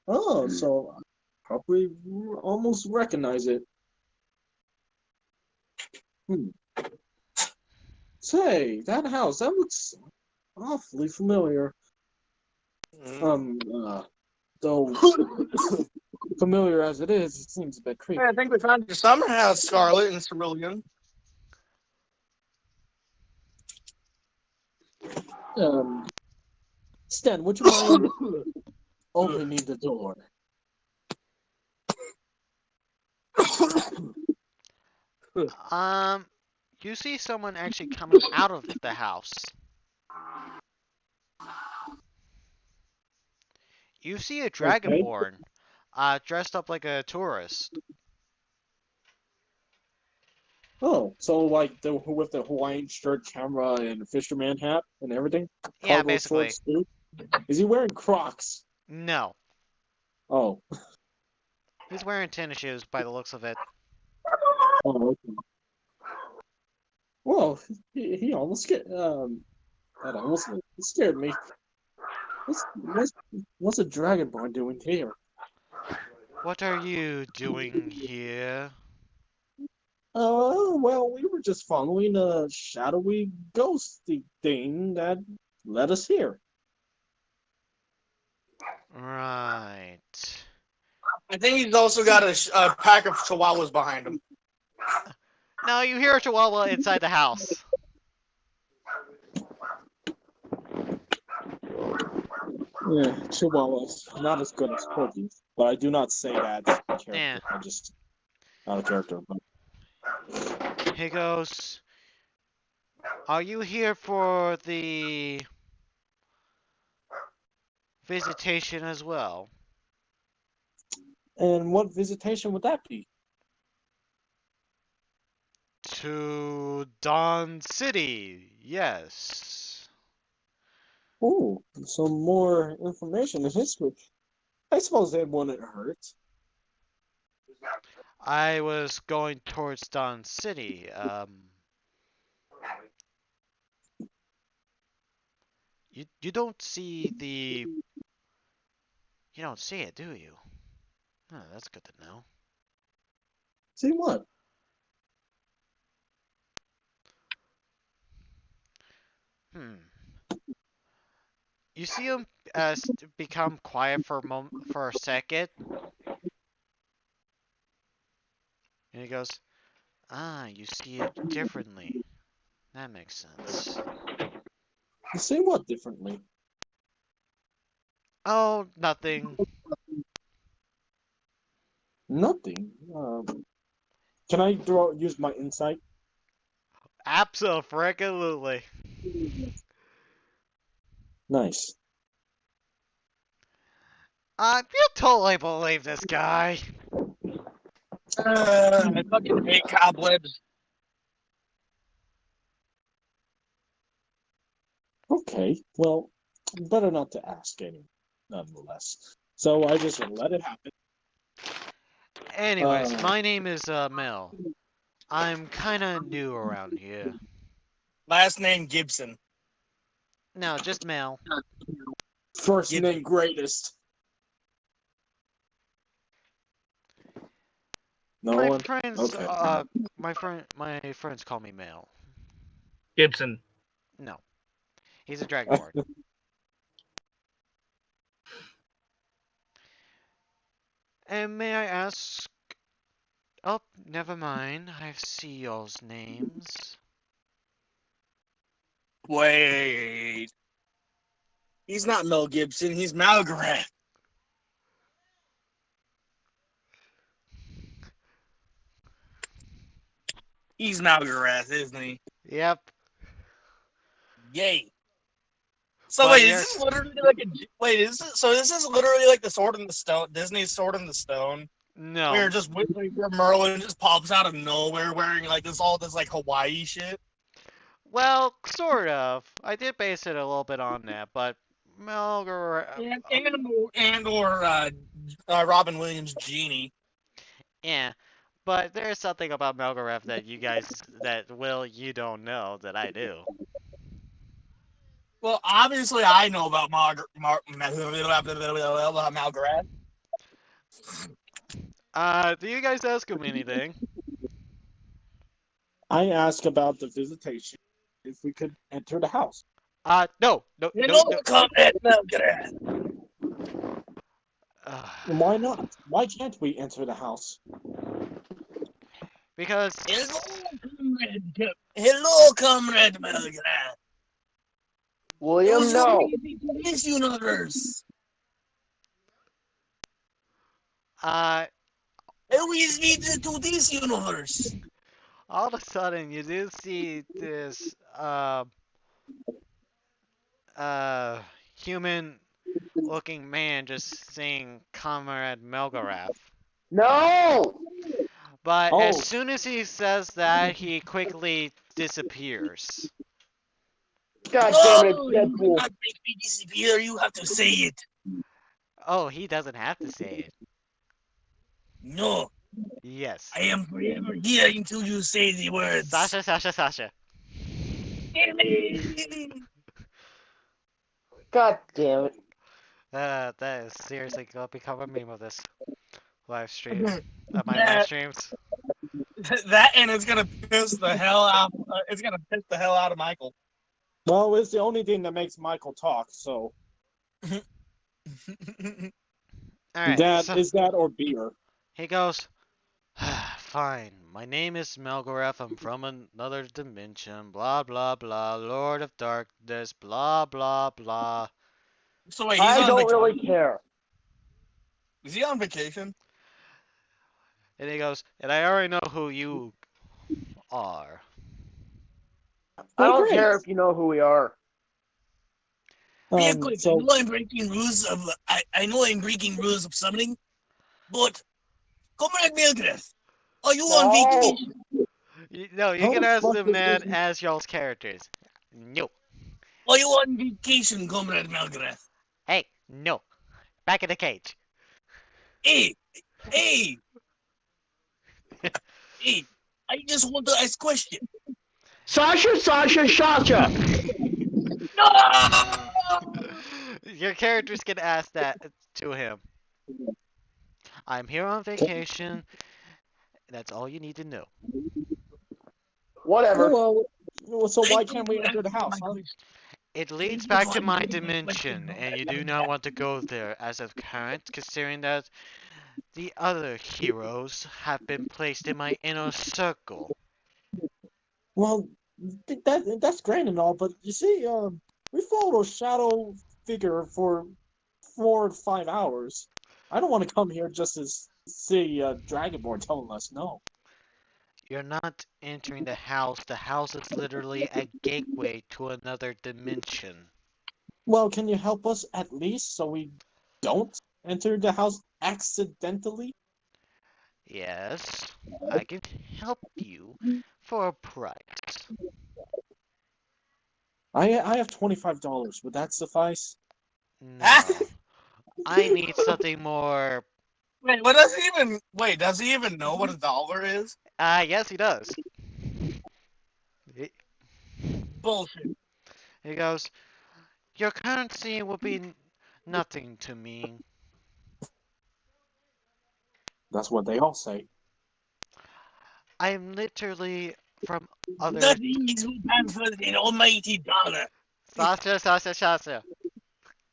Oh, so I probably almost recognize it. Hmm. Say, that house, that looks awfully familiar. Mm-hmm. Um, though familiar as it is, it seems a bit Hey, I creepy. think we found your summer house, Scarlet and Cerulean. Um, Stan, would you mind opening the door? Um, you see someone actually coming out of the house. You see a Okay. dragonborn, dressed up like a tourist. Oh, so like the with the Hawaiian shirt, camera, and fisherman hat and everything, Yeah, cargo basically. shorts too. Is he wearing Crocs? No. Oh, He's wearing tennis shoes by the looks of it. Oh, okay. Well, he almost scared. That almost scared me. What's a dragonborn doing here? What are you doing here? Well, we were just following a shadowy ghosty thing that led us here. Right. I think he's also got a pack of chihuahuas behind him. Now you hear a chihuahua inside the house. Yeah, Chihuahuas, not as good as corgis, but I do not say that in Yeah. character. I just not a character. But He goes, are you here for the visitation as well? and what visitation would that be? To Dawn City, yes. Oh, some more information in history. I suppose that wouldn't hurt. I was going towards Dawn City. You don't see the you don't see it, do you? Oh, that's good to know. See what? Hmm. You see him become quiet for for a second, and he goes, "Ah, you see it differently. That makes sense." See what differently? Oh, nothing. Nothing. Can I use my insight? Absolutely. Nice. You totally believe this guy. I fucking hate cobwebs. Okay. Well, better not to ask any, nonetheless. So I just let it happen. Anyways, Uh, my name is Mel. I'm kinda new around here. Last name Gibson. No, just Mel. First Gibson. name greatest. No My one. friends, Okay. my friends call me Mel. Gibson. No, he's a dragonborn. And may I ask? Oh, never mind. I see y'all's names. Wait. He's not Mel Gibson. He's Malgarath. He's Malgarath, isn't he? Yep, Yay. So but wait, is you're this literally like a wait? Is this so? This is literally like the Sword in the Stone, Disney's Sword in the Stone. no. Where just where Merlin just pops out of nowhere wearing like all this like Hawaii shit. Well, sort of. I did base it a little bit on that, but Melgar, And or Robin Williams Genie. yeah. But there's something about Melgareth that you don't know that I do. Well, obviously I know about Malgarath. Do you guys ask him anything? I asked about the visitation. If we could enter the house. No, no, no, Hello, no. Comrade Malgarath. Uh, Why not? Why can't we enter the house? because Hello, Comrade Malgarath. William, no. This universe. uh, Who is me to this universe? all of a sudden you do see this uh human looking man just saying Comrade Melgarath. No! But as Oh, soon as he says that, he quickly disappears. God damn it, No, you Deadpool. cannot make me disappear. You have to say it. Oh, he doesn't have to say it. No, Yes. I am forever here until you say the words. Sasha, Sasha, Sasha. Tiefling! God damn it. That is seriously gonna become a meme of this live stream. Of my live that streams. that and it's gonna piss the hell out. It's gonna piss the hell out of Michael. Well, it's the only thing that makes Michael talk. So Alright, that so is that or beer. he goes, fine. My name is Melgoreth. I'm from another dimension. Blah, blah, blah. Lord of Darkness. Blah, blah, blah. So wait, he's I on don't vacation. really care. Is he on vacation? And he goes, and I already know who you are. I Well, don't great. care if you know who we are. Real quick, I So know I'm breaking rules of I know I'm breaking rules of summoning, but Comrade Milgreth, are you on No. vacation? No, you how can the ask fuck the does man this? as y'all's characters. No. Are you on vacation, Comrade Milgreth? Hey, no. Back in the cage. Hey, hey, hey! I just want to ask question. Sasha, Sasha, Sasha. No! Your characters can ask that to him. I'm here on vacation. That's all you need to know. Whatever. So I'm why going can't to we enter the answer house, my huh? question. It Here's leads what back to I'm my doing my question, dimension, and Comrade you do not Milgreth. want to go there as of current, considering that the other heroes have been placed in my inner circle. Well, that's great and all, but you see, we followed a shadow figure for 4 or 5 hours. I don't want to come here just to see Dragonborn telling us no. You're not entering the house. The house is literally a gateway to another dimension. Well, can you help us at least so we don't enter the house accidentally? Yes, I can help you for a price. I have $25. Would that suffice? No, I need something more. Wait, what does he even? Wait, does he even know what a dollar is? Yes, he does. He, Bullshit. he goes, your currency will be nothing to me. That's what they all say. I'm literally from other. Nothing is more powerful than almighty dollar. Sasha, Sasha, Sasha.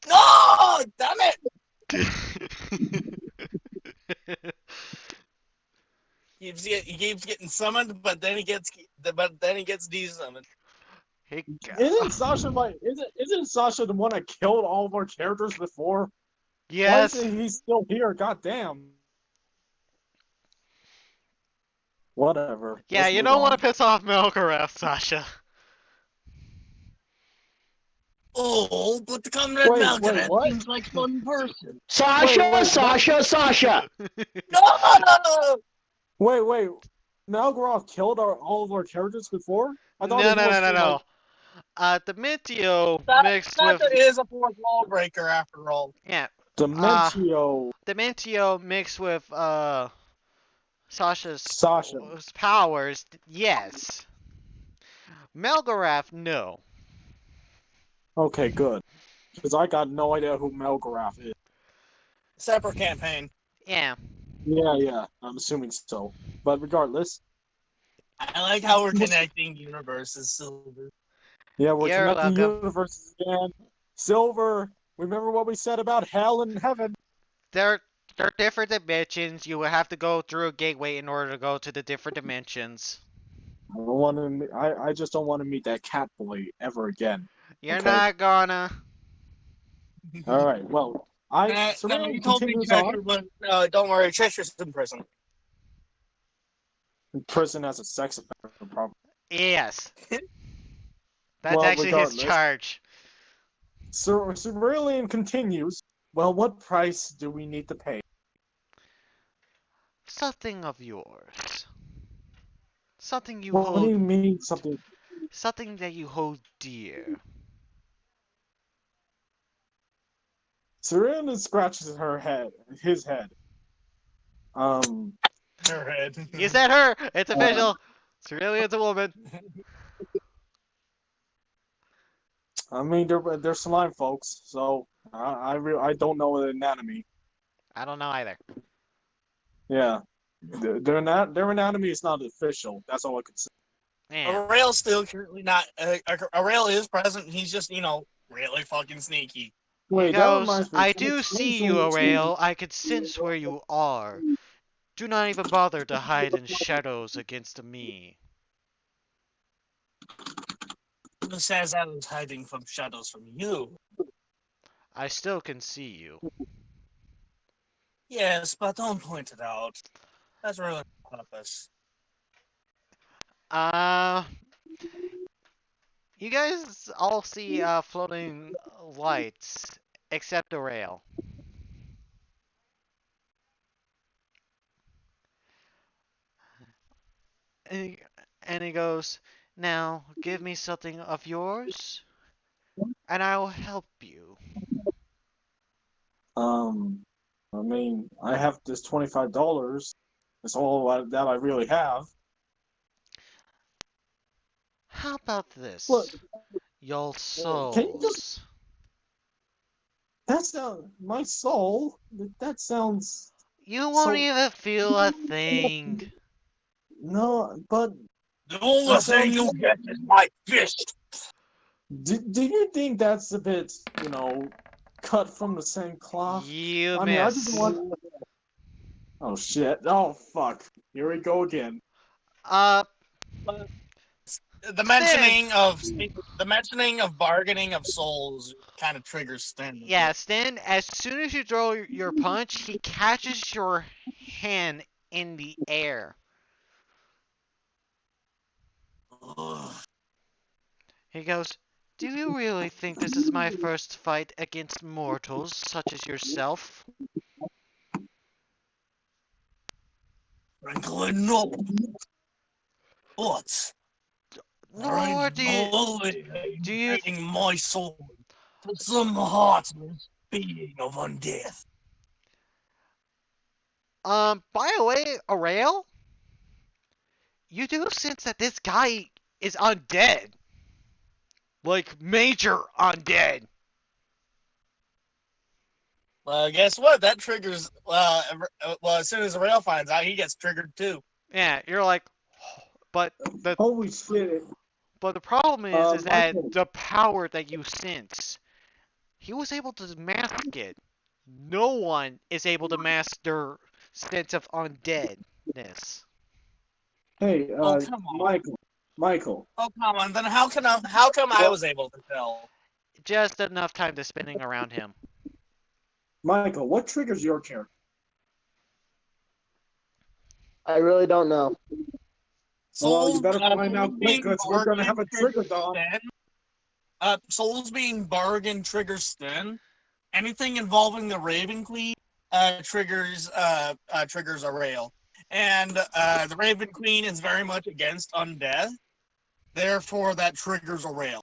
No! Damn it! He keeps getting summoned, but then he gets desummoned. He Isn't Sasha like isn't Sasha the one that killed all of our characters before? Why Yes. isn't he still here? God damn. Whatever. Yeah, Let's you move don't want to on. piss off Melkareth, Sasha. Oh, but the Comrade Wait, Malgaret what? seems like one person. Sasha, Wait, Mel Sasha, Sasha. No! wait. Melgroth killed all of our characters before? I thought No, he no, no, was no, like no. Dementio mixed with Sasha is a fourth wall breaker after all. yeah. Uh, Dementio Dementio mixed with Sasha's Sasha. powers. Yes. Melgorath, no. Okay, good. Because I got no idea who Melgorath is. Separate campaign. Yeah. Yeah, I'm assuming so. But regardless, I like how we're connecting universes, Silver. yeah, we're You're connecting welcome. universes again. Silver, remember what we said about hell and heaven? They're they're different dimensions. You will have to go through a gateway in order to go to the different dimensions. I don't want to. I just don't want to meet that cat boy ever again. You're Okay. not gonna. All right. Well, I No, Cerulean he told me continues on. Cheshire was. No, don't worry, Cheshire's in prison. Prison as a sex offender, probably. Yes. That's Well, actually his regardless, charge. Cerulean continues. Well, what price do we need to pay? Something of yours. Something you What do hold. you mean something? Something that you hold dear. Cerulean scratches his head. Um, Her head. You said her. It's uh, official. Cerelia's a woman. I mean, they're slime folks, so I don't know the anatomy. I don't know either. Yeah, their anatomy is not official. That's all I could say. Yeah. Arail's still currently not. Arail is present. He's just, really fucking sneaky. He Wait, that goes, reminds me. I do see you, Arail. I could sense where you are. Do not even bother to hide in shadows against me. Who says I was hiding from shadows from you? I still can see you. Yes, but don't point it out. That's really the purpose. Uh, you guys all see floating lights, except Arail. And he, and he goes, now give me something of yours, and I will help you. Um, I mean, I have this $25. That's all that I really have. How about What? this? Your Can you just? souls. That sound my soul. That sounds You won't so. even feel a thing. No, but The only that thing sounds. you get is my fist. Do you think that's a bit, cut from the same cloth? You I mean, I just miss. want. Oh shit! Oh fuck! Here we go again. Uh, But the Stin. mentioning of the mentioning of bargaining of souls kind of triggers Sten a Yeah, bit. Stin, as soon as you throw your punch, he catches your hand in the air. Ugh. He goes, do you really think this is my first fight against mortals such as yourself? Frankly, no. But there Nor ain't do you, no way do I'm you, trading my soul for some heartless being of undeath. by the way, Arail, you do sense that this guy is undead. Like, major undead. Guess what? That triggers. Well, as soon as Rail finds out, he gets triggered too. Yeah, you're like, but the Holy shit! but the problem is that Michael, the power that you sense, he was able to mask it. No one is able to mask their sense of undeadness. hey, Oh come on! Michael, Oh come on! Then how come I what, was able to tell? Just enough time to spinning around him. Michael, what triggers your character? I really don't know. Well, you better find Souls out quick, being cause we're gonna have bargained a trigger triggers dog. Sten. Souls being bargained triggers Sten. Anything involving the Raven Queen triggers a rail, and the Raven Queen is very much against undeath. Therefore, that triggers a rail.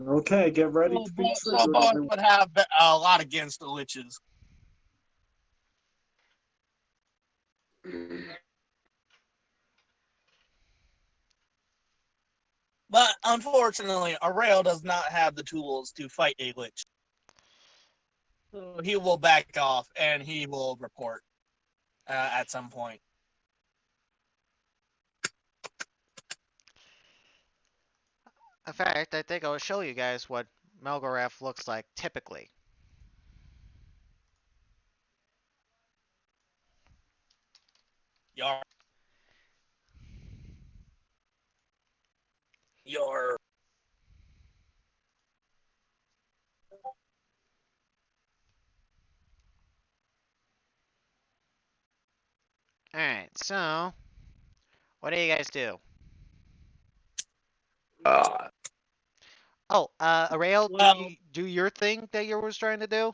Okay, get ready So to be both triggered, everyone. would have a lot against the liches. But unfortunately, a rail does not have the tools to fight a lich. So he will back off and he will report at some point. In fact, I think I'll show you guys what Melgorath looks like typically. Yar, yar. Alright, so what do you guys do? Oh, Arail, Well, do your thing that you was trying to do?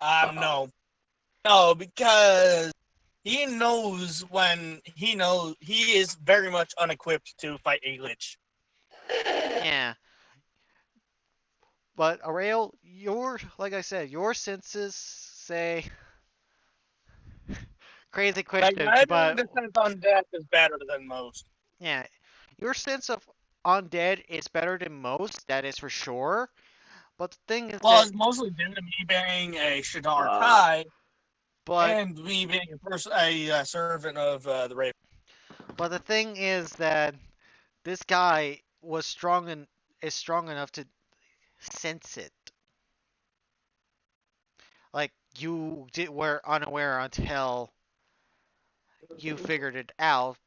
no, no, because he is very much unequipped to fight a lich. Yeah. But Arail, your like I said, your senses say Crazy Like question, my but descent on death is better than most. yeah, your sense of undead is better than most. That is for sure. But the thing is Well, that, it's mostly due to me being a Shadar Uh, Kai but and me being a servant of the Raven. but the thing is that this guy was strong and is strong enough to sense it. Like were unaware until you figured it out.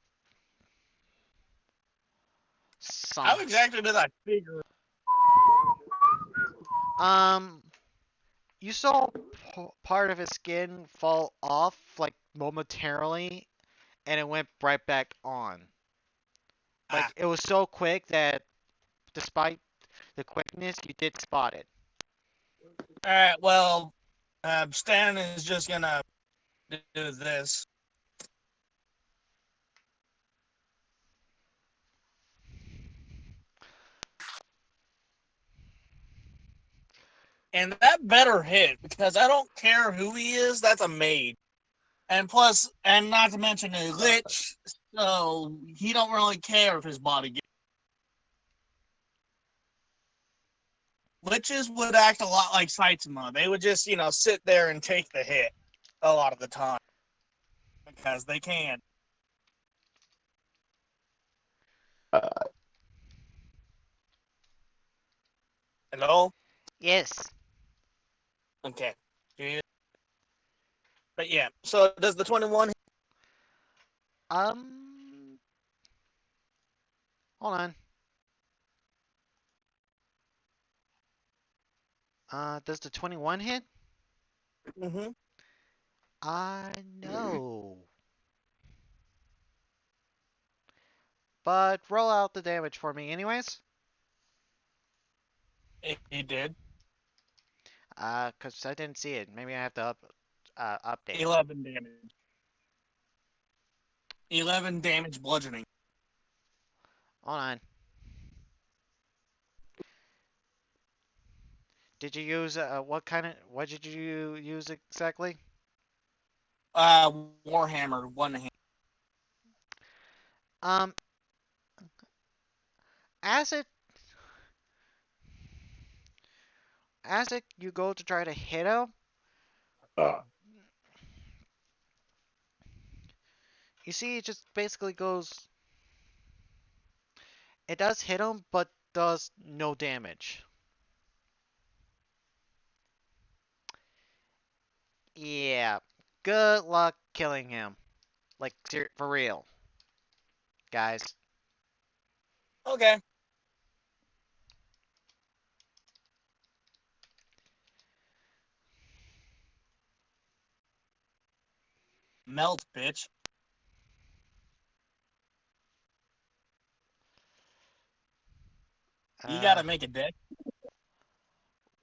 Some How exactly did I figure? um, you saw part of his skin fall off like momentarily, and it went right back on. Ah, Like it was so quick that despite the quickness, you did spot it. all right. Well, Stan is just gonna do this, and that better hit because I don't care who he is. That's a maid, and plus, and not to mention a lich, so he don't really care if his body gets. Liches would act a lot like Saitama. They would just, sit there and take the hit a lot of the time because they can. Hello? Yes. Okay. But yeah, so does the 21 hit? Um, hold on. Does the 21 hit? Mm-hmm. I know. But roll out the damage for me anyways. He did. Cause I didn't see it. Maybe I have to update. 11 damage. 11 damage bludgeoning. Hold on. Did you use what did you use exactly? Uh, Warhammer, one hand. Um, as it you go to try to hit him, you see it just basically goes. It does hit him, but does no damage. Yeah. Good luck killing him. Like for real, guys. Okay. Melt, bitch. You Uh, gotta make a deck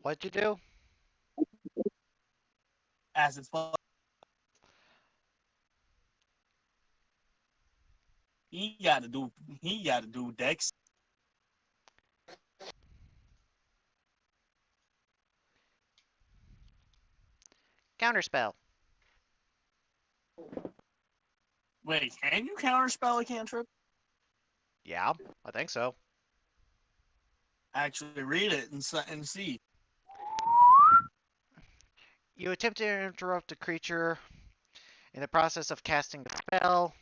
what'd you do? as it's fun. He gotta do he gotta do decks. Counterspell. Wait, can you counterspell a cantrip? Yeah, I think so. Actually read it and see. You attempt to interrupt the creature in the process of casting the spell.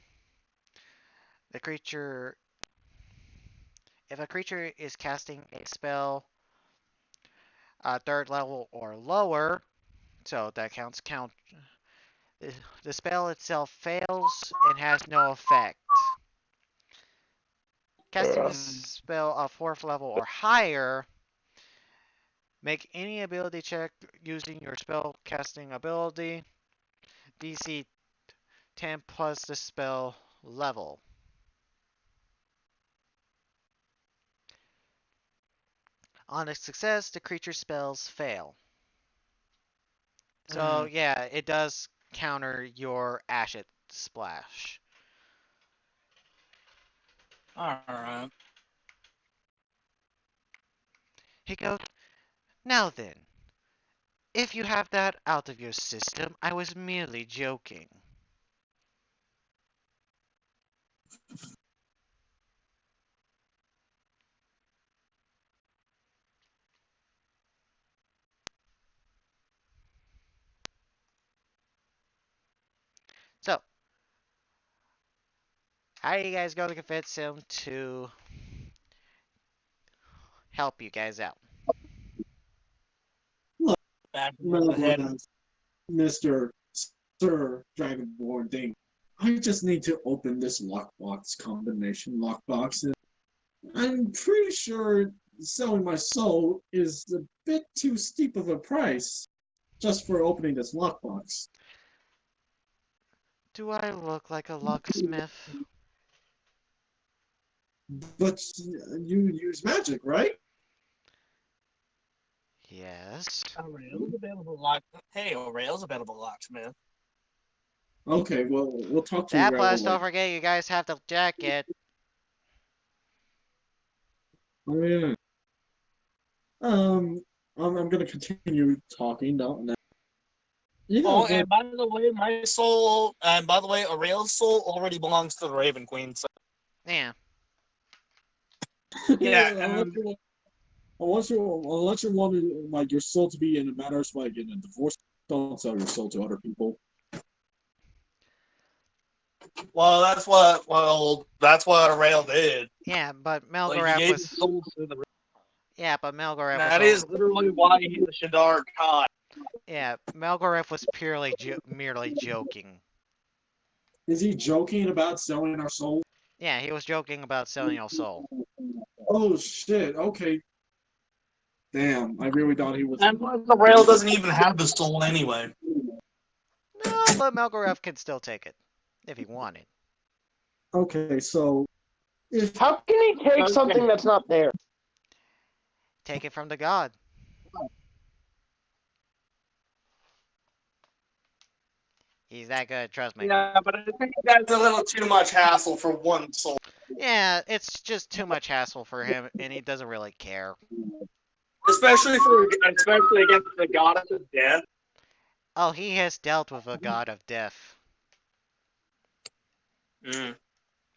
The creature, if a creature is casting a spell third level or lower, so that count. The spell itself fails and has no effect. Casting the Mm. spell of fourth level or higher, make any ability check using your spell casting ability. DC 10 plus the spell level. On a success, the creature's spells fail. So Mm. yeah, it does counter your Acid Splash. Alright. He goes, now then, if you have that out of your system, I was merely joking. So, how are you guys going to convince him to help you guys out? Look, Back of the head. Melgoreth, Mr. Sir Dragonborn thing. I just need to open this lockbox combination lockbox. And I'm pretty sure selling my soul is a bit too steep of a price just for opening this lockbox. Do I look like a locksmith? But you use magic, right? Yes. Rails available lock. Hey, Rails available locksmith. Okay, well, we'll talk to That Rail plus, don't later. forget you guys have the jacket. Oh, yeah. Um, I'm gonna continue talking, don't. Yeah, Oh, but and by the way, my soul, and by the way, Rail's soul already belongs to the Raven Queen. So Yeah. yeah, unless you want like your soul to be in a matter of like in a divorce, don't sell your soul to other people. Well, that's what Rail did. Yeah, but Like he Melgoref gave his was. soul to the. Yeah, but Melgoref was That all. is literally why he's a Shadar Khan. Yeah, Melgoref was purely merely joking. Is he joking about selling our soul? Yeah, he was joking about selling your soul. Oh shit! Okay, damn. I really thought he was. And plus, the Rail doesn't even have the soul anyway. No, but Melgoref could still take it if he wanted. Okay, so if How can he take something that's not there? Take it from the god. He's that good, trust me. Yeah, but I think that's a little too much hassle for one soul. Yeah, it's just too much hassle for him, and he doesn't really care. Especially against the goddess of death. Oh, he has dealt with a god of death. Mm.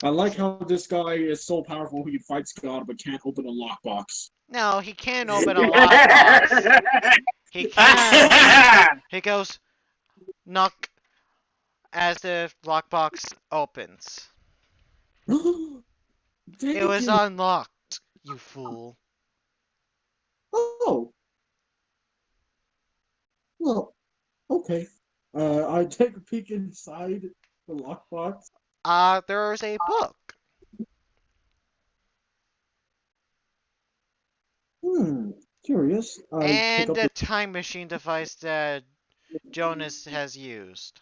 I like how this guy is so powerful he fights God but can't open a lockbox. No, he can open a lockbox. He can. He goes knock as the lockbox opens. It Dang was it! unlocked, you fool. Oh, well, okay. I take a peek inside the lockbox. There's a book. Hmm, curious. I pick And up the the. time machine device that Jonas has used.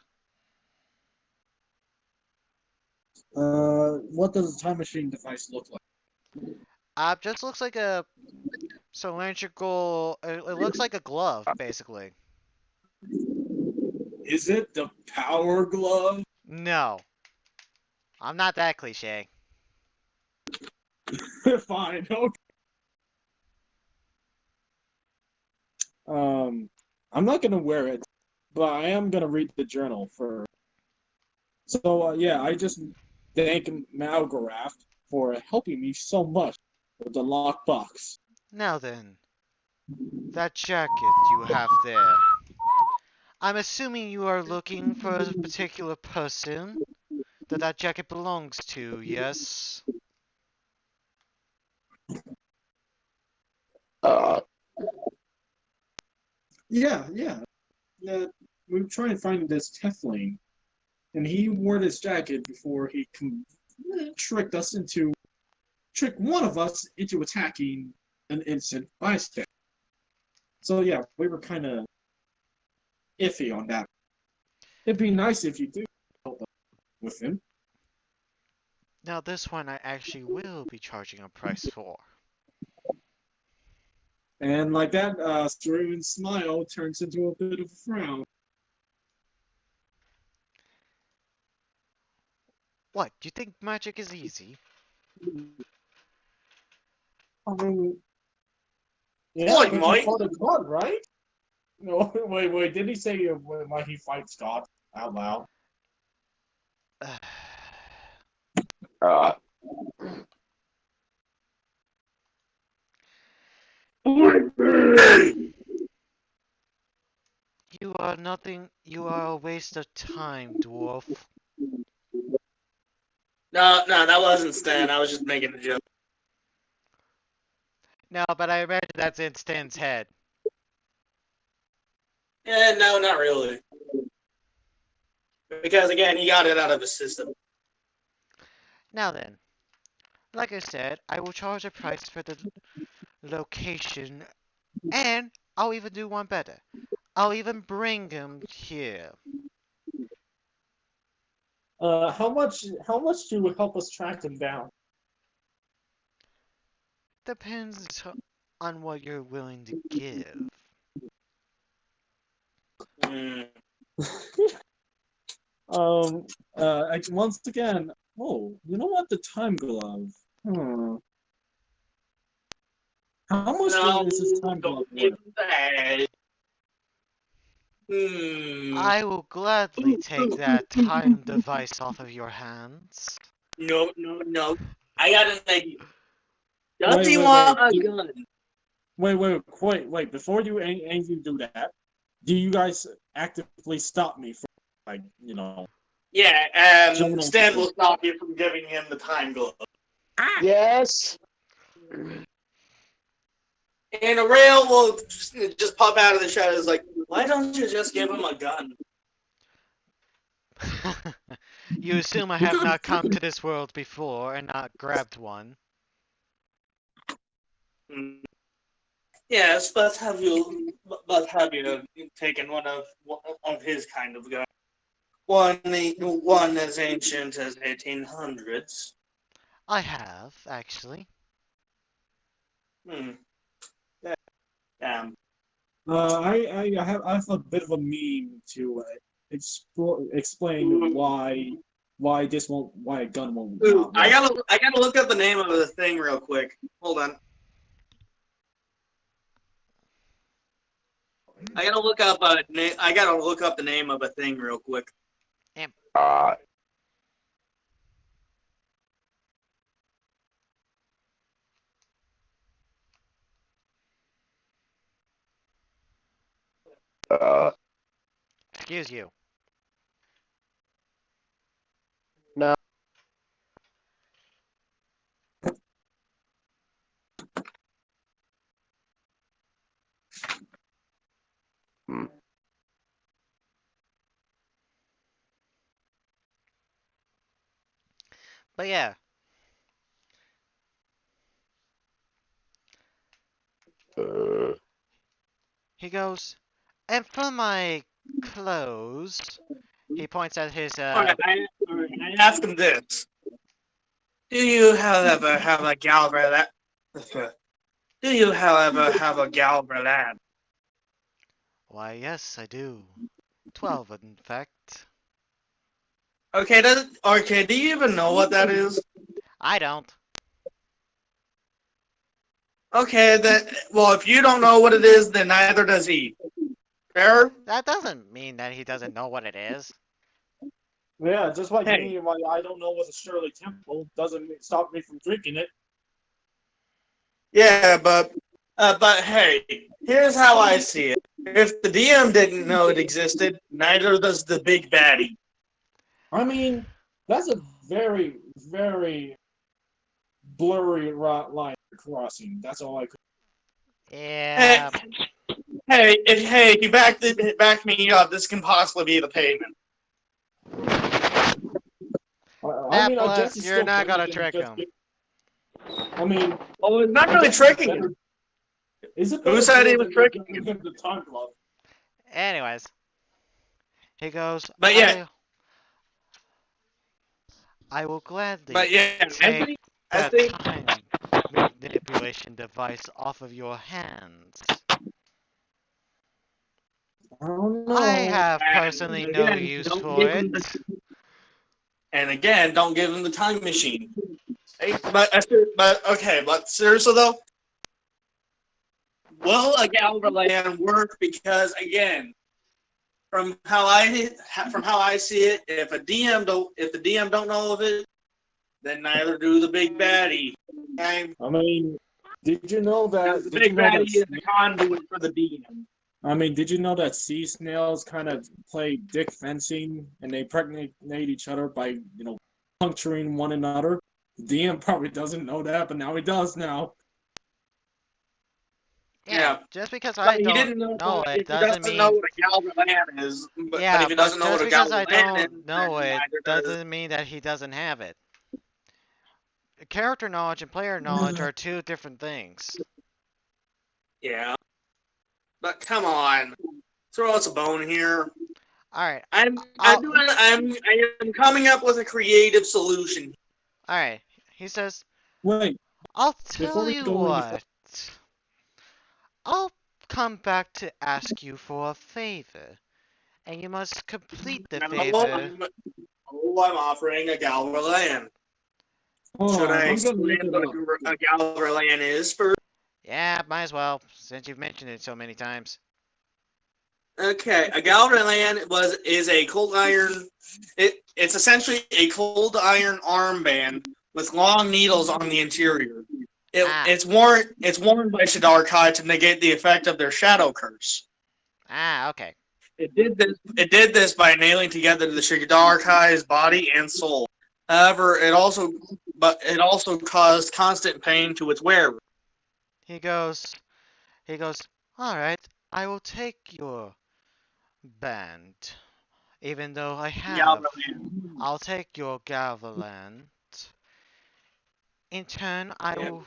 What does a time machine device look like? Just looks like a cylindrical. It looks like a glove, basically. Is it the power glove? No, I'm not that cliche. Fine. Okay. I'm not gonna wear it, but I am gonna read the journal for. So yeah, I just thank Malgorath for helping me so much with the lockbox. Now then, that jacket you have there. I'm assuming you are looking for a particular person that jacket belongs to, yes? Uh, Yeah. We were trying to find this tiefling, and he wore this jacket before he tricked one of us into attacking an innocent bystander. So yeah, we were kind of iffy on that. It'd be nice if you do help us with him. Now this one I actually will be charging a price for. And like that, Cerulean's smile turns into a bit of a frown. What, do you think magic is easy? I mean, yeah, Like but you Mike. fought a god, right? No, wait. Did he say why he fights God out loud? Uh, You are nothing. You are a waste of time, dwarf. No, that wasn't Stan. I was just making a joke. No, but I imagine that's in Stan's head. Yeah, no, not really. Because again, he got it out of his system. Now then, like I said, I will charge a price for the location, and I'll even do one better. I'll even bring him here. How much do help us track him down? Depends on what you're willing to give. Hmm. Once again, oh, you know what? The time glove. Hmm. How much No, is his time glove don't give worth? that. Hmm. I will gladly take that time device off of your hands. No. I gotta make you. Does Wait, he wait, wait. want a gun? Wait. Before you anything do that, do you guys actively stop me from, like, Yeah, jumping on Stan will something? stop you from giving him the time glove. yes. And a rail will just pop out of the shadows like, why don't you just give him a gun? You assume I have not come to this world before and not grabbed one. Hmm. Yes, but have you taken one of his kind of gun? One as ancient as 1800s. I have, actually. Hmm. Yeah. Damn. I have a bit of a meme to explain why a gun won't Ooh, not I work. gotta look up the name of the thing real quick. Hold on. I gotta look up the name of a thing real quick. Imp. Uh, uh, Excuse you. no. Hmm. But yeah, Uh, he goes, and for my clothes, he points at his, Alright, I ask him this. Do you, however, have a galvalat? Do you, however, have a galvalat? why, yes, I do. 12, in fact. Okay, do you even know what that is? I don't. Okay, then, well, if you don't know what it is, then neither does he. Fair? That doesn't mean that he doesn't know what it is. Yeah, just like Hey, me, why I don't know what's a Shirley Temple doesn't stop me from drinking it. yeah, but hey, here's how I see it. If the DM didn't know it existed, neither does the big baddie. I mean, that's a very, very blurry line crossing. That's all I could. Hey, Yeah, if you back me up, this can possibly be the pavement. I that mean, I guess plus it's you're still not better gonna than trick just. him. I mean, Oh, it's not I really guess it's tricking him. better. Is it Who better said he still was than tricking him? the time glove? Anyways, he goes, But yeah, I will gladly but yeah, take I that think, time manipulation device off of your hands. I don't I know. have and personally no again, use don't for give him it. don't give him the time machine. Hey, but seriously though, will a Galverland work? Because again, from how I see it, if the DM don't know of it, then neither do the big baddie. Okay? I mean, did you know Because that? the Did you big know that? baddie is the conduit for the DM. I mean, did you know that sea snails kind of play dick fencing and they pregnate each other by puncturing one another? DM probably doesn't know that, but now he does now. Yeah, Yeah. just because But I he don't didn't know know it if he doesn't doesn't know mean. what a Galverland is. But Yeah, if he but doesn't know what just a because I Galverland is, don't then know it neither does. doesn't mean that he doesn't have it. Character knowledge and player knowledge are two different things. Yeah. But come on. Throw us a bone here. All right, I'm I'll. doing I am coming up with a creative solution. All right. He says, Wait, "I'll before tell we you go any further, what. I'll come back to ask you for a favor, and you must complete the No, favor." I'm offering a Galverland. hold Should on, I I'm gonna explain look it what up. a Galverland is first? Yeah, might as well, since you've mentioned it so many times. Okay, a Galverland is a cold iron. It's essentially a cold iron armband with long needles on the interior. Ah, It's worn by Shadar Kai to negate the effect of their shadow curse. okay. It did this by nailing together the Shadar Kai's body and soul. However, it also caused constant pain to its wearer. He goes, he goes, all right, I will take your band, even though I have. Galverland. I'll take your Galvaland. In turn, I Yeah. will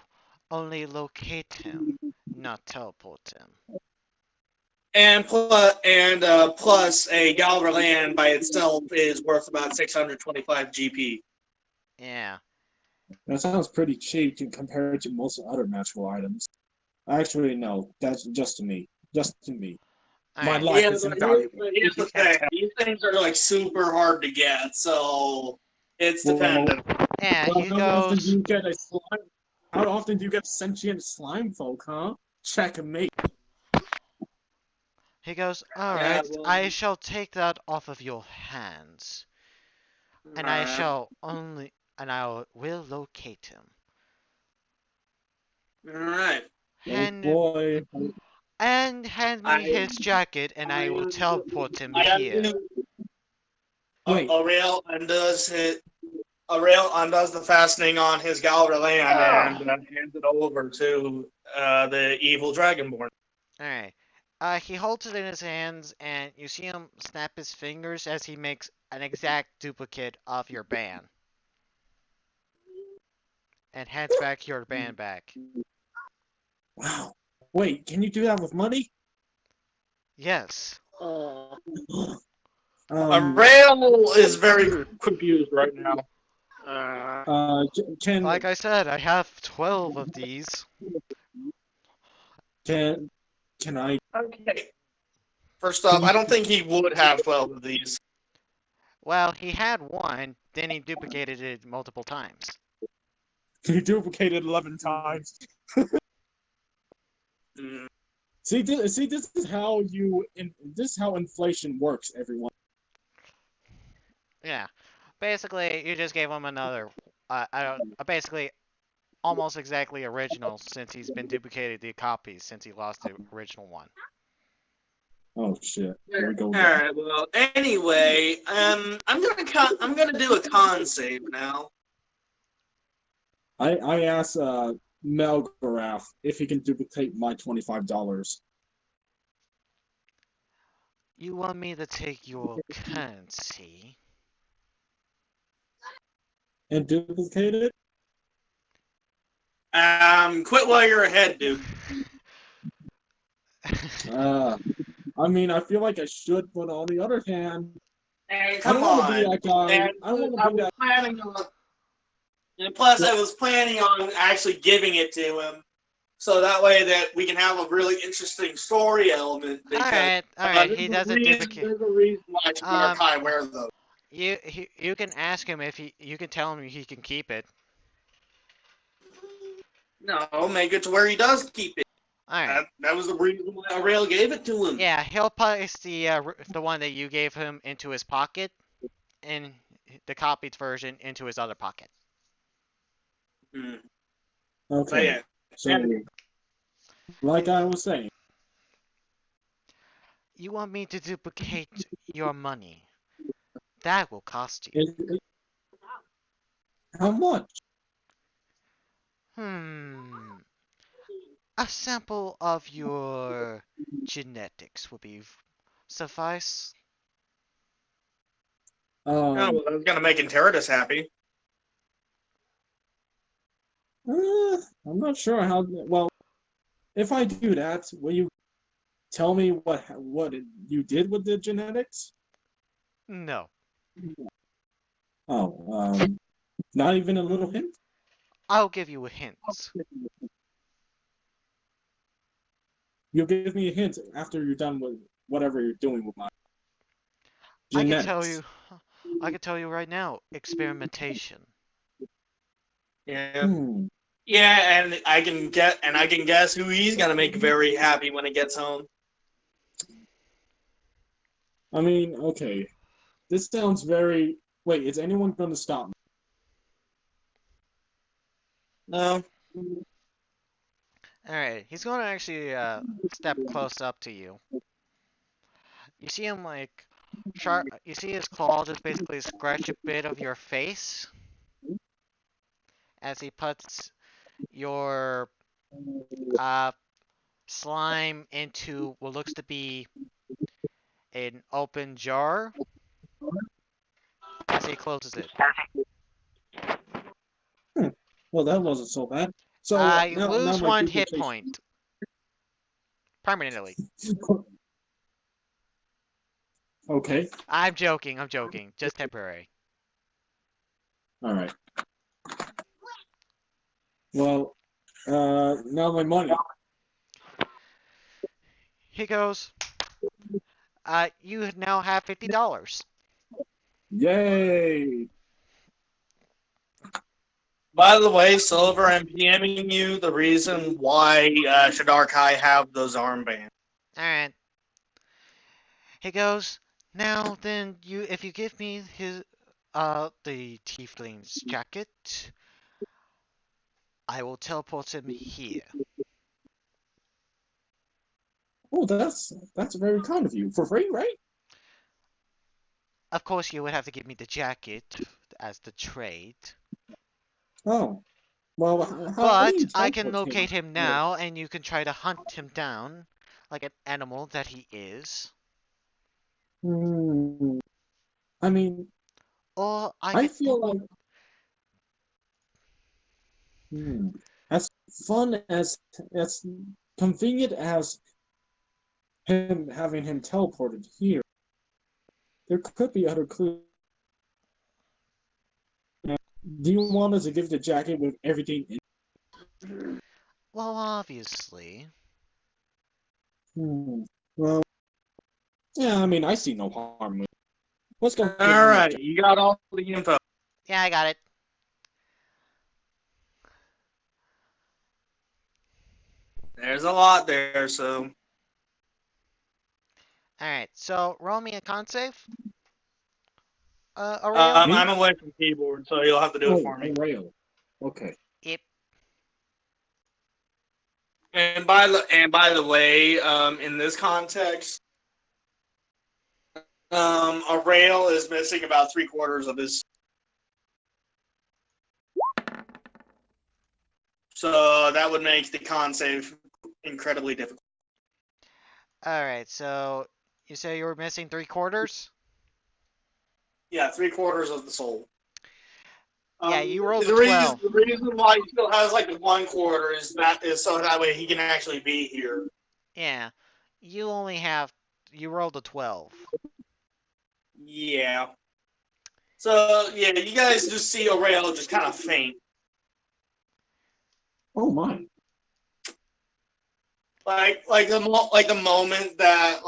only locate him, not teleport him. Plus a Galverland by itself is worth about 625 GP. Yeah. That sounds pretty cheap compared to most other magical items. Actually, no, that's just to me. Just to me. All My right. life is invaluable. Here's If you the can't thing: tell. these things are like super hard to get, so it's Well, dependent. Yeah, well, he how often do goes. you get a slime? How often do you get sentient slime folk, huh? Checkmate. He goes. All Yeah, right, well, I shall take that off of your hands, and I alright, shall only, and I will locate him. alright. Oh Hand him, boy. and hand me I, his jacket, and I will teleport him I here. undo. Wait, Aurel undoes the fastening on his Galverland and hands it over to the evil Dragonborn. All right. He holds it in his hands, and you see him snap his fingers as he makes an exact duplicate of your band, and hands back your band back. wow. Wait, can you do that with money? Yes. Um, Aurel is very confused right now. can Like I said, I have 12 of these. can can I Okay. First can off, you I don't think he would have 12 of these. Well, he had one, then he duplicated it multiple times. can you duplicate it 11 times? Mm, See, this is how this is how inflation works, everyone. Yeah. Basically, you just gave him another. I don't. Basically, almost exactly original since he's been duplicated the copies since he lost the original one. Oh shit. Here we go All again. right. Well, anyway, I'm gonna do a con save now. I asked Melgorath if he can duplicate my $25 You want me to take your currency? and duplicate it. Quit while you're ahead, dude. Uh, I mean, I feel like I should, but on the other hand, And I come don't want to be on. that guy. And I don't want to I be was that. planning on, and plus I What? was planning on actually giving it to him, so that way that we can have a really interesting story element because All right. He there's a doesn't reason duplicate. there's a reason why Um, Kai wear those. you can ask him if he. You can tell him he can keep it. No, make it to where he does keep it. All right. That was the reason why Aurel gave it to him. Yeah, he'll place the one that you gave him into his pocket, and the copied version into his other pocket. Hmm. But Okay, yeah, so like I was saying, You want me to duplicate your money? That will cost you. it, how much? Hmm. A sample of your genetics would be suffice. oh, Um, well, that's gonna make Enteritus happy. I'm not sure how. Well, if I do that, will you tell me what you did with the genetics? No. Oh, not even a little hint. I'll give you a hint. You'll give me a hint after you're done with whatever you're doing with my I can tell genetics. you. I can tell you right now. Experimentation. Yeah, Hmm. yeah, and I can guess who he's gonna make very happy when he gets home. I mean, okay. This sounds very. Wait, is anyone going to stop No, me? All right. He's going to actually step close up to you. You see him like sharp. You see his claw just basically scratch a bit of your face as he puts your uh slime into what looks to be an open jar as he closes it. Hmm. Well, that wasn't so bad. So You now lose my one hit duplication. point permanently. Okay. I'm joking. I'm joking. Just temporary. All right. Well, now my money. He goes. You now have $50. Yay! by the way, Silver, I'm PMing you the reason why Shadar Kai have those armbands. All right. He goes. Now then, if you give me the tiefling's jacket, I will teleport him here. Oh, that's very kind of you. For free, right? Of course, you would have to give me the jacket as the trade. Oh, well, how do But you I can teleport him? locate him now, and you can try to hunt him down like an animal that he is. Hmm. I mean, Or I I could. feel like hmm, as fun as convenient as him having him teleported here, there could be other clues. Do you want us to give the jacket with everything in? Well, obviously. Hmm. Well, yeah, I mean, I see no harm with it. Let's go give All him the right, jacket. you got all the info. Yeah, I got it. There's a lot there, so Alright, so roll me a con save. Ariel? Me? I'm away from keyboard, so you'll have to do it Oh, for a me. rail. Okay. Yep. And by the way, in this context, a rail is missing about 3/4 of his. So that would make the con save incredibly difficult. Alright, so you say you were missing 3/4? Yeah, 3/4 of the soul. Yeah, you rolled a The reason 12. the reason why he still has like the 1/4 is so that way he can actually be here. Yeah. You only have. You rolled a 12. Yeah. So yeah, you guys just see a rail just kind of faint. Oh my. Like the moment that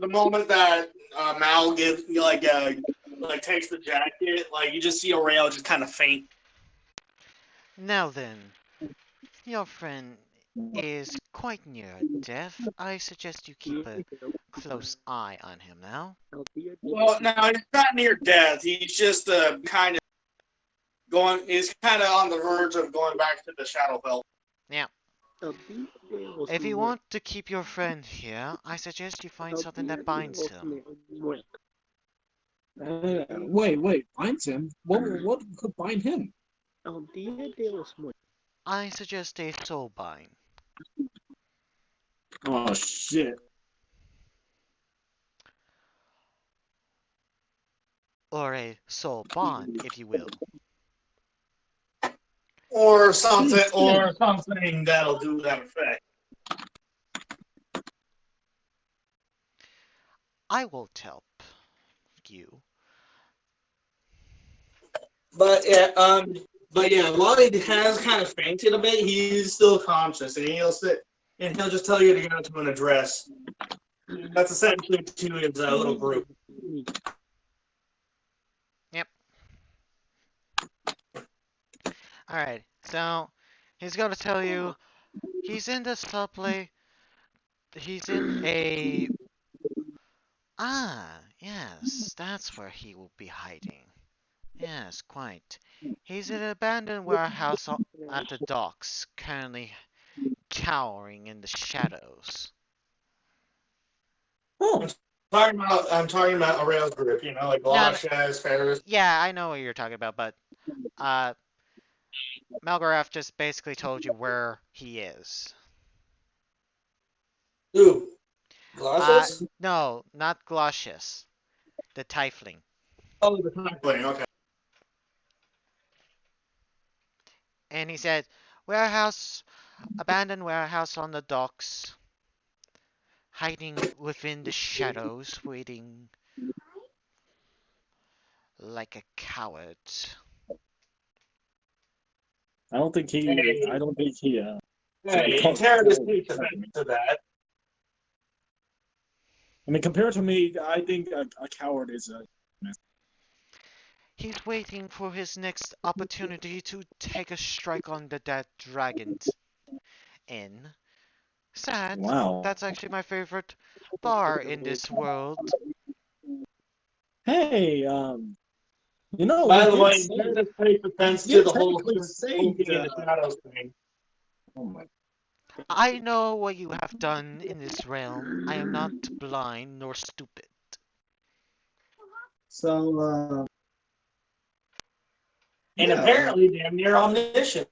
the moment that Mal gives like takes the jacket, like you just see a rail just kind of faint. Now then, your friend is quite near death. I suggest you keep a close eye on him now. Well, no, he's not near death. He's just kind of He's kind of on the verge of going back to the Shadow Belt. Now, if you want to keep your friend here, I suggest you find something that binds him. Wait, binds him? What could bind him? I suggest a soul bind, Oh shit! or a soul bond, if you will. Or something that'll do that effect. I will help you. But yeah, while he has kind of fainted a bit, he's still conscious, and he'll just tell you to go to an address. That's essentially to his little group. Yep. Alright, so he's going to tell you he's in the subway. He's in a. Ah, yes, that's where he will be hiding. Yes, quite. He's in an abandoned warehouse at the docks, currently cowering in the shadows. Oh, I'm talking about Aurel's group, like No, no, Lashes, Ferris. yeah, I know what you're talking about, but uh, Malgarath just basically told you where he is. Ooh, Lashes? No, not Glossus, the tiefling. Oh, the tiefling. Okay. And he said, warehouse, abandoned warehouse on the docks, hiding within the shadows, waiting like a coward. I don't think he Hey, caught. Terrace takes offense to that. I mean, compared to me, I think a coward is a. He's waiting for his next opportunity to take a strike on the dead dragon's inn. Sad, Wow. that's actually my favorite bar in this world. Hey, By you the did way, say Terrace takes you offense to did the whole technically say smoking in the. the shadows thing. Oh my. I know what you have done in this realm. I am not blind nor stupid. So, And yeah. apparently damn near omniscient.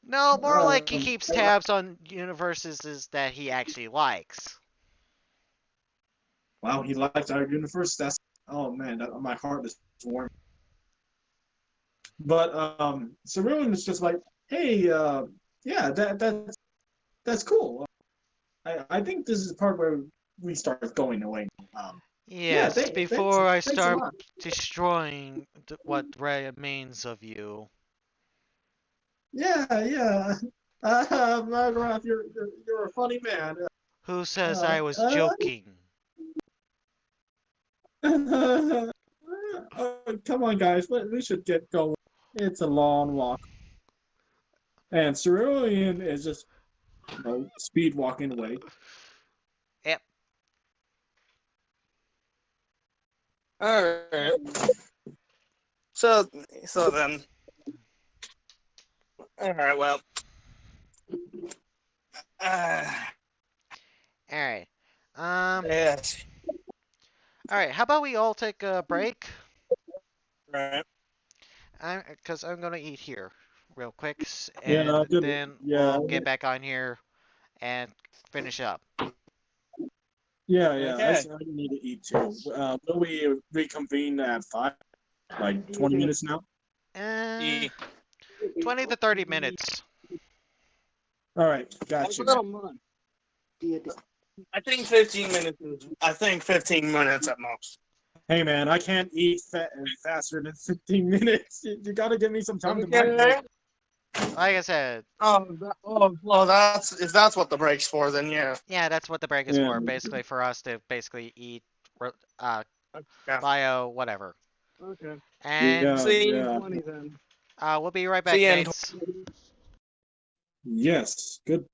No, more like he Um, keeps tabs on universes that he actually likes. wow, he likes our universe. That's oh man, my heart is warm. But Cerulean is just like, hey, yeah, that's cool. I think this is the part where we start going away. Yeah, Yes, thanks, before I thanks a start lot. destroying what remains of you. Yeah. Margaret, you're a funny man. Who says Uh, I was uh, joking? come on, guys, we should get going. It's a long walk. And Cerulean is just, speed walking away. Yep. All right. So, so then, all right. Well, uh, All right. yes. All right. How about we all take a break? Right. Because I'm gonna eat here real quick, Yeah, and good. then Yeah, we'll get back on here and finish up. yeah. Okay. I need to eat too. Will we reconvene at 5? Like 20 minutes now? Uh, E. 20 to 30 minutes. All right, A got you, man. little month. I think 15 minutes. I think 15 minutes at most. Hey, man, I can't eat faster than 15 minutes. You gotta give me some time to Okay. microwave. Like I said, Well, that's if that's what the break's for, then yeah. yeah, that's what the break is Yeah, for. Basically, for us to basically eat, uh, Yeah. bio, whatever. Okay. And See you in yeah. 20 then. we'll be right See back, you in mates. Yes, good.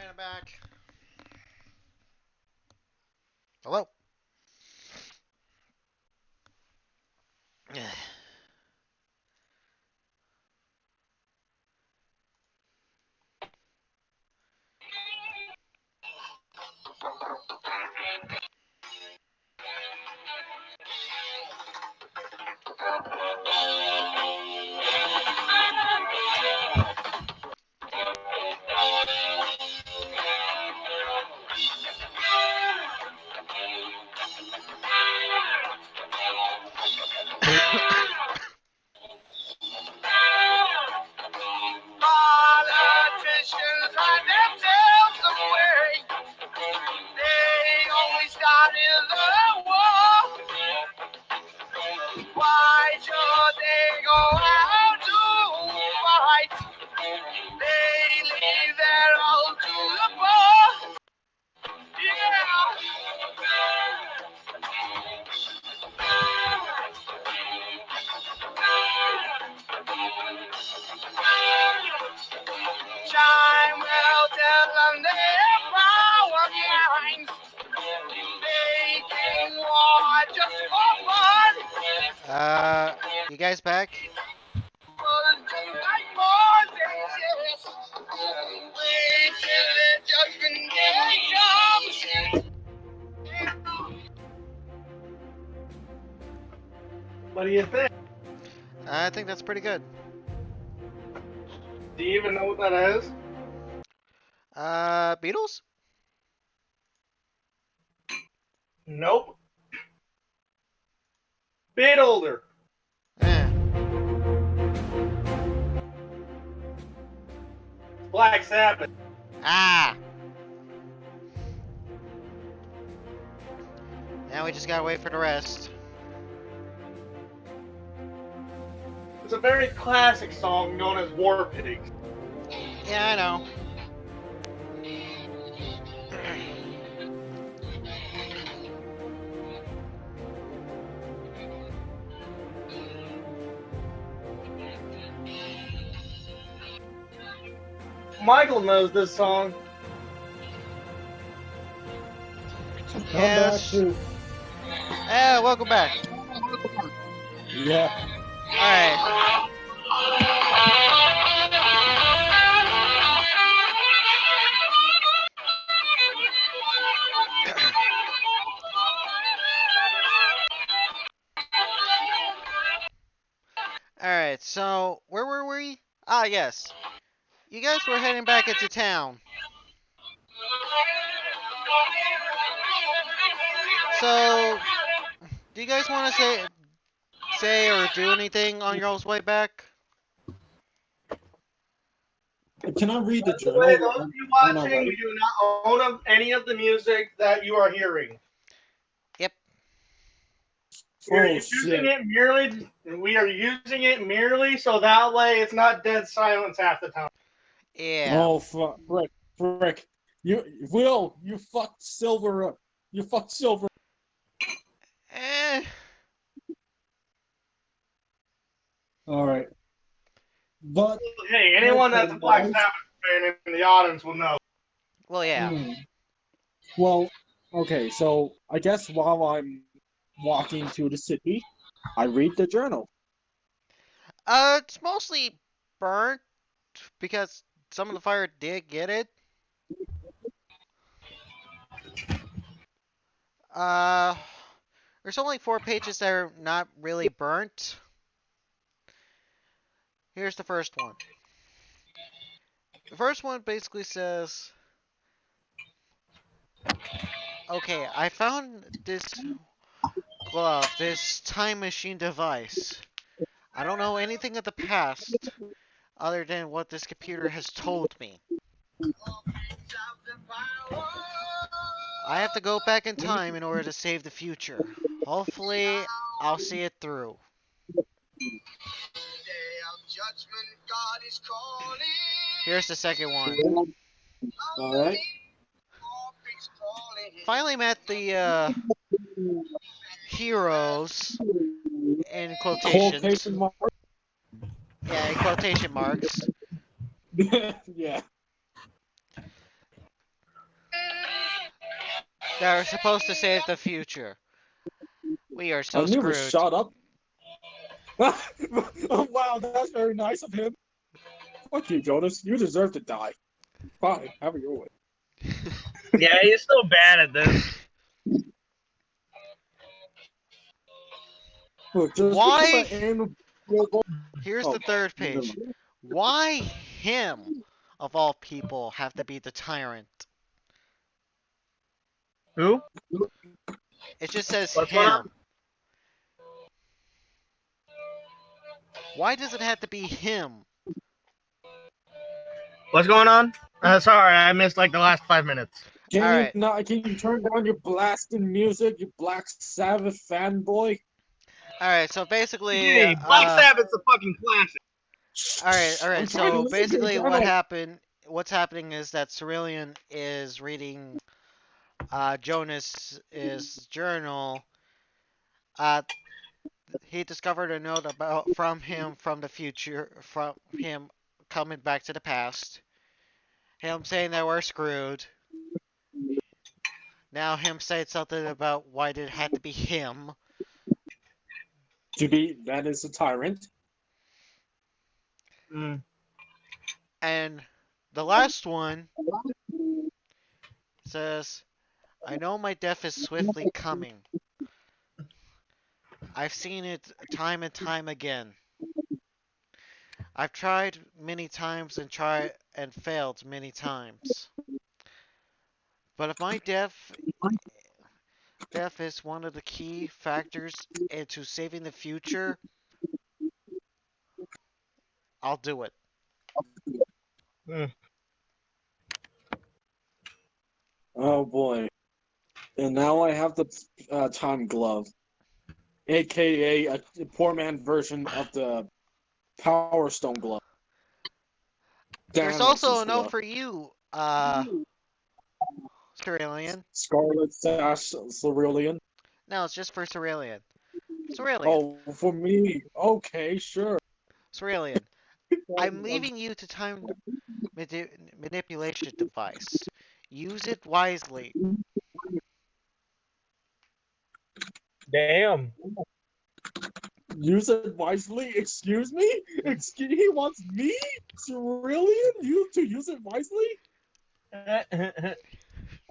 Alright, I'm back. Hello? Politicians hide themselves away. They only started the war. Why should they go out to fight? They leave their all to the poor. Yeah. Time will tell them their power behind. Making war just for fun. You guys back? Was just like Moses. Wait till the judgment day comes. What do you think? I think that's pretty good. Do you even know what that is? Beatles? Nope. Bit older. Eh. Black Sabbath. Ah! Now we just gotta wait for the rest. It's a very classic song known as War Pigs. Yeah, I know. Michael knows this song. Come back Yes. to. Welcome back. Yeah. Alright. Alright, so where were we? Ah, yes. You guys were heading back into town. So, do you guys want to say or do anything on your all's way back? Can I read the By the way, journal those of you on our watching, way? we do not own any of the music that you are hearing. Yep. We are Oh using shit! it merely. We are using it merely so that way it's not dead silence half the time. Yeah. Oh fuck! Frick! You Will you fucked Silver up? You fucked Silver. Eh. All right, but Hey, anyone okay, that's a Black guys. Sabbath fan in the audience will know. Well, yeah. Well, okay. So I guess while I'm walking to the city, I read the journal. It's mostly burnt because some of the fire did get it. Uh, there's only 4 pages that are not really burnt. Here's the first one. The first one basically says, okay, I found this glove, this time machine device. I don't know anything of the past other than what this computer has told me. I have to go back in time in order to save the future. Hopefully, I'll see it through. Here's the second one. All right. Finally met the heroes in Quotation quotations. mark. Yeah, in quotation marks. Yeah. that are supposed to save the future. We are I so knew it. screwed. Shut up. Oh, wow, that's very nice of him. Fuck you, Jonas. You deserve to die. Fine, have it your way. Yeah, he's so bad at this. Look, just because I Why? aim. Here's the Oh, third never page. mind. Why him, of all people, have to be the tyrant? Who? It just says What's going him. on? Why does it have to be him? What's going on? Sorry, I missed like the last 5 minutes. Can you Alright. not? Can you turn down your blasting music, you Black Sabbath fanboy? Alright, so basically, Hey, Black Sabbath's a fucking classic. I'm alright, trying to so listen to basically the channel. what's happening is that Cerulean is reading Jonas's journal. Uh, he discovered a note about from him from the future, from him coming back to the past. Him saying that we're screwed. Now him saying something about why did it have to be him. To be that is a tyrant. Mm. And the last one says, I know my death is swiftly coming. I've seen it time and time again. I've tried many times and tried and failed many times. But if my death is one of the key factors into saving the future, I'll do it. Mm. Oh boy! And now I have the time glove, aka a poor man version of the Power Stone glove. There's also Thanos' a note glove. for you, Cerulean. Scarlet Sash Cerulean. No, it's just for Cerulean. Cerulean. Oh, for me. Okay, sure. Cerulean. I'm leaving you to time manipulation device. Use it wisely. Damn. Use it wisely. Excuse me? He wants me, Cerulean, you to use it wisely? I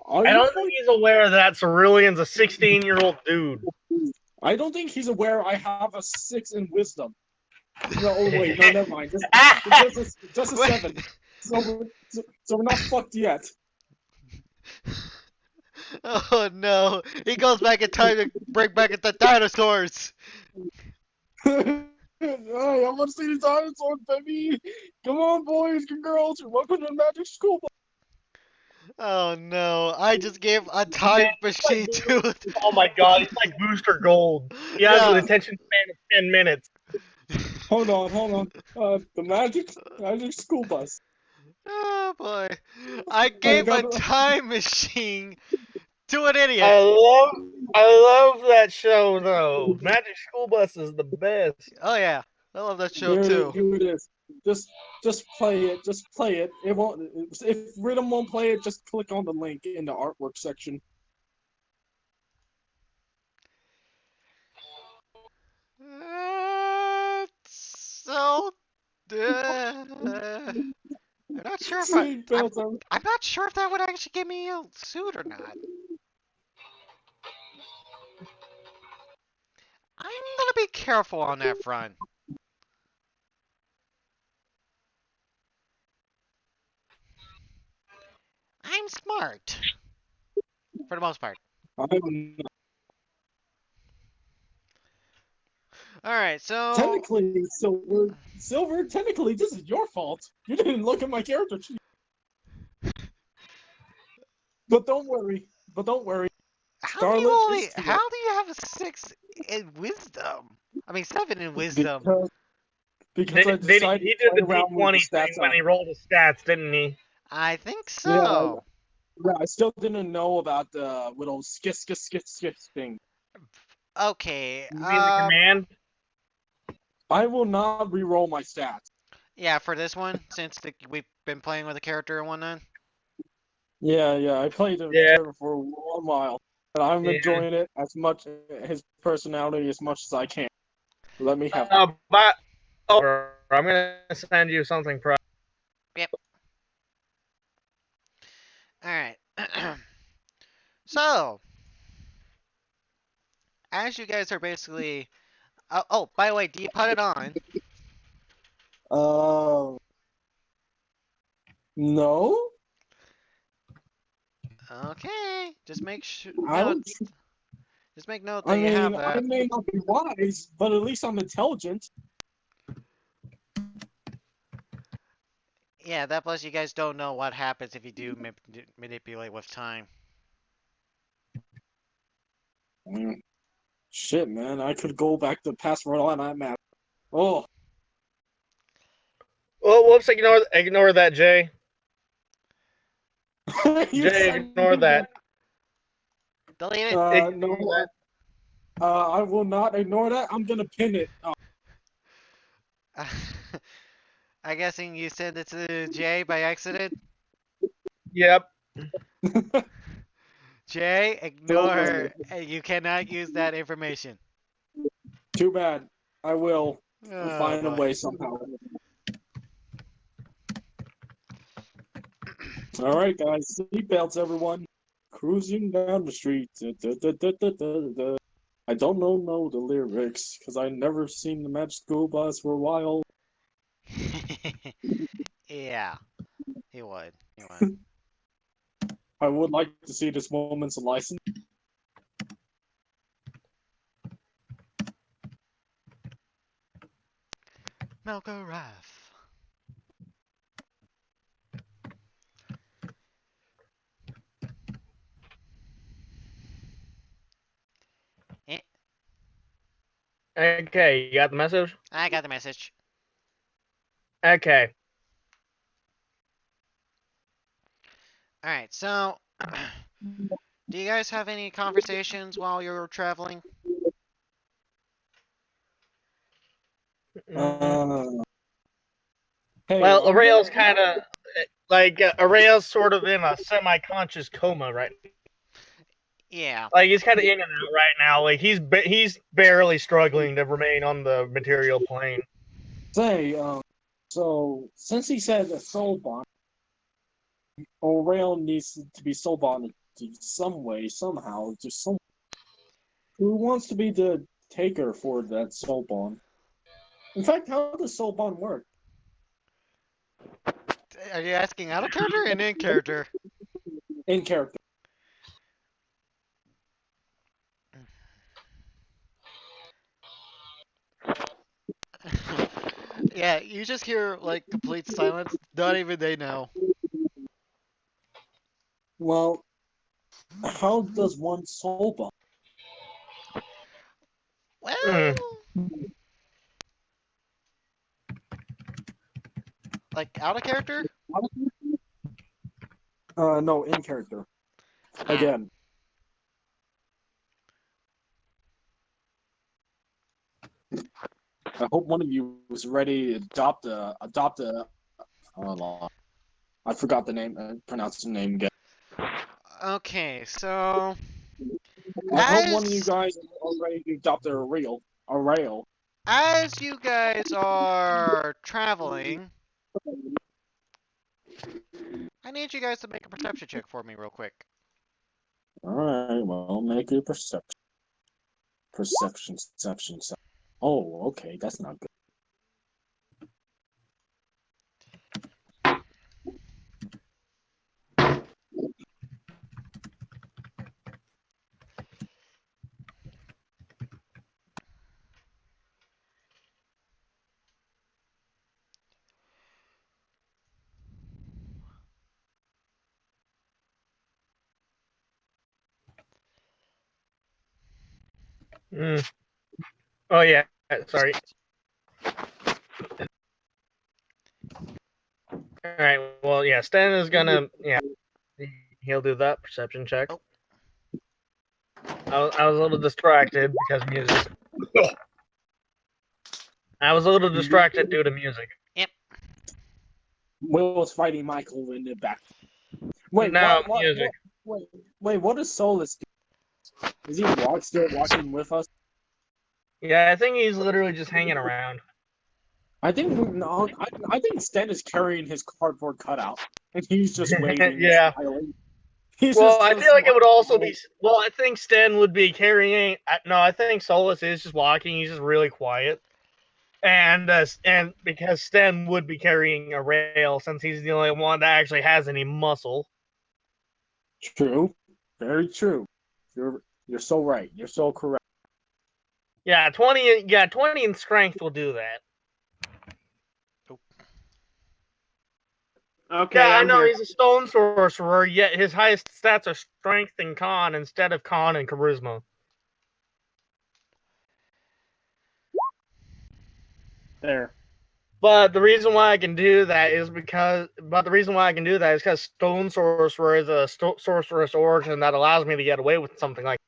Are you don't think fucking? he's aware that Cerulean's a 16-year-old dude. I don't think he's aware I have a 6 in wisdom. No, oh wait, no, never mind. Just a Wait. 7. So we're not fucked yet. Oh no. He goes back in time to bring back the dinosaurs. Hey, I want to see the dinosaurs, baby. Come on, boys and girls. You're welcome to the Magic School. Oh no. I just gave a Man, time machine to it. oh my god, he's like Booster Gold. He has an Yeah. attention span of 10 minutes. Hold on. The Magic School Bus. Oh boy. I I gave a got. time machine to an idiot. I love I love that show though. Magic School Bus is the best. Oh yeah. I love that show Here it is. too. Here it is. Just, just play it. Just play it. It won't. If Rhythm won't play it, just click on the link in the artwork section. So I'm not sure if Seatbelts on. I'm not sure if that would actually give me a suit or not. I'm gonna be careful on that front. I'm smart for the most part. I'm All right, so technically silver. Silver. Technically, this is your fault. You didn't look at my character sheet. But don't worry. But don't worry. Scarlet is here how do you have a 6 in wisdom? I mean 7 in wisdom. because I decided He to did play the around with the D20 thing stats when on. he rolled his stats, didn't he? I think Yeah, so. yeah. I still didn't know about the little skit thing. Okay. You mean the command? I will not re-roll my stats. Yeah, for this one, since we've been playing with a character and whatnot. Yeah. I played the Yeah, server for a while, and I'm yeah. enjoying it as much his personality as much as I can. Let me have. But over, I'm gonna send you something private. Yep. All right. So, as you guys are basically. Oh, by the way, do you put it on? Uh, no. Okay. Just make I note. don't. Just make note that I you have mean, I that. may not be wise, but at least I'm intelligent. Yeah, that plus you guys don't know what happens if you do manipulate with time. Mm, shit, man, I could go back to password on that map. Oh, Well, whoops, ignore that, Jay. you Jay, ignore sending that? that. Delete it. Ignore No, that. I will not ignore that. I'm gonna pin it. Oh. I guessing you sent it to Jay by accident. Yep. Jay, Don't worry. ignore. You cannot use that information. Too bad. I will Oh find a boy. way somehow. All right, guys, seatbelts, everyone. Cruising down the street. Da. I don't know the lyrics because I never seen the Magic School Bus for a while. Yeah, he would. He would. I would like to see this woman's license. Malgarath. Eh, Okay, you got the message? I got the message. Okay. All right. So, do you guys have any conversations while you're traveling? Mm, Uh, hey, well, I'm gonna. Aurel's kind of like Aurel's sort of in a semi-conscious coma right. Yeah. Like he's kind of in and out right now. Like he's barely struggling to remain on the material plane. Say, so since he said a soul bond, O'Rail needs to be soul bonded to some way, somehow, to some. Who wants to be the taker for that soul bond? In fact, how does soul bond work? Are you asking out of character and in character? In character. Yeah, you just hear like complete silence. Not even they know. Well, how does one soul bond? Mm. Well, like out of character? No, in character. Ah. Again, I hope one of you is ready to adopt a. Hold on. I forgot the name. Pronounce the name again. Okay, so I hope one of you as guys are ready to adopt a rail. as you guys are traveling, I need you guys to make a perception check for me real quick. All right, well, make a perception. Oh, okay, that's not good. Mm. Oh yeah, sorry. All right. Well, yeah, Stan is gonna he'll do that perception check. Oh. I was a little distracted because music. I was a little distracted due to music. Yep. Will was fighting Michael in the back. Wait, Now what, music. wait, what does Solus do? Is he still walking with us? Yeah, I think he's literally just hanging around. I think no, I think Sten is carrying his cardboard cutout, and he's just waving, Yeah. smiling. He's Well, just I so feel like it would also smiling. be. Well, I think Sten would be carrying. No, I think Solus is just walking. He's just really quiet, and because Sten would be carrying a rail since he's the only one that actually has any muscle. True, very true. You're so right. You're so correct. Yeah, 20. Yeah, 20 in strength will do that. Yeah, Okay, I I'm know here. he's a stone sorcerer, yet his highest stats are strength and con instead of con and charisma. There. But the reason why I can do that is because stone sorcerer is a sorceress origin that allows me to get away with something like.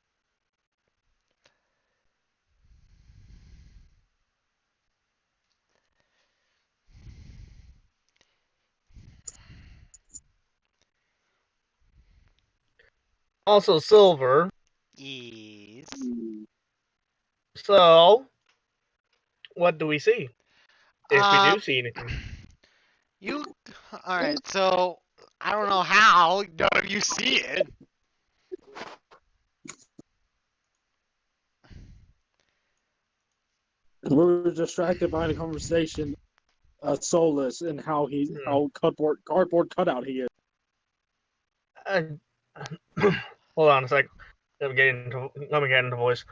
Also silver. Yes. So, what do we see? If we do Um, see anything. you. All right. So I don't know how none of you see it. We're distracted by the conversation. Solus and how cardboard cutout he is. Uh, hold on a sec. Let me get into voice.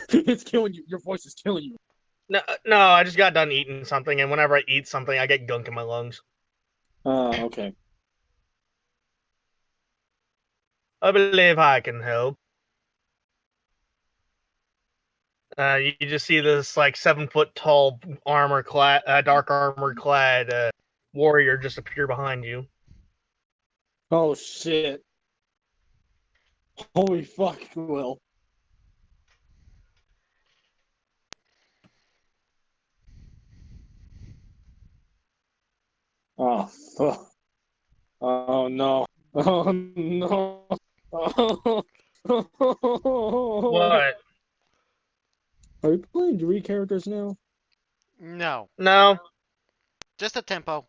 It's killing you. Your voice is killing you. No, I just got done eating something, and whenever I eat something, I get gunk in my lungs. Okay. I believe I can help. You just see this like 7 foot tall dark armor clad warrior just appear behind you. Oh shit. Holy fuck, Will. Oh fuck. Oh no. Oh no. Oh. What? Are you playing three characters now? No, No. just a tempo.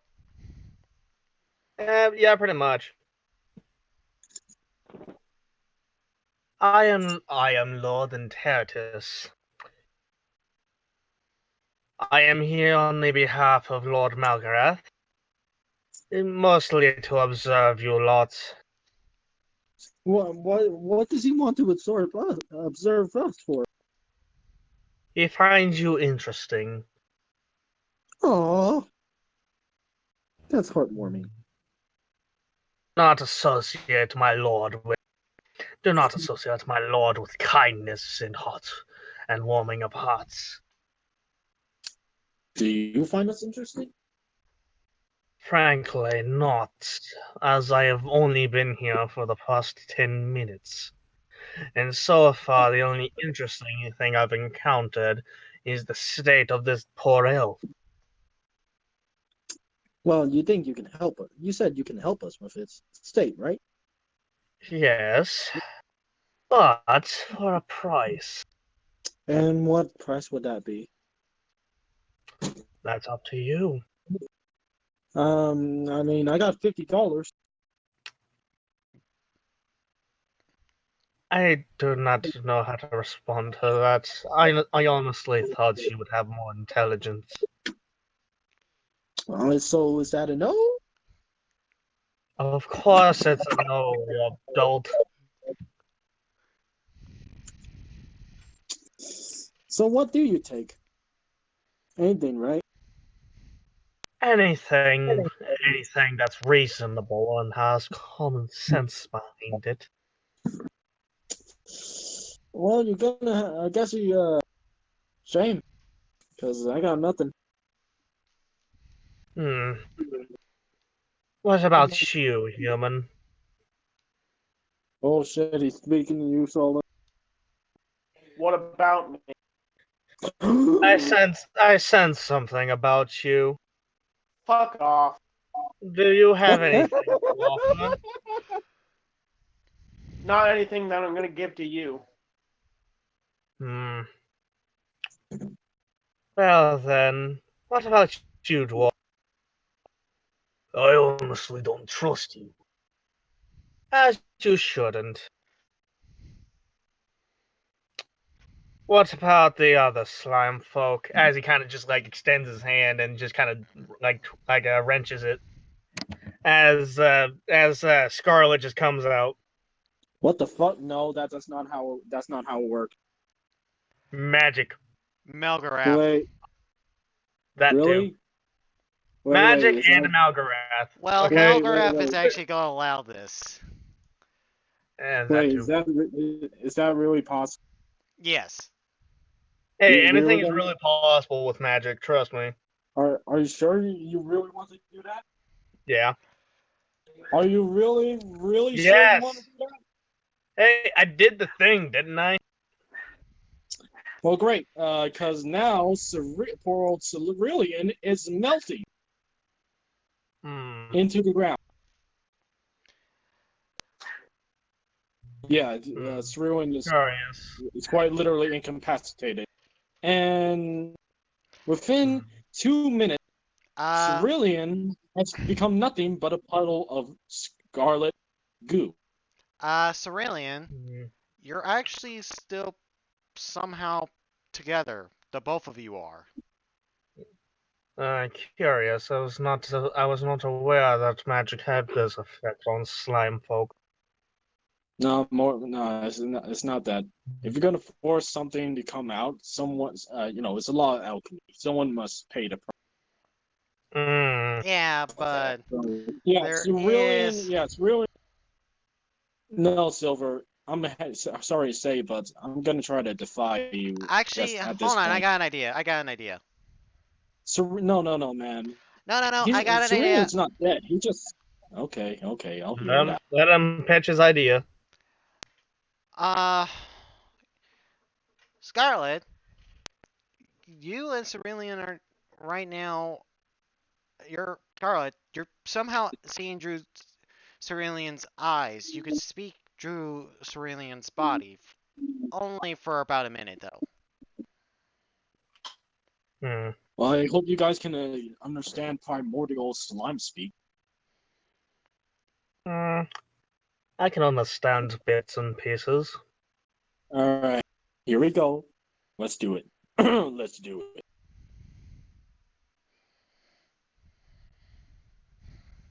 Yeah, pretty much. I am Lord Intertus. I am here on the behalf of Lord Malgarath, mostly to observe you lot. What does he want to observe us for? He finds you interesting. Oh, that's heartwarming. Not associate my lord with. Do not associate my lord with kindness and warming of hearts. Do you find us interesting? Frankly, not, as I have only been here for the past 10 minutes. And so far, the only interesting thing I've encountered is the state of this poor elf. Well, you think you can help us. You said you can help us with its state, right? Yes, but for a price. And what price would that be? That's up to you. I mean, I got $50. I do not know how to respond to that. I honestly thought you would have more intelligence. So is that a no? Of course, it's a no, you adult. So what do you take? Anything, right? Anything, anything that's reasonable and has common sense behind it. Well, you're gonna. I guess you. Shame, because I got nothing. Hmm. What about you, human? Oh shit, he's speaking to you, Solo. What about me? I sense something about you. Fuck off. Do you have anything to offer? Not anything that I'm gonna give to you. Hmm. Well then, what about you, dwarf? I honestly don't trust you. As you shouldn't. What about the other slime folk? As he kind of just like extends his hand and just kind of wrenches it as Scarlet just comes out. What the fuck? No, that's not how it works. Magic. Melgorath. Wait, That too. really? Wait, Magic is and that Malgarath. Well, Okay. Melgorath is wait. actually going to allow this. And that Wait, is too. that really possible? Yes. Hey, You really anything is gonna really possible with magic. Trust me. are you sure you really want to do that? Yeah. Are you really sure you want to Yes. do that? Hey, I did the thing, didn't I? Well, great. Because now poor old Cerulean is melting Hmm. into the ground. Yeah, Hmm. Cerulean Curious. is quite literally incapacitated, and within Hmm. 2 minutes, Uh, Cerulean has become nothing but a puddle of scarlet goo. Cerulean, Hmm. you're actually still somehow together. The both of you are. Curious. I was not aware that magic had this effect on slime folk. No, more. No, it's not that. If you're gonna force something to come out, someone's, it's a law of alchemy. Someone must pay the price. Hmm. Yeah, but So, yeah, there Cerulean. is Yeah, Cerulean. No, Silver. Sorry to say, but I'm gonna try to defy you actually. just at this Hold on, I point. got an idea. I got an idea. No, man. No, no, no. He's I got an idea. Cerulean's not dead. He just. Okay, I'll hear that. Let him pitch his idea. Uh, Scarlet, you and Cerulean are right now. You're Scarlet. You're somehow seeing Drew Cerulean's eyes. You could speak Drew Cerulean's body. Only for about a minute, though. Hmm. Well, I hope you guys can understand primordial slime speak. Hmm. I can understand bits and pieces. All right, here we go. Let's do it. Let's do it.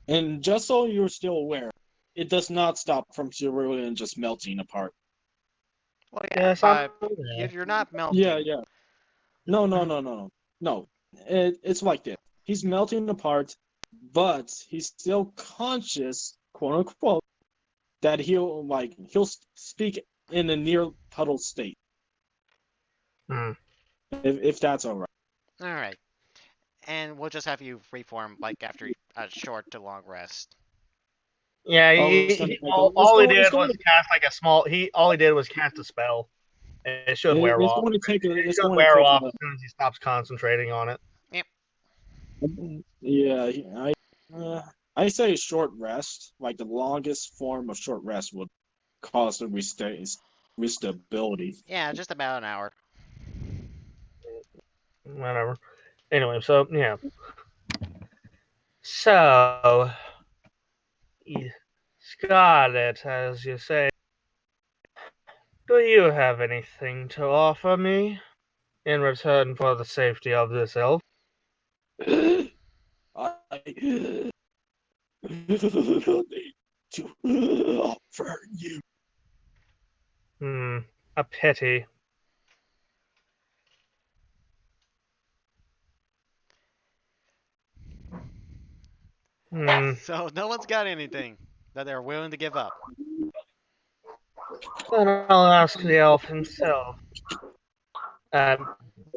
And just so you're still aware, it does not stop from Cerulean just melting apart. Well, yeah, Yes, I'm but aware. you're not Yeah, melting. yeah. No. No. It's like this. He's melting apart, but he's still conscious, quote unquote, that he'll speak in a near puddle state, Hmm. if that's all right. All right, and we'll just have you reform like after a short to long rest. Yeah, Oh, it's gonna take all he did was cast like a small. All he did was cast a spell. It should wear it's off. going to take a It it's should going to wear take off as soon as he stops concentrating on it. Yep. yeah, uh, I say a short rest, like the longest form of short rest would cause the restability. Yeah, just about an hour. Whatever. Anyway, so yeah. So, Scarlet, as you say, do you have anything to offer me in return for the safety of this elf? I need to offer you. Hmm, a pity. Hmm, So no one's got anything that they're willing to give up. then I'll ask the elf himself.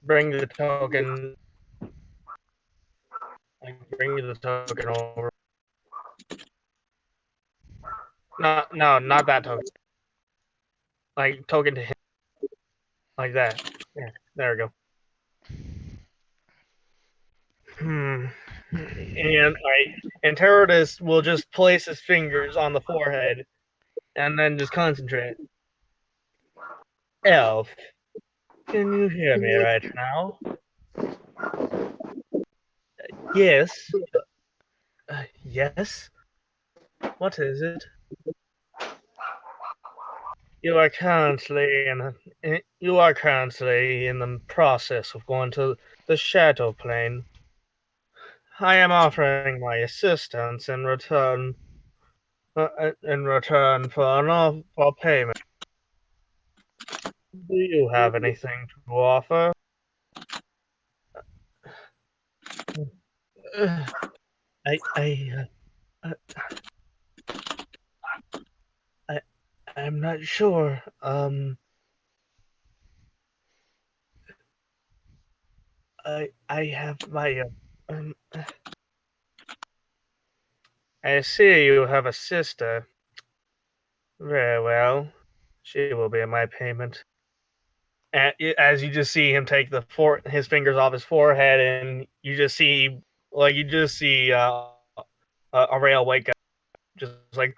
Bring the token. Bring the token over. No, not that token. Like token to him, like that. Yeah, there we go. Hmm. And Terrorist will just place his fingers on the forehead and then just concentrate. Elf, can you hear me right now? Yes. Yes. What is it? You are currently in the process of going to the Shadow Plane. I am offering my assistance in return for for payment. Do you have anything to offer? Uh, uh, I, I'm not sure. I have my, I see you have a sister. Very well. She will be my payment. As you just see him take his fingers off his forehead, and you just see a rail wake up, just like,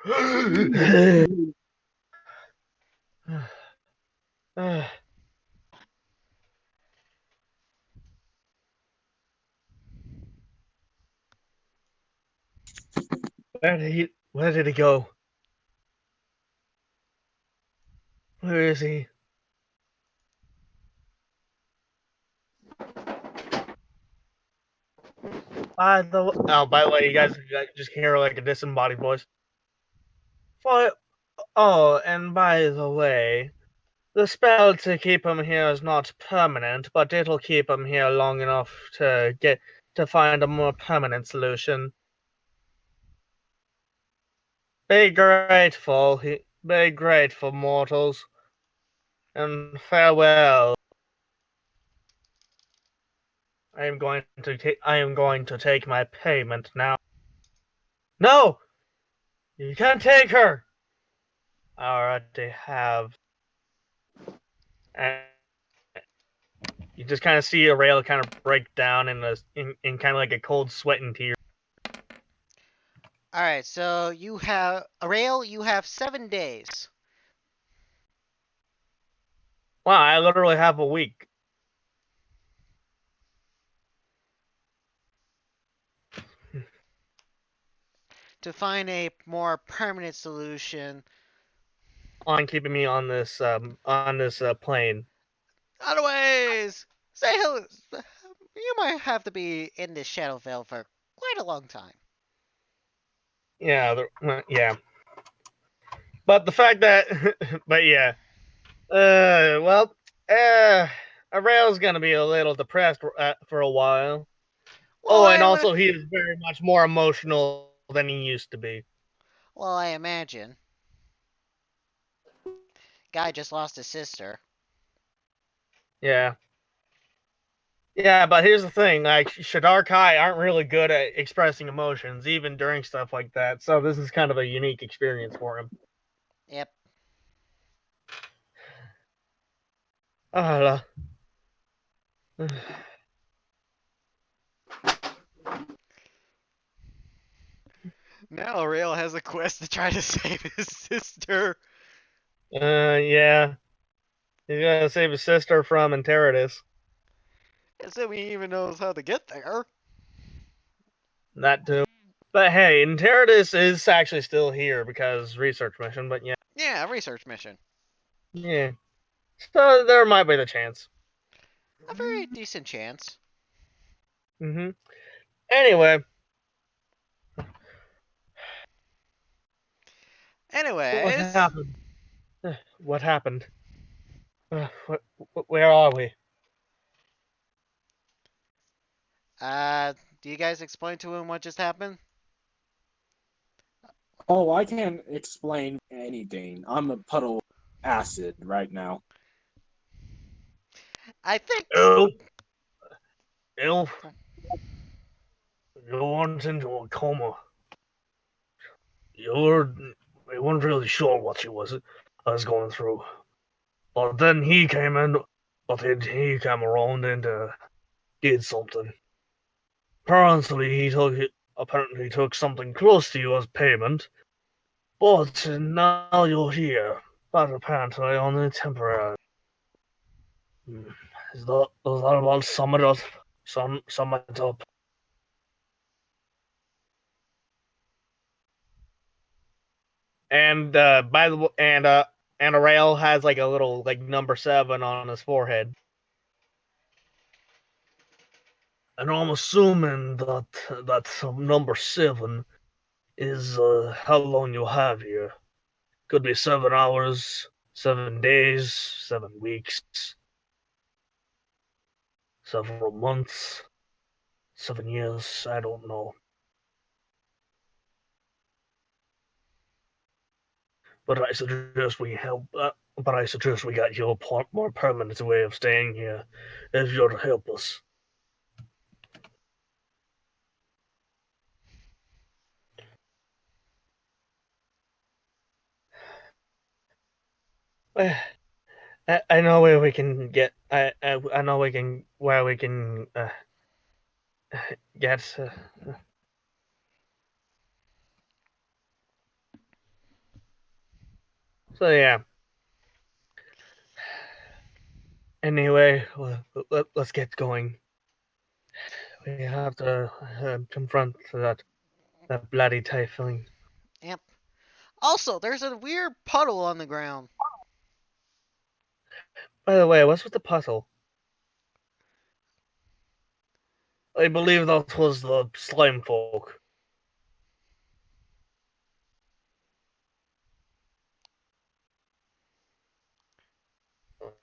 where did he go? Where is he? By the way, you guys just hear like a disembodied voice. For, and by the way, the spell to keep him here is not permanent, but it'll keep him here long enough to find a more permanent solution. Be grateful, mortals, and farewell. I am going to take my payment now. No, you can't take her. I already have. And you just kind of see a rail kind of break down in kind of like a cold sweat and tears. All right, so you have a rail. You have 7 days. Wow, I literally have a week. To find a more permanent solution. On keeping me on this plane. Otherwise, say hello. You might have to be in this Shadowvale for quite a long time. Yeah, yeah. But the fact that, but yeah, well, uh, Rail's gonna be a little depressed for a while. Well, Oh, and I also he is very much more emotional than he used to be. well, I imagine. Guy just lost his sister. Yeah. Yeah, but here's the thing: like Shadar Kai aren't really good at expressing emotions, even during stuff like that. So this is kind of a unique experience for him. Yep. Uh, Now Rail has a quest to try to save his sister. yeah, he's gonna save his sister from Enteritus. So he even knows how to get there. That too. But hey, Enteritus is actually still here because research mission. But yeah, Yeah, a research mission. yeah. So there might be the chance. A very decent chance. Mm-hmm. Anyway, what Anyways, happened? What happened? What, where are we? uh, do you guys explain to him what just happened? Oh, I can't explain anything. I'm a puddle of acid right now. I think. Elf, Elf, you went into a coma. You're, we weren't really sure what was going through. But then he came in, but he came around and did something. Apparently he took something close to you as payment, but now you're here. But apparently only temporary. Hmm. Is that about sum it up? And by the and Arail has like a little like number 7 on his forehead. And I'm assuming that number 7 is how long you have here. Could be 7 hours, 7 days, 7 weeks, several months, 7 years. I don't know. But I suggest we help. But I suggest we got you a more permanent way of staying here, if you'll help us. Eh, I know where we can get. I know we can where we can get. So yeah. Anyway, let's get going. We have to confront that bloody tiefling. Yep. Also, there's a weird puddle on the ground. By the way, what's with the puzzle? I believe that was the slime folk.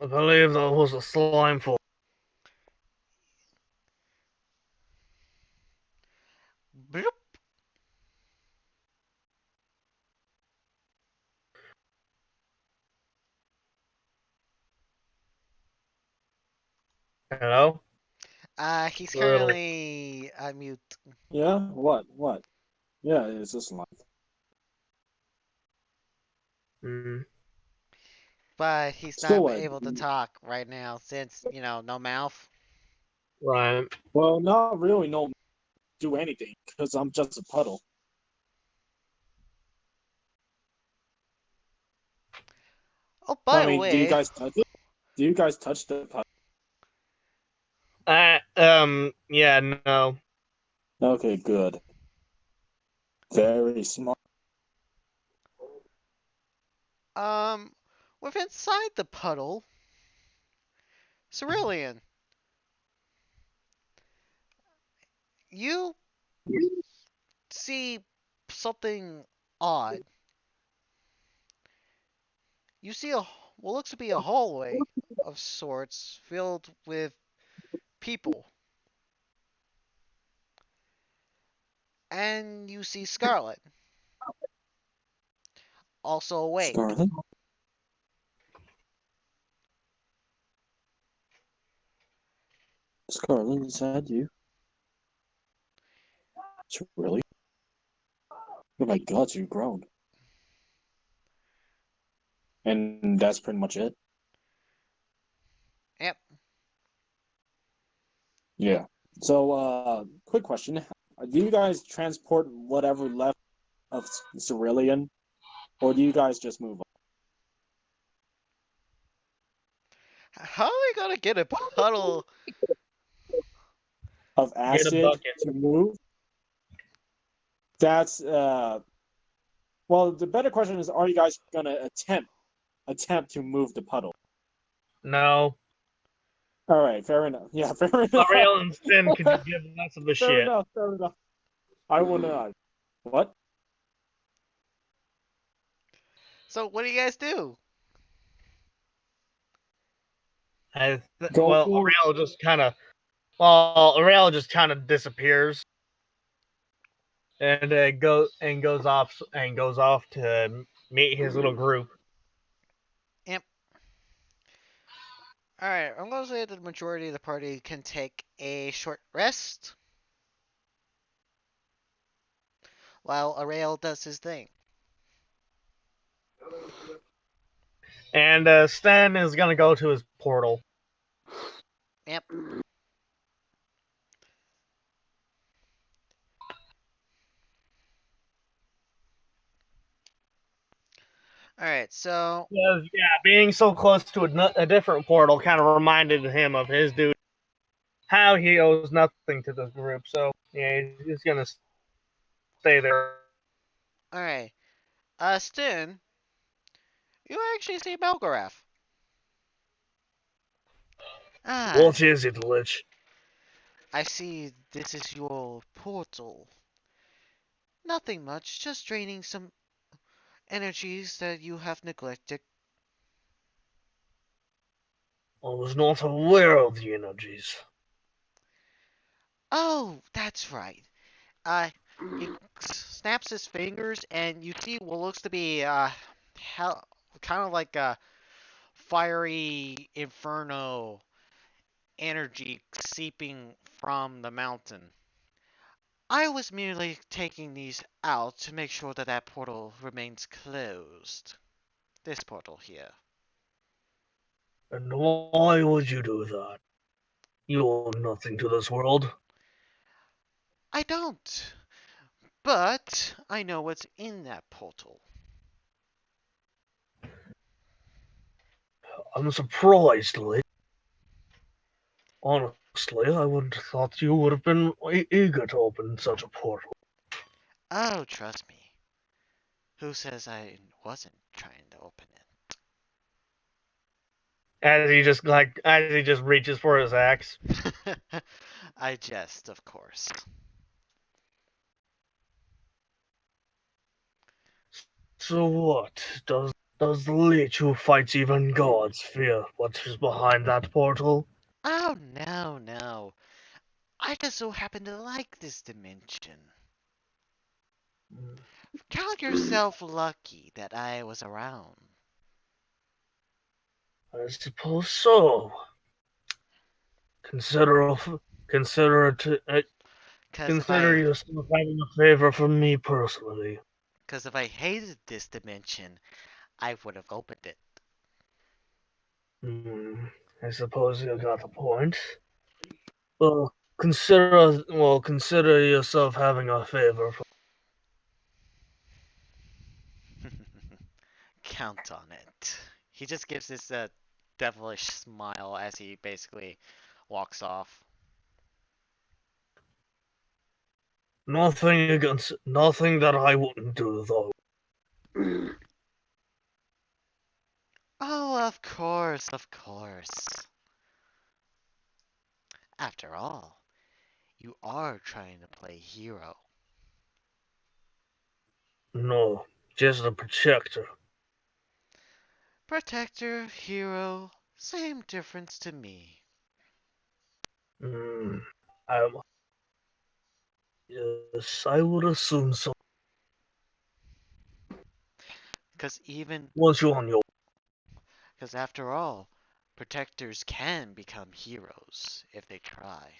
I believe that was the slime folk. Bloop. Hello? He's Little. currently on mute, Yeah? What? What? Yeah, it's just life. Mm, but he's So not what? able to talk right now since, no mouth. right. Well, not really. No, do anything because I'm just a puddle. Oh, I by the mean, do you way, guys touch it? Do you guys touch the puddle? Yeah, no. Okay, good. Very smart. um, with inside the puddle, Cerulean, you see something odd. You see what looks to be a hallway of sorts filled with people. And you see Scarlet, also awake. Scarlet? Scarlet, is that you? It's really? Oh my god, you've grown. And that's pretty much it? Yep. Yeah. So, quick question. Do you guys transport whatever left of Cerulean, or do you guys just move on? How are we gonna get a puddle? Of Get a acid bucket. to move? That's, well, the better question is, are you guys gonna attempt to move the puddle? No. All right, fair enough. Yeah, fair enough. Ariel and Sin could give less of a Fair shit. enough. Fair enough. I will not. What? So what do you guys do? Go Well, for Ariel just kind of disappears and goes off to meet his little group. Yep. Alright, I'm gonna say that the majority of the party can take a short rest while Arail does his thing. And Stan is gonna go to his portal. Yep. All right, so Because, yeah, being so close to a different portal kind of reminded him of his dude, how he owes nothing to this group. So, yeah, he's gonna stay there. all right, Stin, you actually see Belgarath. Ah, What is it, Lich? I see this is your portal. Nothing much, just draining some energies that you have neglected. I was not aware of the energies. Oh, that's right. Uh, he snaps his fingers, and you see what looks to be hell, kind of like a fiery inferno energy seeping from the mountain. I was merely taking these out to make sure that that portal remains closed. This portal here. And why would you do that? You owe nothing to this world. I don't, but I know what's in that portal. I'm surprised, Lich. Honestly, I wouldn't have thought you would have been eager to open such a portal. Oh, trust me. Who says I wasn't trying to open As he just reaches for his axe. it? I jest, of course. So what? Does the Lich who fights even gods fear what is behind that portal? Oh, no, no. I just so happen to like this dimension. Count yourself lucky that I was around. I suppose so. Consider consider it Cause if consider I, yourself having a favor from me personally. cause if I hated this dimension, I would have opened it. Hmm, I suppose you got the point. Consider yourself having a favor from. Count on it. He just gives this devilish smile as he basically walks off. Nothing that I wouldn't do though. Oh, of course, of course. After all, you are trying to play hero. No, just a protector. Protector, hero, same difference to me. Hmm. I Yes, I would assume so. Cause even, Once you're on your cause after all, protectors can become heroes if they try.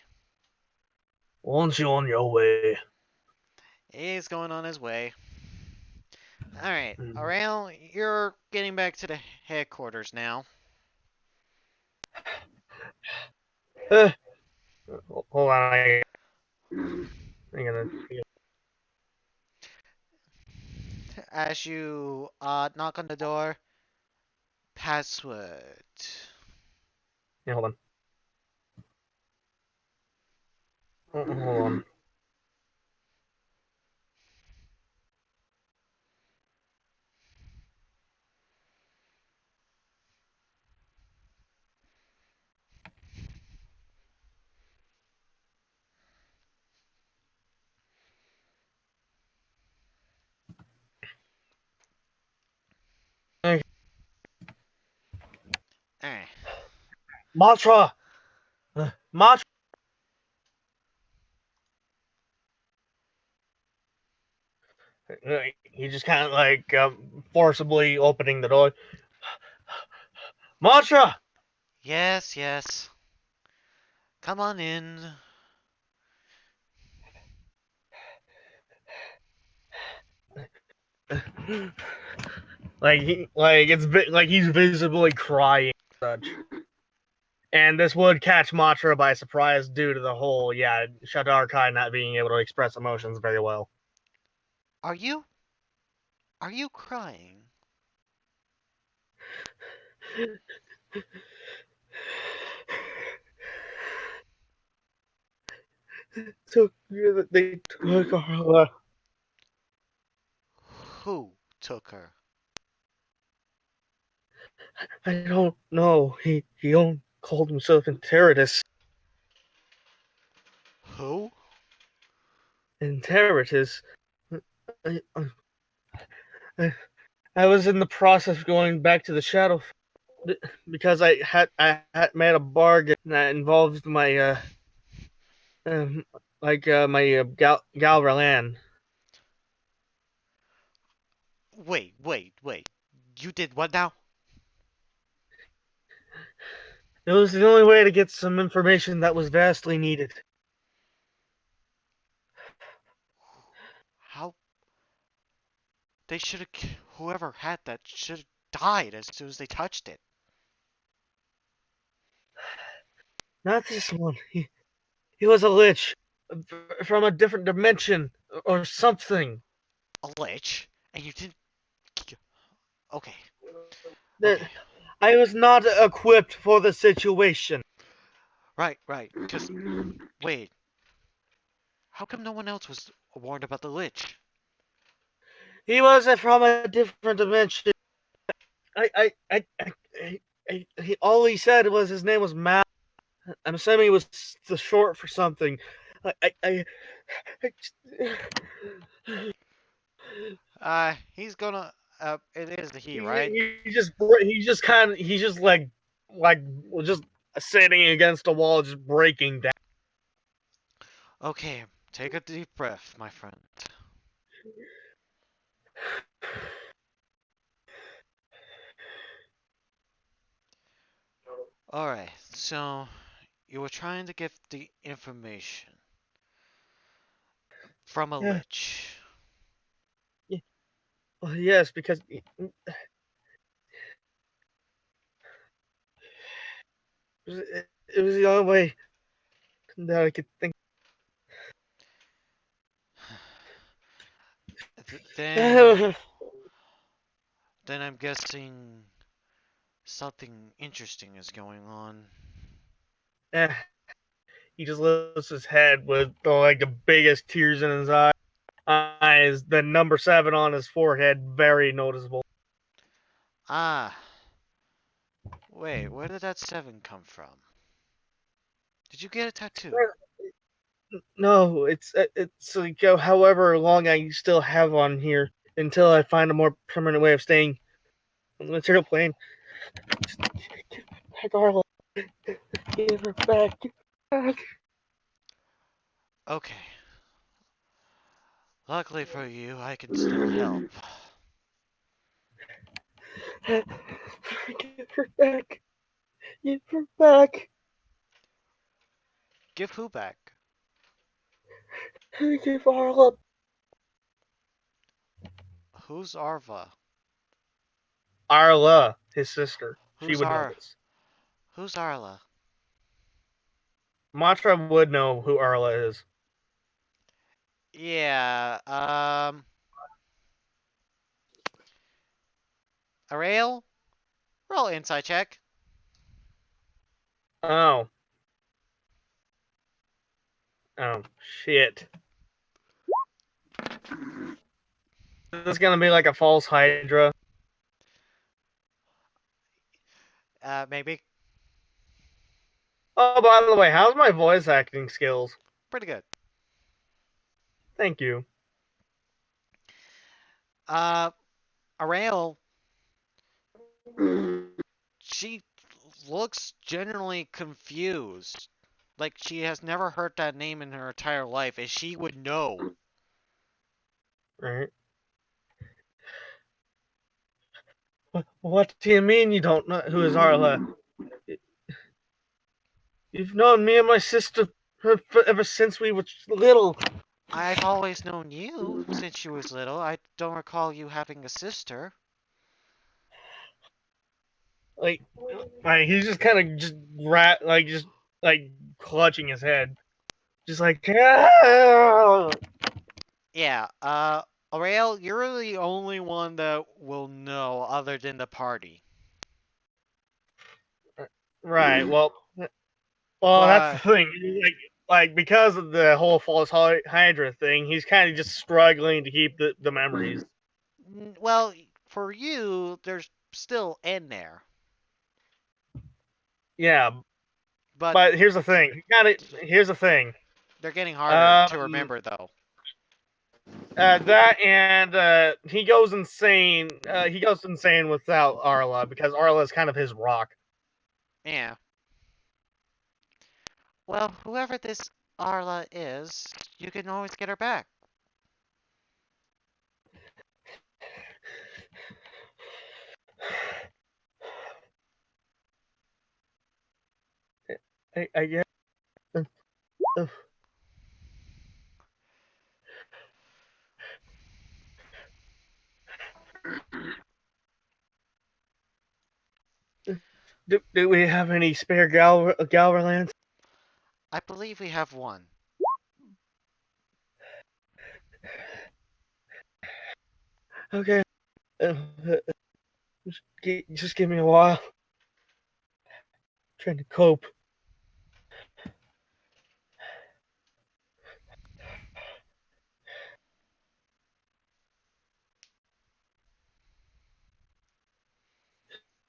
once you're on your way. He's going on his way. Alright, Hmm. Aurel, you're getting back to the headquarters now. Eh, hold on, I gotta. As you knock on the door, password. Yeah, hold on. Hold on. Hey, Alright. Matra, Matra. He just kind of like forcibly opening the door. Matra. Yes, yes. Come on in. Like he's visibly crying and such. And this would catch Matra by surprise due to the whole, yeah, Shadarkai not being able to express emotions very well. Are you? Are you crying? They took Arla. Who took her? I don't know. He only called himself Interitus. Who? Interitus. I, I, I was in the process of going back to the Shadow because I had made a bargain that involved my um my Galralan. Wait. You did what now? It was the only way to get some information that was vastly needed. How? They should have. Whoever had that should have died as soon as they touched it. Not this one. He was a lich from a different dimension or something. A lich, and you didn't. Okay, That okay, I was not equipped for the situation. right. Cause wait, how come no one else was warned about the lich? He was from a different dimension. All he said was his name was Mal. I'm assuming it was the short for something. I He's gonna. It is the he, right? he's just like just sitting against a wall, just breaking down. Okay, take a deep breath, my friend. Alright, so you were trying to get the information from a Yeah, lich. yeah, well, yes, because it was the only way that I could think. Then, then I'm guessing something interesting is going on. Eh, he just lifts his head with like the biggest tears in his eyes. The number 7 on his forehead, very noticeable. Ah, wait, where did that 7 come from? Did you get a tattoo? No, it's like however long I still have on here until I find a more permanent way of staying on the material plane. Give back Arla. Give her back. Give her back. Okay, luckily for you, I can still help. Give her back. Give her back. Give who back? Give Arla. Who's Arva? Arla, his sister. She Who's would know Ar? this. Who's Arla? Matra would know who Arla is. Yeah, Arail? Roll inside check. Oh. Oh, shit. This is gonna be like a false Hydra. Maybe. Oh, by the way, how's my voice acting skills? Pretty good. Thank you. Uh, Arail, she looks genuinely confused. Like she has never heard that name in her entire life, and she would know. Right. What do you mean you don't know who is Arla? You've known me and my sister ever since we were little. I've always known you since you was little. I don't recall you having a sister. Like, he's just kind of just like clutching his head, just like. "Ah!" Yeah, Arail, you're the only one that will know other than the party. Right. Well, that's the But thing. Like because of the whole false Hydra thing, he's kind of just struggling to keep the memories. well, for you, there's still in there. Yeah, But but here's the thing. Here's the thing. they're getting harder to Um, remember, though. that and he goes insane. He goes insane without Arla because Arla is kind of his rock. Yeah. Well, whoever this Arla is, you can always get her back. I guess. Uh, do we have any spare Galverlands? I believe we have one. Okay. Uh, just give me a while. Trying to cope.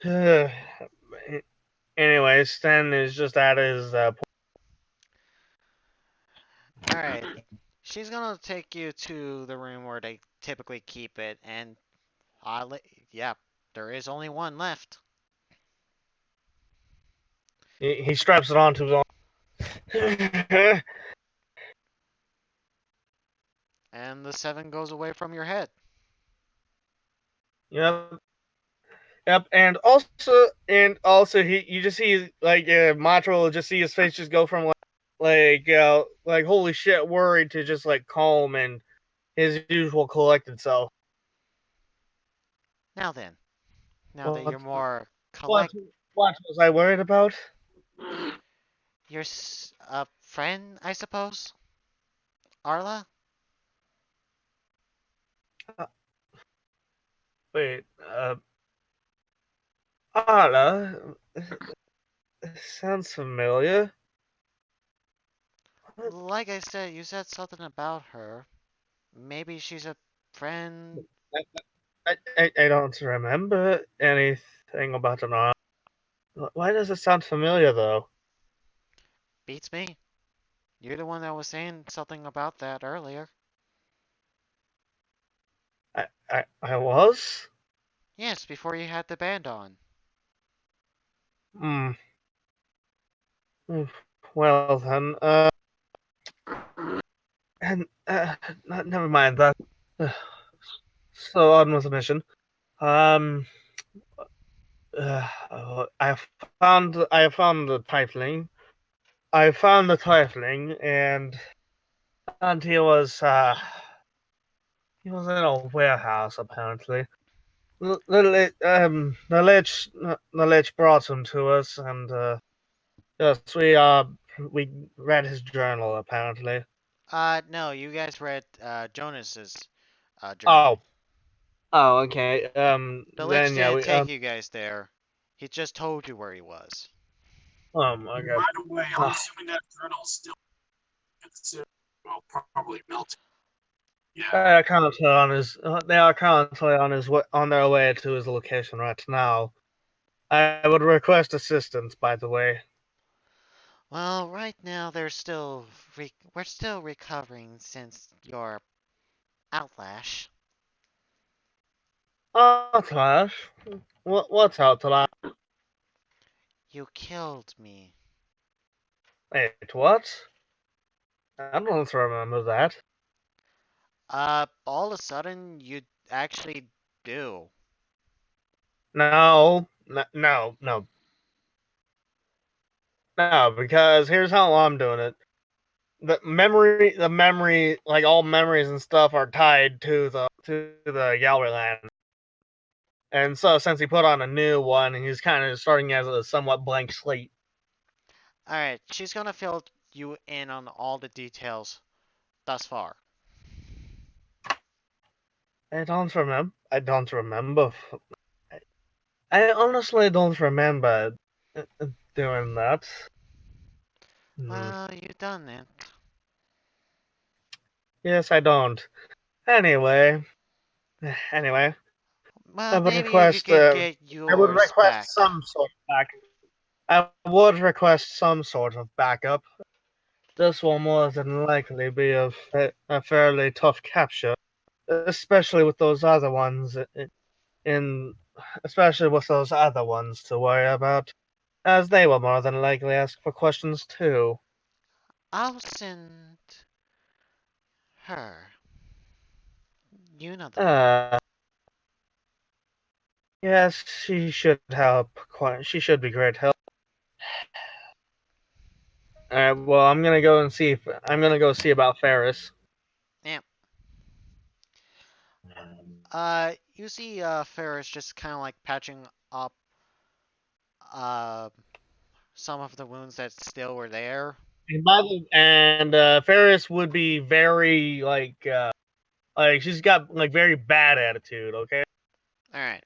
Uh, anyways, Stan is just at his Alright. She's gonna take you to the room where they typically keep it, and yeah, there is only one left. he straps it onto his arm. And the 7 goes away from your head. Yep. Yep, and also he you just see like Matra will just see his face just go from like holy shit worried to just like calm and his usual collected self. Now then, now that you're What more what collect, what was I worried about? you're a friend, I suppose? Arla? Uh, wait, Anna, sounds familiar. Like I said, you said something about her. Maybe she's a friend. I don't remember anything about an Anna. Why does it sound familiar though? Beats me. You're the one that was saying something about that earlier. I was. Yes, before you had the band on. Hmm. Hmm. Well then, and never mind that. Uh, so on with the mission. Um, I found the tiefling. I found the tiefling, and he was in a warehouse apparently. The lich brought him to us, and yes, we read his journal apparently. No, you guys read Jonas's journal. Oh, oh, okay. The Lich Then yeah, didn't we take you guys there. He just told you where he was. okay. By the way, I'm Uh, assuming that journal's still well, probably melted. Yeah. they are currently on their way to his location right now. I would request assistance, by the way. Well, right now we're still recovering since your outlash. Outlash? What's Outlash? You killed me. Wait, what? I don't remember that. All of a sudden you actually do. No, no, because here's how I'm doing it. The memory, like all memories and stuff, are tied to the Yalwerland. And so, since he put on a new one, he's kind of starting as a somewhat blank slate. Alright, she's gonna fill you in on all the details thus far. I don't remember. I honestly don't remember doing that. Hmm. Well, you done it. Yes, I don't. Anyway, anyway, Well, I would maybe if you request. can get I would yours request back. some sort of back. I would request some sort of backup. This will more than likely be a fairly tough capture, especially with those other ones in, especially with those other ones to worry about, as they will more than likely ask for questions too. I'll send her. You know the one. Uh, yes, she should help. She should be great help. Alright, well, I'm gonna go see about Ferris. Yeah. You see, Ferris just kind of like patching up, uh, some of the wounds that still were there. And Ferris would be very like she's got like very bad attitude. Okay, All right.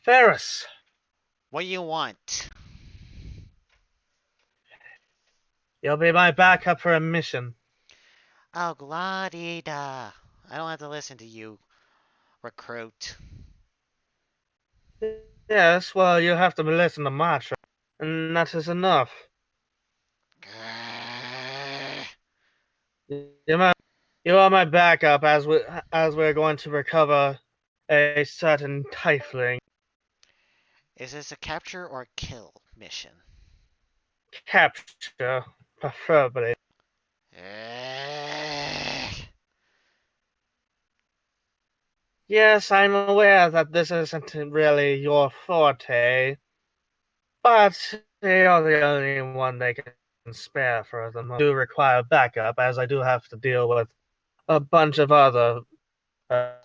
Ferris, What do you want? you'll be my backup for a mission. Oh, la-di-da. I don't have to listen to you, recruit. Yes, well, you have to listen to Matra, and that is enough. Grrr. You are you are my backup as we're going to recover a certain tiefling. Is this a capture or kill mission? Capture, preferably. Grrr. Yes, I'm aware that this isn't really your forte, but you're the only one they can spare for the moment. I do require backup, as I do have to deal with a bunch of other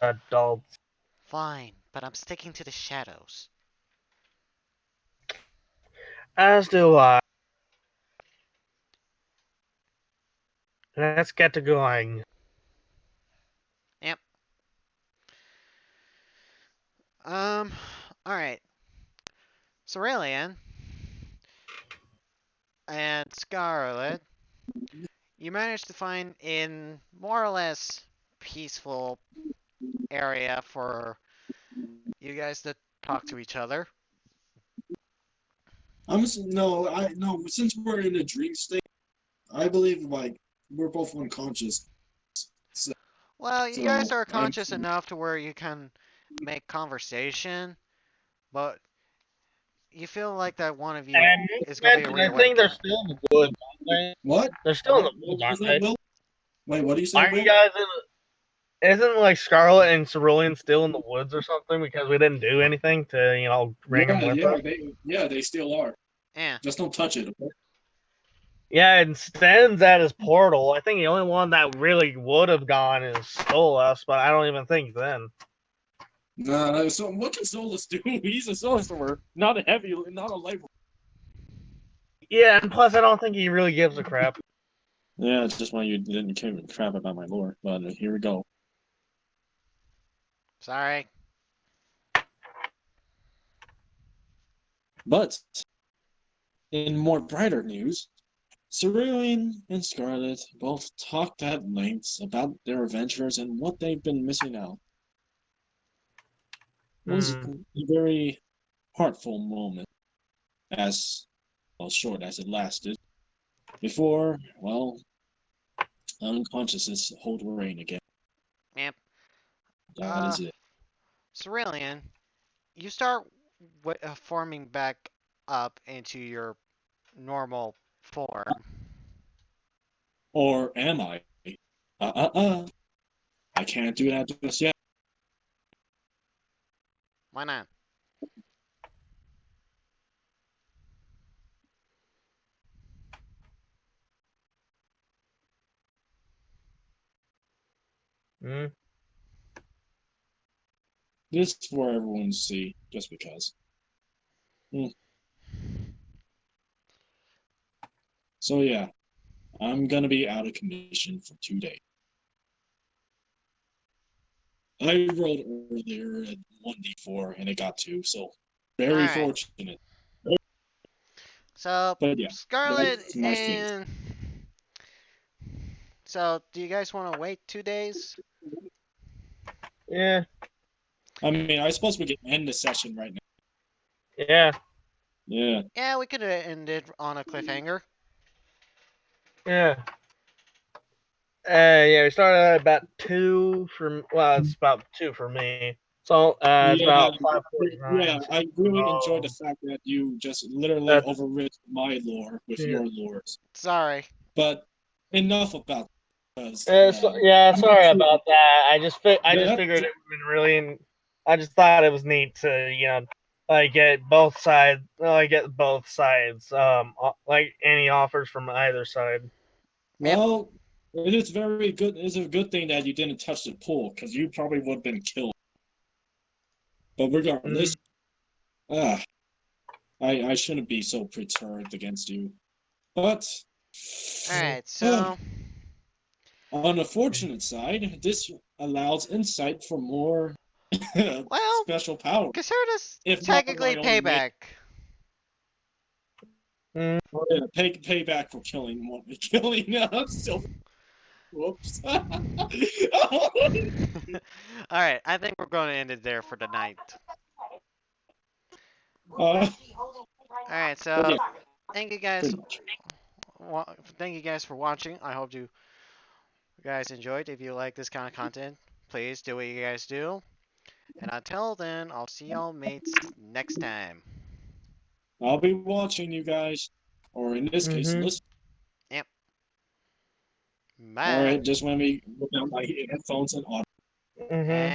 adults. Fine, but I'm sticking to the shadows. As do I. Let's get to going. Yep. Um, alright. Cerulean and Scarlet, you managed to find in more or less peaceful area for you guys to talk to each other. No, I no. Since we're in a dream state, I believe like we're both unconscious. So, Well, you guys so are I'm conscious enough to where you can make conversation, but you feel like that one of you And not is to gonna be mention, I think they're reawakened. still in the woods, aren't they? what? They're still in the What woods, was aren't that, they? Will? Wait, what do you say, Aren't you Will? guys in? Isn't like Scarlet and Cerulean still in the woods or something because we didn't do anything to bring them Yeah, with us? they still are. Yeah. Just don't touch it, okay? Yeah, and Sten's at his portal. I think the only one that really would have gone is Stolas, but I don't even think then. Nah, so what can Solus do? He's a sorcerer, not a heavy, not a light. Yeah, and plus I don't think he really gives a crap. Yeah, it's just why you didn't give a crap about my lore. But here we go. Sorry. But in more brighter news, Cerulean and Scarlet both talked at length about their adventures and what they've been missing out. It was Hmm. a very heartful moment, as well short as it lasted, before, well, unconsciousness hold reign again. Yep. That Uh, is it. Cerulean, you start forming back up into your normal form. Or am I? Uh. I can't do that just yet. Why not? Hmm. This is for everyone to see, just because. Hmm. So yeah, I'm gonna be out of commission for 2 days. I rolled earlier at 1d4 and it got 2, so All Very right. fortunate. So But yeah, Scarlet that's my thing. and so do you guys want to wait 2 days? Yeah, I mean, I suppose we can end the session right now. yeah, Yeah. Yeah, we could end it on a cliffhanger. yeah. Yeah, we started at about 2 for, well, it's about 2 for me. So, it's Yeah, about 5:49. yeah. I really enjoyed the So, fact that you just literally that's, overrid my lore with yeah. your lores. Sorry. But enough about because Yeah, I'm not sorry sure about that. I just that. figured it would been really. I just thought it was neat to like get both sides, like any offers from either side. Yep. Well, it is very good. It's a good thing that you didn't touch the pool because you probably would have been killed. But Mm, regardless, ah, I shouldn't be so perturbed against you. But All right. ah, So, on the fortunate side, this allows insight for more well, special power, consider this if not technically my own name. payback. mm, Oh, yeah, payback for killing Silver. Whoops. All right. I think we're going to end it there for the night. uh, All right. but So, yeah, thank you guys. pretty much. Thank you guys for watching. I hope you guys enjoyed. If you like this kind of content, please do what you guys do. And until then, I'll see y'all mates next time. I'll be watching you guys, or in this case, mhm, listen. Yep. All Bye. right, just let me look out my headphones and audio. mhm. And